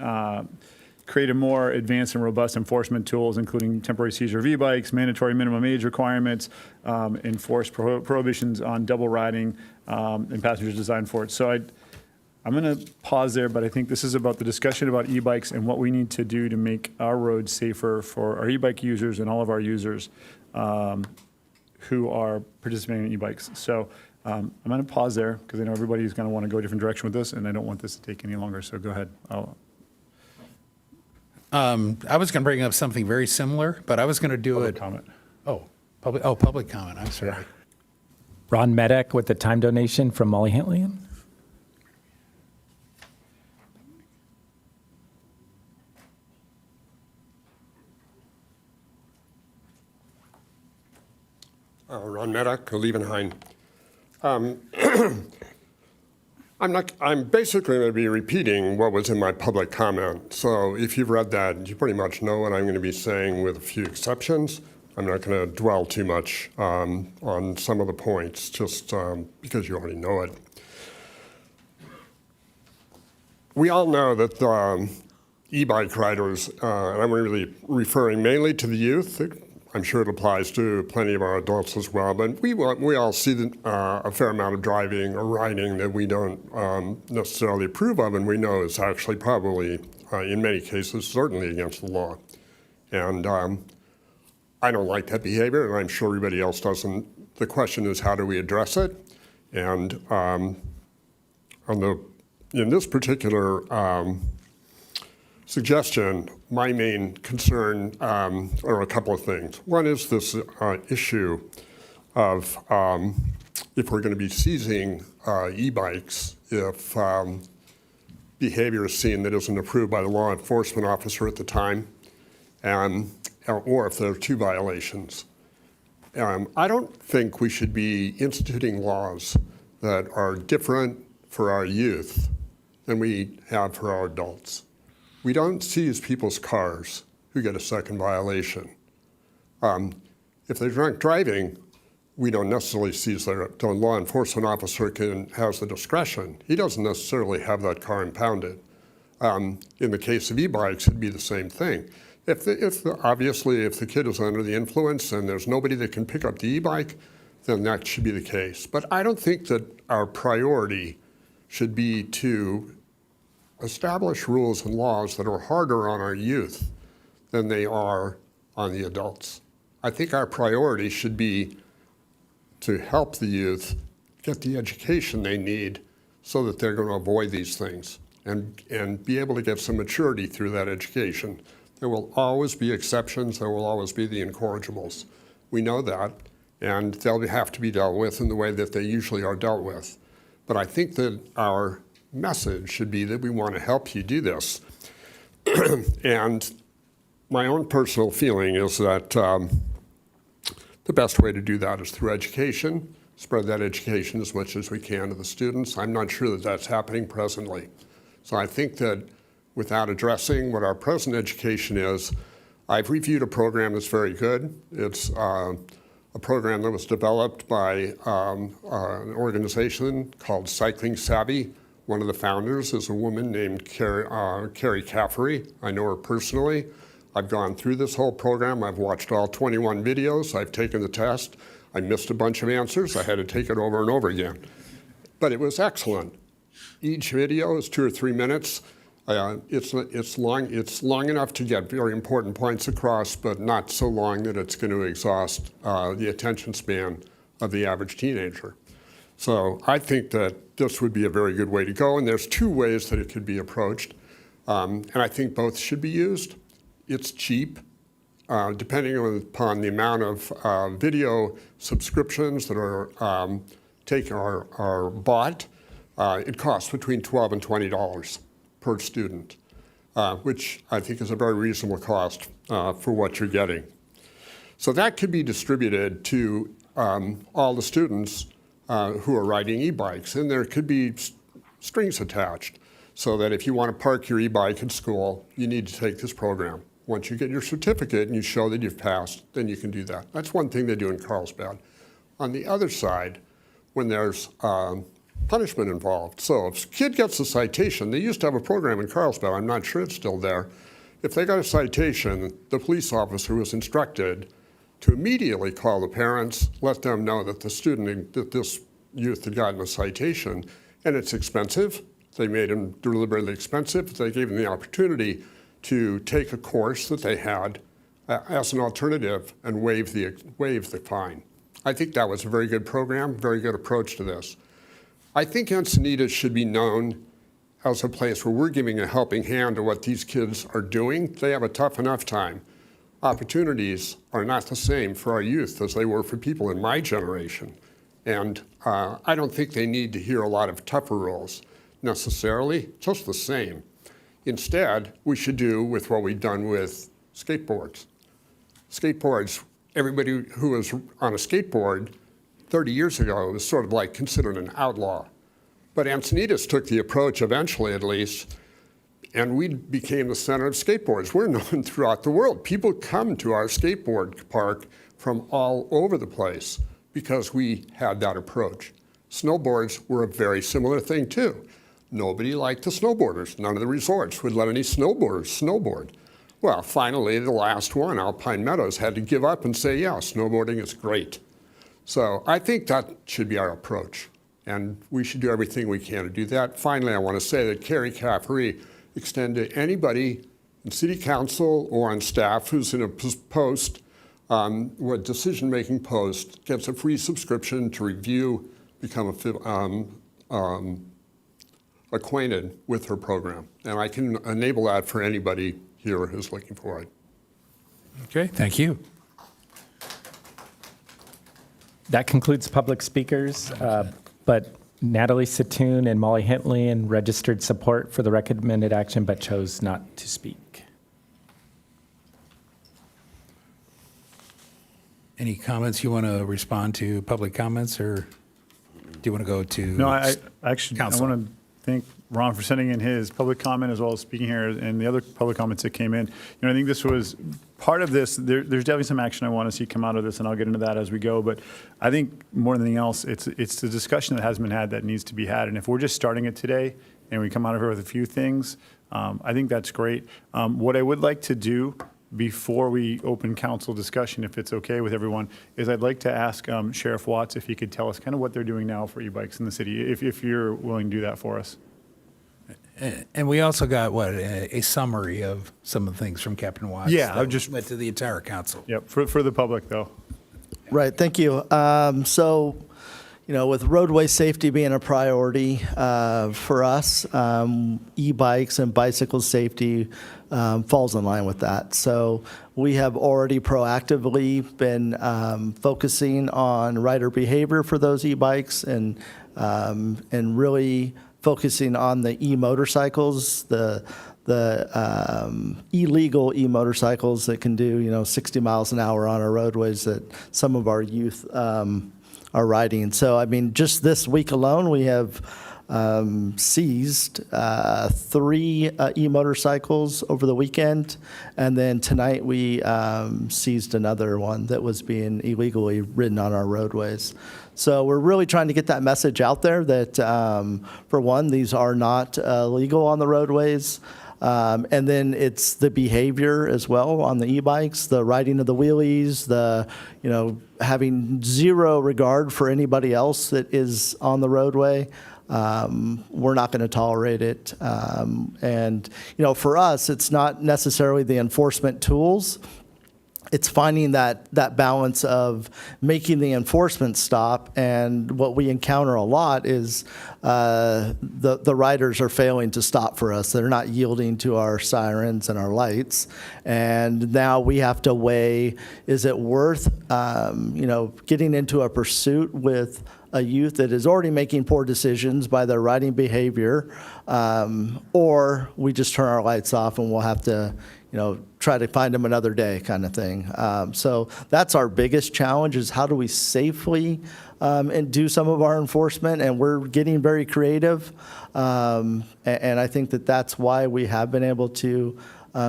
D: created more advanced and robust enforcement tools, including temporary seizure of e-bikes, mandatory minimum age requirements, enforced prohibitions on double riding, and passengers designed for it. So I'm going to pause there, but I think this is about the discussion about e-bikes and what we need to do to make our roads safer for our e-bike users and all of our users who are participating in e-bikes. So I'm going to pause there because I know everybody's going to want to go a different direction with this, and I don't want this to take any longer. So go ahead.
A: I was going to bring up something very similar, but I was going to do
D: Public
A: it.
D: comment.
A: Public comment. I'm sorry.
D: Yeah.
B: Ron Medek with the time donation from Molly Hintlian.
M: Ron Medek, Liebenhain. I'm basically going to be repeating what was in my public comment. So if you've read that, you pretty much know what I'm going to be saying with a few exceptions. I'm not going to dwell too much on some of the points, just because you already know it. We all know that e-bike riders, and I'm really referring mainly to the youth. I'm sure it applies to plenty of our adults as well, but we all see a fair amount of driving or riding that we don't necessarily approve of, and we know is actually probably, in many cases, certainly against the law. And I don't like that behavior, and I'm sure everybody else doesn't. The question is, how do we address it? And in this particular suggestion, my main concern are a couple of things. One is this issue of if we're going to be seizing e-bikes, if behavior is seen that isn't approved by the law enforcement officer at the time, or if there are two violations. I don't think we should be instituting laws that are different for our youth than we have for our adults. We don't seize people's cars who get a second violation. If they're drunk driving, we don't necessarily seize the law enforcement officer has the discretion. He doesn't necessarily have that car impounded. In the case of e-bikes, it'd be the same thing. Obviously, if the kid is under the influence and there's nobody that can pick up the e-bike, then that should be the case. But I don't think that our priority should be to establish rules and laws that are harder on our youth than they are on the adults. I think our priority should be to help the youth get the education they need so that they're going to avoid these things and be able to get some maturity through that education. There will always be exceptions. There will always be the incorrigibles. We know that, and they'll have to be dealt with in the way that they usually are dealt with. But I think that our message should be that we want to help you do this. And my own personal feeling is that the best way to do that is through education, spread that education as much as we can to the students. I'm not sure that that's happening presently. So I think that without addressing what our present education is, I've reviewed a program that's very good. It's a program that was developed by an organization called Cycling Savvy. One of the founders is a woman named Carrie Caffery. I know her personally. I've gone through this whole program. I've watched all 21 videos. I've taken the test. I missed a bunch of answers. I had to take it over and over again. But it was excellent. Each video is 2 or 3 minutes. It's long enough to get very important points across, but not so long that it's going to exhaust the attention span of the average teenager. So I think that this would be a very good way to go, and there's 2 ways that it could be approached, and I think both should be used. It's cheap, depending upon the amount of video subscriptions that are bought. It costs between $12 and $20 per student, which I think is a very reasonable cost for what you're getting. So that could be distributed to all the students who are riding e-bikes, and there could be strings attached so that if you want to park your e-bike at school, you need to take this program. Once you get your certificate and you show that you've passed, then you can do that. That's one thing they do in Carlsbad. On the other side, when there's punishment involved. So if a kid gets a citation, they used to have a program in Carlsbad, I'm not sure it's still there. If they got a citation, the police officer was instructed to immediately call the parents, let them know that that this youth had gotten a citation, and it's expensive. They made him deliberately expensive. They gave him the opportunity to take a course that they had as an alternative and waive the fine. I think that was a very good program, very good approach to this. I think Encinitas should be known as a place where we're giving a helping hand to what these kids are doing. They have a tough enough time. Opportunities are not the same for our youth as they were for people in my generation. And I don't think they need to hear a lot of tougher rules necessarily, just the same. Instead, we should do with what we've done with skateboards. Skateboards, everybody who was on a skateboard 30 years ago was sort of like considered an outlaw. But Encinitas took the approach, eventually at least, and we became the center of skateboards. We're known throughout the world. People come to our skateboard park from all over the place because we had that approach. Snowboards were a very similar thing too. Nobody liked the snowboarders. None of the resorts would let any snowboarders snowboard. Well, finally, the last one, Alpine Meadows, had to give up and say, yeah, snowboarding is great. So I think that should be our approach, and we should do everything we can to do that. Finally, I want to say that Carrie Caffery extend to anybody in City Council or on staff who's in a post, decision-making post, gets a free subscription to review, become acquainted with her program. And I can enable that for anybody here who's looking for it.
A: Okay, thank you.
B: That concludes public speakers, but Natalie Satoon and Molly Hintley registered support for the recommended action but chose not to speak.
A: Any comments you want to respond to, public comments, or do you want to go to
D: No, I want to thank Ron for sending in his public comment as well as speaking here and the other public comments that came in. I think this was part of this. There's definitely some action I want to see come out of this, and I'll get into that as we go. But I think more than anything else, it's the discussion that hasn't been had that needs to be had. And if we're just starting it today and we come out of here with a few things, I think that's great. What I would like to do before we open council discussion, if it's okay with everyone, is I'd like to ask Sheriff Watts if he could tell us kind of what they're doing now for e-bikes in the city, if you're willing to do that for us.
A: And we also got, a summary of some of the things from Captain Watts.
D: Yeah,
A: that
D: I just
A: went to the entire council.
D: Yep, for the public, though.
F: Right, thank you. So, with roadway safety being a priority for us, e-bikes and bicycle safety falls in line with that. So we have already proactively been focusing on rider behavior for those e-bikes and really focusing on the e-motorcycles, the illegal e-motorcycles that can do 60 miles an hour on our roadways that some of our youth are riding. So just this week alone we have seized 3 e-motorcycles over the weekend, and then tonight we seized another one that was being illegally ridden on our roadways. So we're really trying to get that message out there that, for one, these are not legal on the roadways. And then it's the behavior as well on the e-bikes, the riding of the wheelies, the, having zero regard for anybody else that is on the roadway. We're not going to tolerate it. And for us, it's not necessarily the enforcement tools. It's finding that balance of making the enforcement stop, and what we encounter a lot is the riders are failing to stop for us. They're not yielding to our sirens and our lights, and now we have to weigh: is it worth getting into a pursuit with a youth that is already making poor decisions by their riding behavior, or we just turn our lights off and we'll have to try to find them another day kind of thing. So that's our biggest challenge, is how do we safely and do some of our enforcement, and we're getting very creative. And I think that's why we have been able to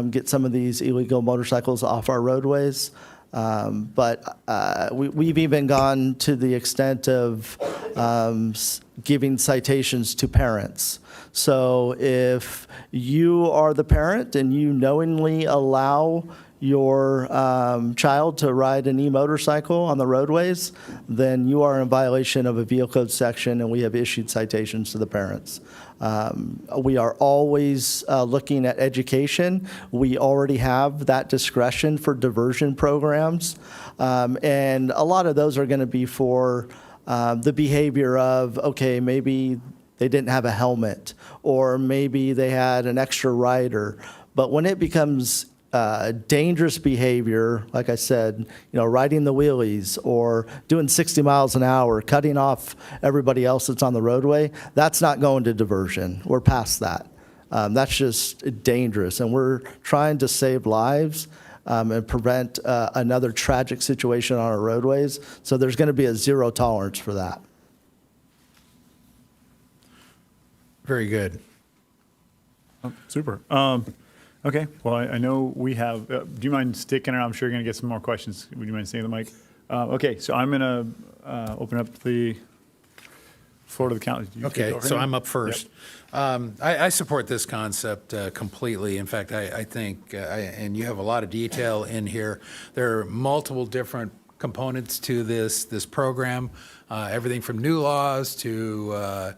F: get some of these illegal motorcycles off our roadways. But we've even gone to the extent of giving citations to parents. So if you are the parent and you knowingly allow your child to ride an e-motorcycle on the roadways, then you are in violation of a vehicle code section, and we have issued citations to the parents. We are always looking at education. We already have that discretion for diversion programs, and a lot of those are going to be for the behavior of, okay, maybe they didn't have a helmet, or maybe they had an extra rider. But when it becomes dangerous behavior, like I said, riding the wheelies or doing 60 miles an hour, cutting off everybody else that's on the roadway, that's not going to diversion. We're past that. That's just dangerous, and we're trying to save lives and prevent another tragic situation on our roadways. So there's going to be a zero tolerance for that.
A: Very good.
D: Oh, super. Okay, well, I know we have, do you mind sticking around? I'm sure you're going to get some more questions. Would you mind staying on the mic? Okay, so I'm going to open up the floor to the council.
A: Okay, so I'm up first. Yep. I support this concept completely. In fact, I think, and you have a lot of detail in here, there are multiple different components to this program, everything from new laws to,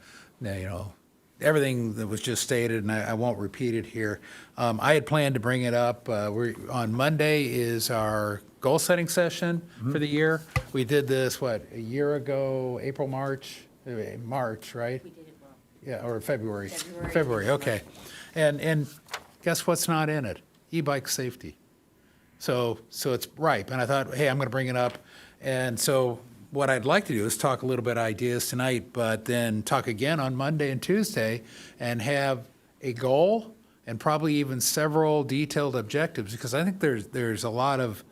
A: everything that was just stated, and I won't repeat it here. I had planned to bring it up. On Monday is our goal-setting session for the year. We did this, a year ago, March, right? We did it well. Yeah, or February. February, okay. And guess what's not in it? E-bike safety. So it's ripe, and I thought, hey, I'm going to bring it up. And so what I'd like to do is talk a little bit of ideas tonight, but then talk again on Monday and Tuesday and have a goal and probably even several detailed objectives, because I think there's a lot of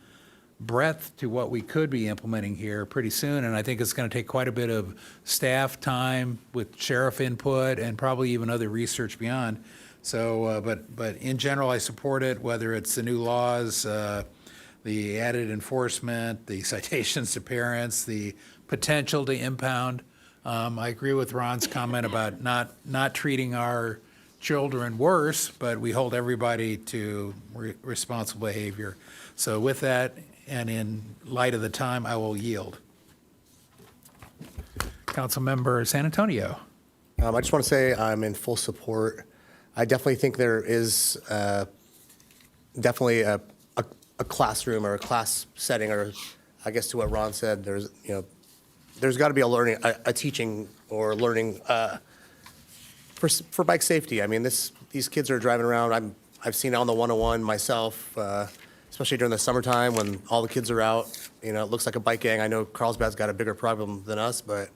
A: breadth to what we could be implementing here pretty soon, and I think it's going to take quite a bit of staff time with sheriff input and probably even other research beyond. So, but in general, I support it, whether it's the new laws, the added enforcement, the citations to parents, the potential to impound. I agree with Ron's comment about not treating our children worse, but we hold everybody to responsible behavior. So with that, and in light of the time, I will yield. Councilmember San Antonio.
K: I just want to say I'm in full support. I definitely think there is definitely a classroom or a class setting, or I guess to what Ron said, there's got to be a teaching or learning for bike safety. I mean, these kids are driving around. I've seen it on the 101 myself, especially during the summertime when all the kids are out. It looks like a bike gang. I know Carlsbad's got a bigger problem than us, but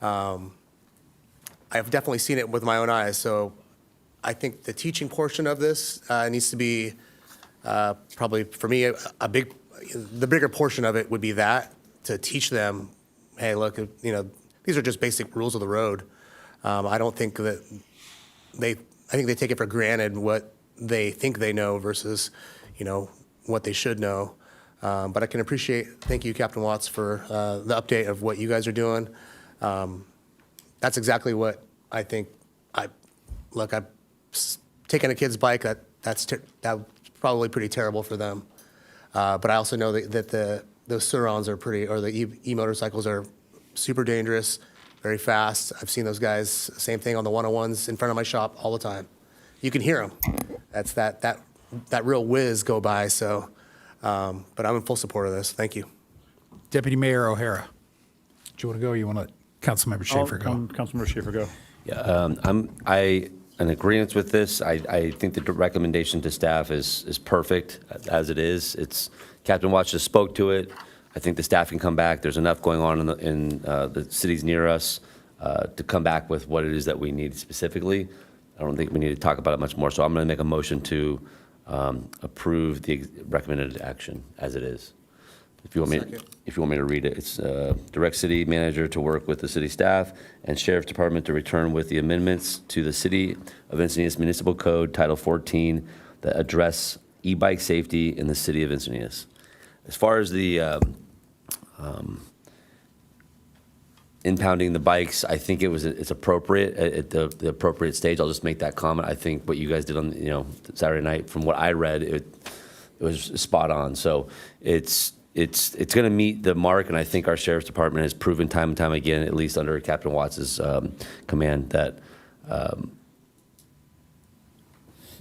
K: I've definitely seen it with my own eyes. So I think the teaching portion of this needs to be probably, for me, the bigger portion of it would be that, to teach them, hey, look, these are just basic rules of the road. I don't think that I think they take it for granted what they think they know versus, what they should know. But I can thank you, Captain Watts, for the update of what you guys are doing. That's exactly what I think. I've taken a kid's bike, that's probably pretty terrible for them. But I also know that those Surons are or the e-motorcycles are super dangerous, very fast. I've seen those guys, same thing on the 101s in front of my shop all the time. You can hear them. That's that real whiz go by. So, but I'm in full support of this. Thank you.
A: Deputy Mayor O'Hara. Do you want to go, or you want to let Councilmember Schaefer go?
D: Councilmember Schaefer, go.
J: Yeah, I in agreement with this. I think that the recommendation to staff is perfect as it is. Captain Watts just spoke to it. I think the staff can come back. There's enough going on in the cities near us to come back with what it is that we need specifically. I don't think we need to talk about it much more. So I'm going to make a motion to approve the recommended action as it is. If you want me to read it, it's direct city manager to work with the city staff and sheriff's department to return with the amendments to the City of Encinitas Municipal Code Title 14 that address e-bike safety in the city of Encinitas. As far as the impounding the bikes, I think it's appropriate at the appropriate stage. I'll just make that comment. I think what you guys did on Saturday night, from what I read, it was spot on. So it's going to meet the mark, and I think our sheriff's department has proven time and time again, at least under Captain Watts's command, that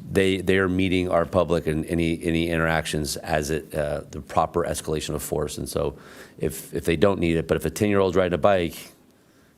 J: they are meeting our public and any interactions as the proper escalation of force. And so if they don't need it, but if a 10-year-old's riding a bike,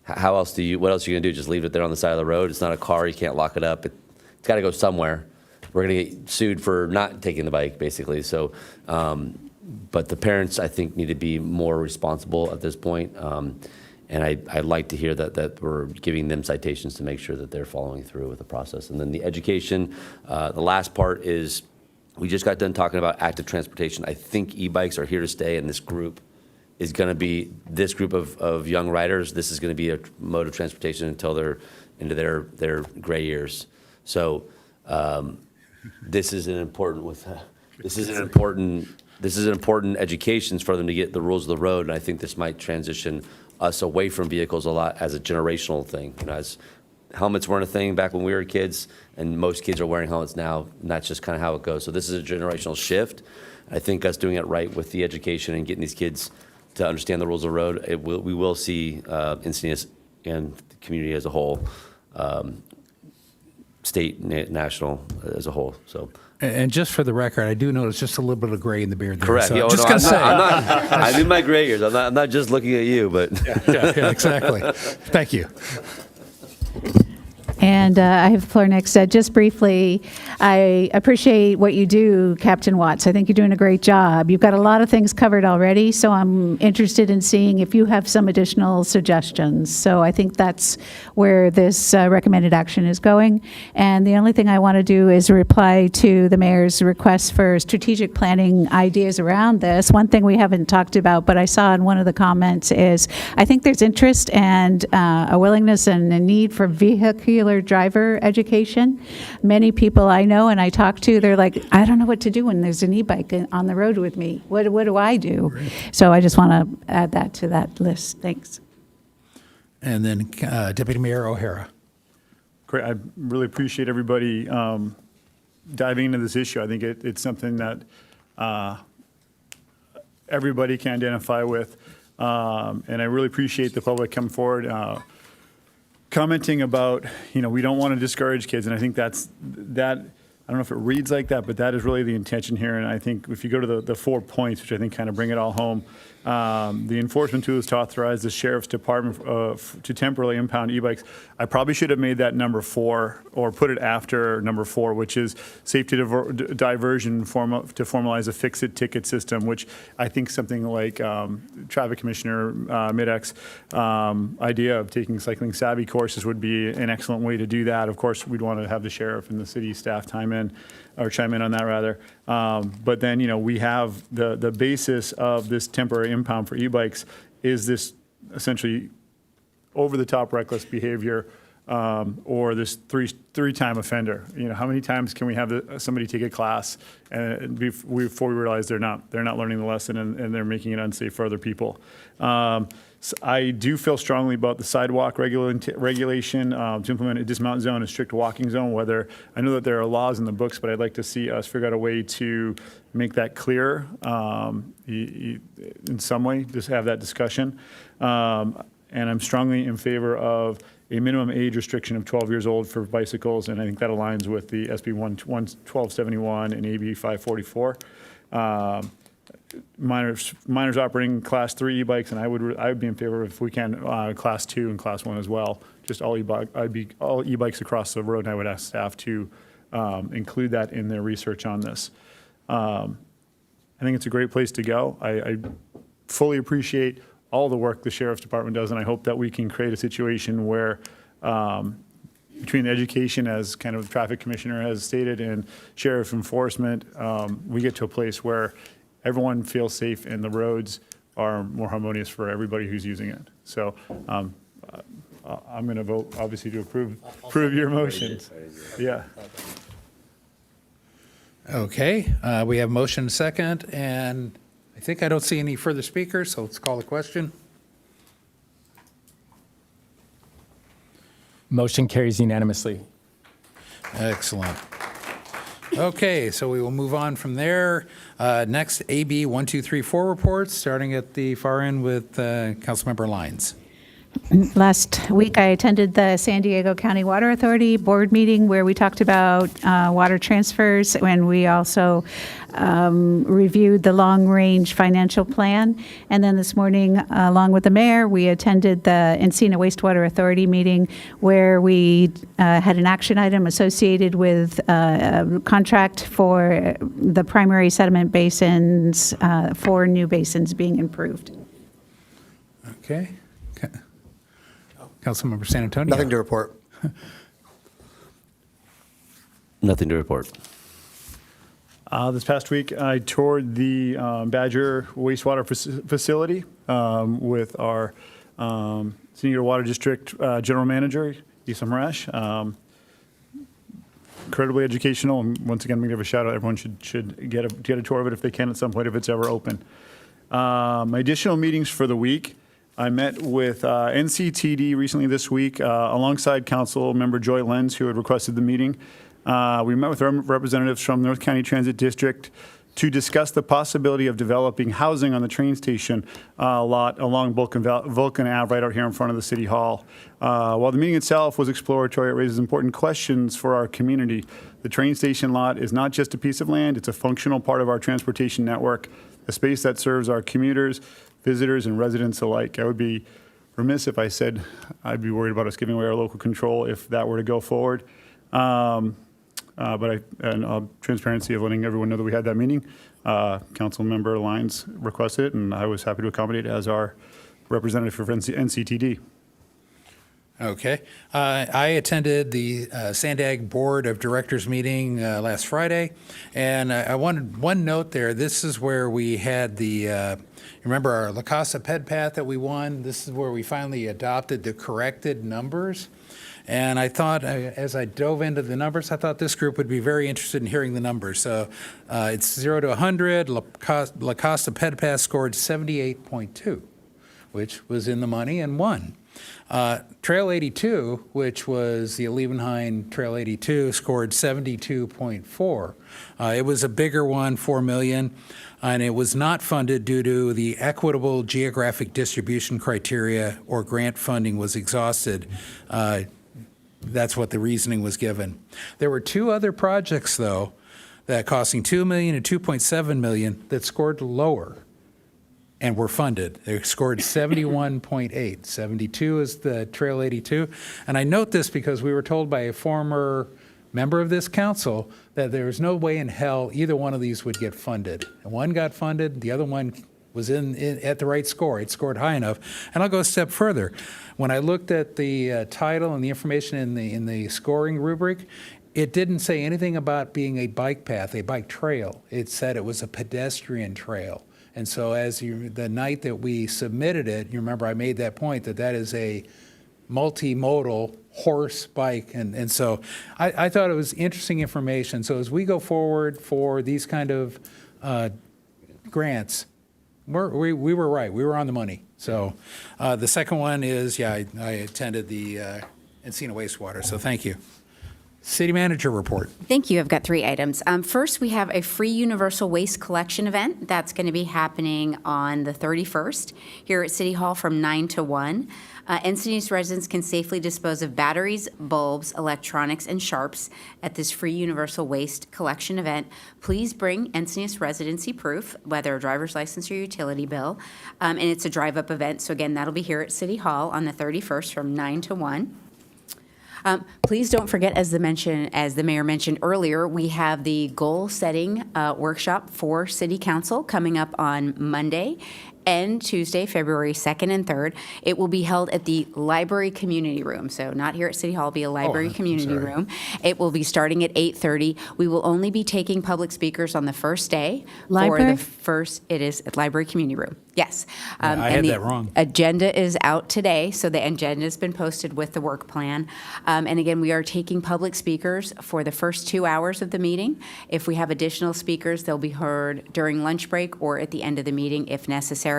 J: what else are you going to do? Just leave it there on the side of the road? It's not a car. You can't lock it up. It's got to go somewhere. We're going to get sued for not taking the bike, basically. So, but the parents, I think, need to be more responsible at this point. And I'd like to hear that we're giving them citations to make sure that they're following through with the process. And then the education, the last part is, we just got done talking about active transportation. I think e-bikes are here to stay, and this group is going to be, this group of young riders, this is going to be a mode of transportation until they're into their gray years. So this is an important education for them to get the rules of the road, and I think this might transition us away from vehicles a lot as a generational thing. As helmets weren't a thing back when we were kids, and most kids are wearing helmets now, and that's just kind of how it goes. So this is a generational shift. I think us doing it right with the education and getting these kids to understand the rules of the road, we will see Encinitas and the community as a whole, state, national as a whole. So.
A: And just for the record, I do notice just a little bit of gray in the beard there.
J: Correct.
A: So just gonna say.
J: I'm in my gray years. I'm not just looking at you, but.
A: Yeah, exactly. Thank you.
E: And I have the floor next. Just briefly, I appreciate what you do, Captain Watts. I think you're doing a great job. You've got a lot of things covered already, so I'm interested in seeing if you have some additional suggestions. So I think that's where this recommended action is going. And the only thing I want to do is reply to the mayor's request for strategic planning ideas around this. One thing we haven't talked about, but I saw in one of the comments is I think there's interest and a willingness and a need for vehicular driver education. Many people I know and I talk to, they're like, I don't know what to do when there's an e-bike on the road with me. What do I do? Great. So I just want to add that to that list. Thanks.
A: And then Deputy Mayor O'Hara.
D: Great. I really appreciate everybody diving into this issue. I think it's something that everybody can identify with. And I really appreciate the public coming forward, commenting about, we don't want to discourage kids. And I think that, I don't know if it reads like that, but that is really the intention here. And I think if you go to the 4 points, which I think kind of bring it all home, the enforcement tool is to authorize the sheriff's department to temporarily impound e-bikes. I probably should have made that number 4 or put it after number 4, which is safety diversion to formalize a fix-it ticket system, which I think something like Traffic Commissioner Midek's idea of taking cycling savvy courses would be an excellent way to do that. Of course, we'd want to have the sheriff and the city staff chime in on that rather. But then, we have the basis of this temporary impound for e-bikes is this essentially over-the-top reckless behavior or this three-time offender. How many times can we have somebody take a class and before we realize they're not learning the lesson and they're making it unsafe for other people? So I do feel strongly about the sidewalk regulation to implement a dismount zone, a strict walking zone, whether I know that there are laws in the books, but I'd like to see us figure out a way to make that clear in some way, just have that discussion. And I'm strongly in favor of a minimum age restriction of 12 years old for bicycles, and I think that aligns with the SB 1271 and AB 544. Minors operating class 3 e-bikes, and I would be in favor if we can class 2 and class 1 as well. Just all e-bikes across the road, and I would ask staff to include that in their research on this. I think it's a great place to go. I fully appreciate all the work the Sheriff's Department does, and I hope that we can create a situation where between education, as kind of the Traffic Commissioner has stated, and Sheriff enforcement, we get to a place where everyone feels safe and the roads are more harmonious for everybody who's using it. So I'm going to vote, obviously, to approve your motion. Yeah.
A: Okay, we have motion second, and I think I don't see any further speakers, so let's call the question.
B: Motion carries unanimously.
A: Excellent. Okay, so we will move on from there. Next, AB 1234 reports, starting at the far end with Councilmember Lyons.
E: Last week, I attended the San Diego County Water Authority board meeting where we talked about water transfers, and we also reviewed the long-range financial plan. And then this morning, along with the mayor, we attended the Encinitas Wastewater Authority meeting where we had an action item associated with a contract for the primary sediment basins, 4 new basins being improved.
A: Okay. Councilmember San Antonio.
K: Nothing to report.
J: Nothing to report.
D: This past week, I toured the Badger wastewater facility with our Senior Water District General Manager, Isa Marash. Incredibly educational, and once again, I'm going to give a shout out. Everyone should get a tour of it if they can at some point, if it's ever open. My additional meetings for the week. I met with NCTD recently this week alongside Council Member Joy Lenz, who had requested the meeting. We met with representatives from North County Transit District to discuss the possibility of developing housing on the train station lot along Vulcan Ave right out here in front of the City Hall. While the meeting itself was exploratory, it raises important questions for our community. The train station lot is not just a piece of land, it's a functional part of our transportation network, a space that serves our commuters, visitors, and residents alike. I would be remiss if I said I'd be worried about us giving away our local control if that were to go forward. But transparency of letting everyone know that we had that meeting. Council member Lyons requested it, and I was happy to accommodate as our representative for NCTD.
A: Okay. I attended the Sandag Board of Directors meeting last Friday, and I wanted one note there. This is where we had the, remember our La Casa Ped Path that we won? This is where we finally adopted the corrected numbers. And I thought, as I dove into the numbers, I thought this group would be very interested in hearing the numbers. So it's 0 to 100. La Casa Ped Path scored 78.2, which was in the money and won. Trail 82, which was the Liebenhain Trail 82, scored 72.4. It was a bigger one, $4 million, and it was not funded due to the equitable geographic distribution criteria or grant funding was exhausted. That's what the reasoning was given. There were two other projects, though, that costing $2 million and $2.7 million that scored lower and were funded. They scored 71.8. 72 is the Trail 82. And I note this because we were told by a former member of this council that there was no way in hell either one of these would get funded. And one got funded, the other one was at the right score. It scored high enough. And I'll go a step further. When I looked at the title and the information in the scoring rubric, it didn't say anything about being a bike path, a bike trail. It said it was a pedestrian trail. And so the night that we submitted it, you remember I made that point that is a multimodal horse bike. And so I thought it was interesting information. So as we go forward for these kind of grants, we were right. We were on the money. So the second one is, I attended the Encina wastewater. So thank you. City manager report.
H: Thank you. I've got 3 items. First, we have a free universal waste collection event that's going to be happening on the 31st here at City Hall from 9 to 1. Encinitas residents can safely dispose of batteries, bulbs, electronics, and sharps at this free universal waste collection event. Please bring Encinitas residency proof, whether a driver's license or utility bill. And it's a drive-up event. So again, that'll be here at City Hall on the 31st from 9 to 1. Please don't forget, as the mayor mentioned earlier, we have the goal-setting workshop for City Council coming up on Monday and Tuesday, February 2nd and 3rd. It will be held at the Library Community Room. So not here at City Hall, it'll be a Library Community Room. It will be starting at 8:30. We will only be taking public speakers on the first day.
E: Library?
H: It is at Library Community Room. Yes.
A: I had that wrong.
H: Agenda is out today, so the agenda has been posted with the work plan. And again, we are taking public speakers for the first 2 hours of the meeting. If we have additional speakers, they'll be heard during lunch break or at the end of the meeting if necessary.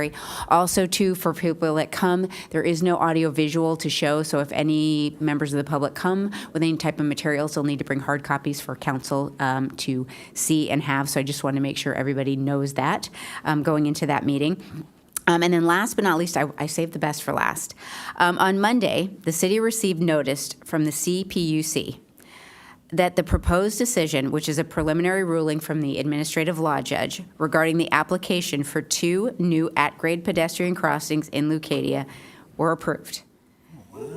H: Also, too, for people that come, there is no audio visual to show, so if any members of the public come with any type of materials, they'll need to bring hard copies for council to see and have. So I just want to make sure everybody knows that going into that meeting. And then last but not least, I saved the best for last. On Monday, the city received notice from the CPUC that the proposed decision, which is a preliminary ruling from the administrative law judge regarding the application for 2 new at-grade pedestrian crossings in Leucadia, were approved.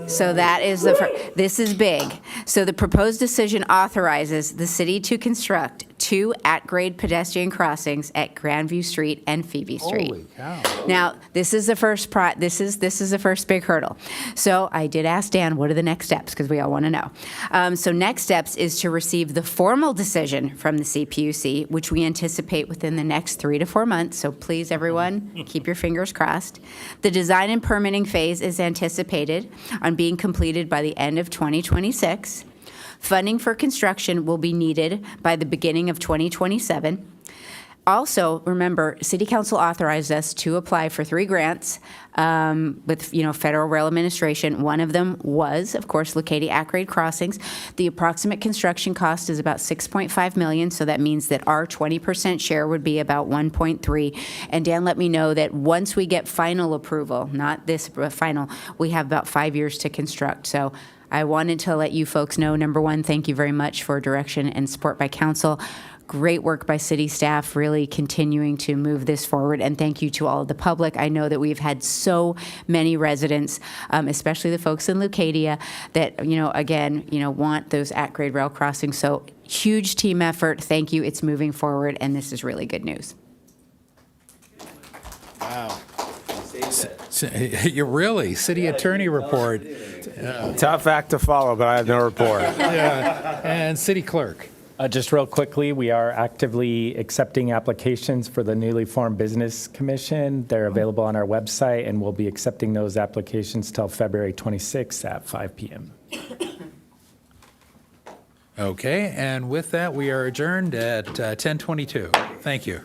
H: So that is this is big. So the proposed decision authorizes the city to construct 2 at-grade pedestrian crossings at Grandview Street and Phoebe Street.
A: Holy cow.
H: Now, this is the first this is the first big hurdle. So I did ask Dan, what are the next steps? Because we all want to know. So next steps is to receive the formal decision from the CPUC, which we anticipate within the next 3 to 4 months. So please, everyone, keep your fingers crossed. The design and permitting phase is anticipated on being completed by the end of 2026. Funding for construction will be needed by the beginning of 2027. Also, remember, City Council authorized us to apply for 3 grants with, Federal Rail Administration. One of them was, of course, Leucadia at-grade crossings. The approximate construction cost is about $6.5 million, so that means that our 20% share would be about $1.3. And Dan let me know that once we get final approval, not this, but final, we have about 5 years to construct. So I wanted to let you folks know, number one, thank you very much for direction and support by council. Great work by city staff, really continuing to move this forward. And thank you to all of the public. I know that we've had so many residents, especially the folks in Leucadia, that, again, want those at-grade rail crossings. So huge team effort. Thank you. It's moving forward, and this is really good news.
A: Wow. You're really, city attorney report.
I: Tough act to follow, but I have no report.
A: Yeah. And city clerk.
B: Just real quickly, we are actively accepting applications for the newly formed Business Commission. They're available on our website, and we'll be accepting those applications till February 26th at 5 p.m.
A: Okay, and with that, we are adjourned at 10:22. Thank you.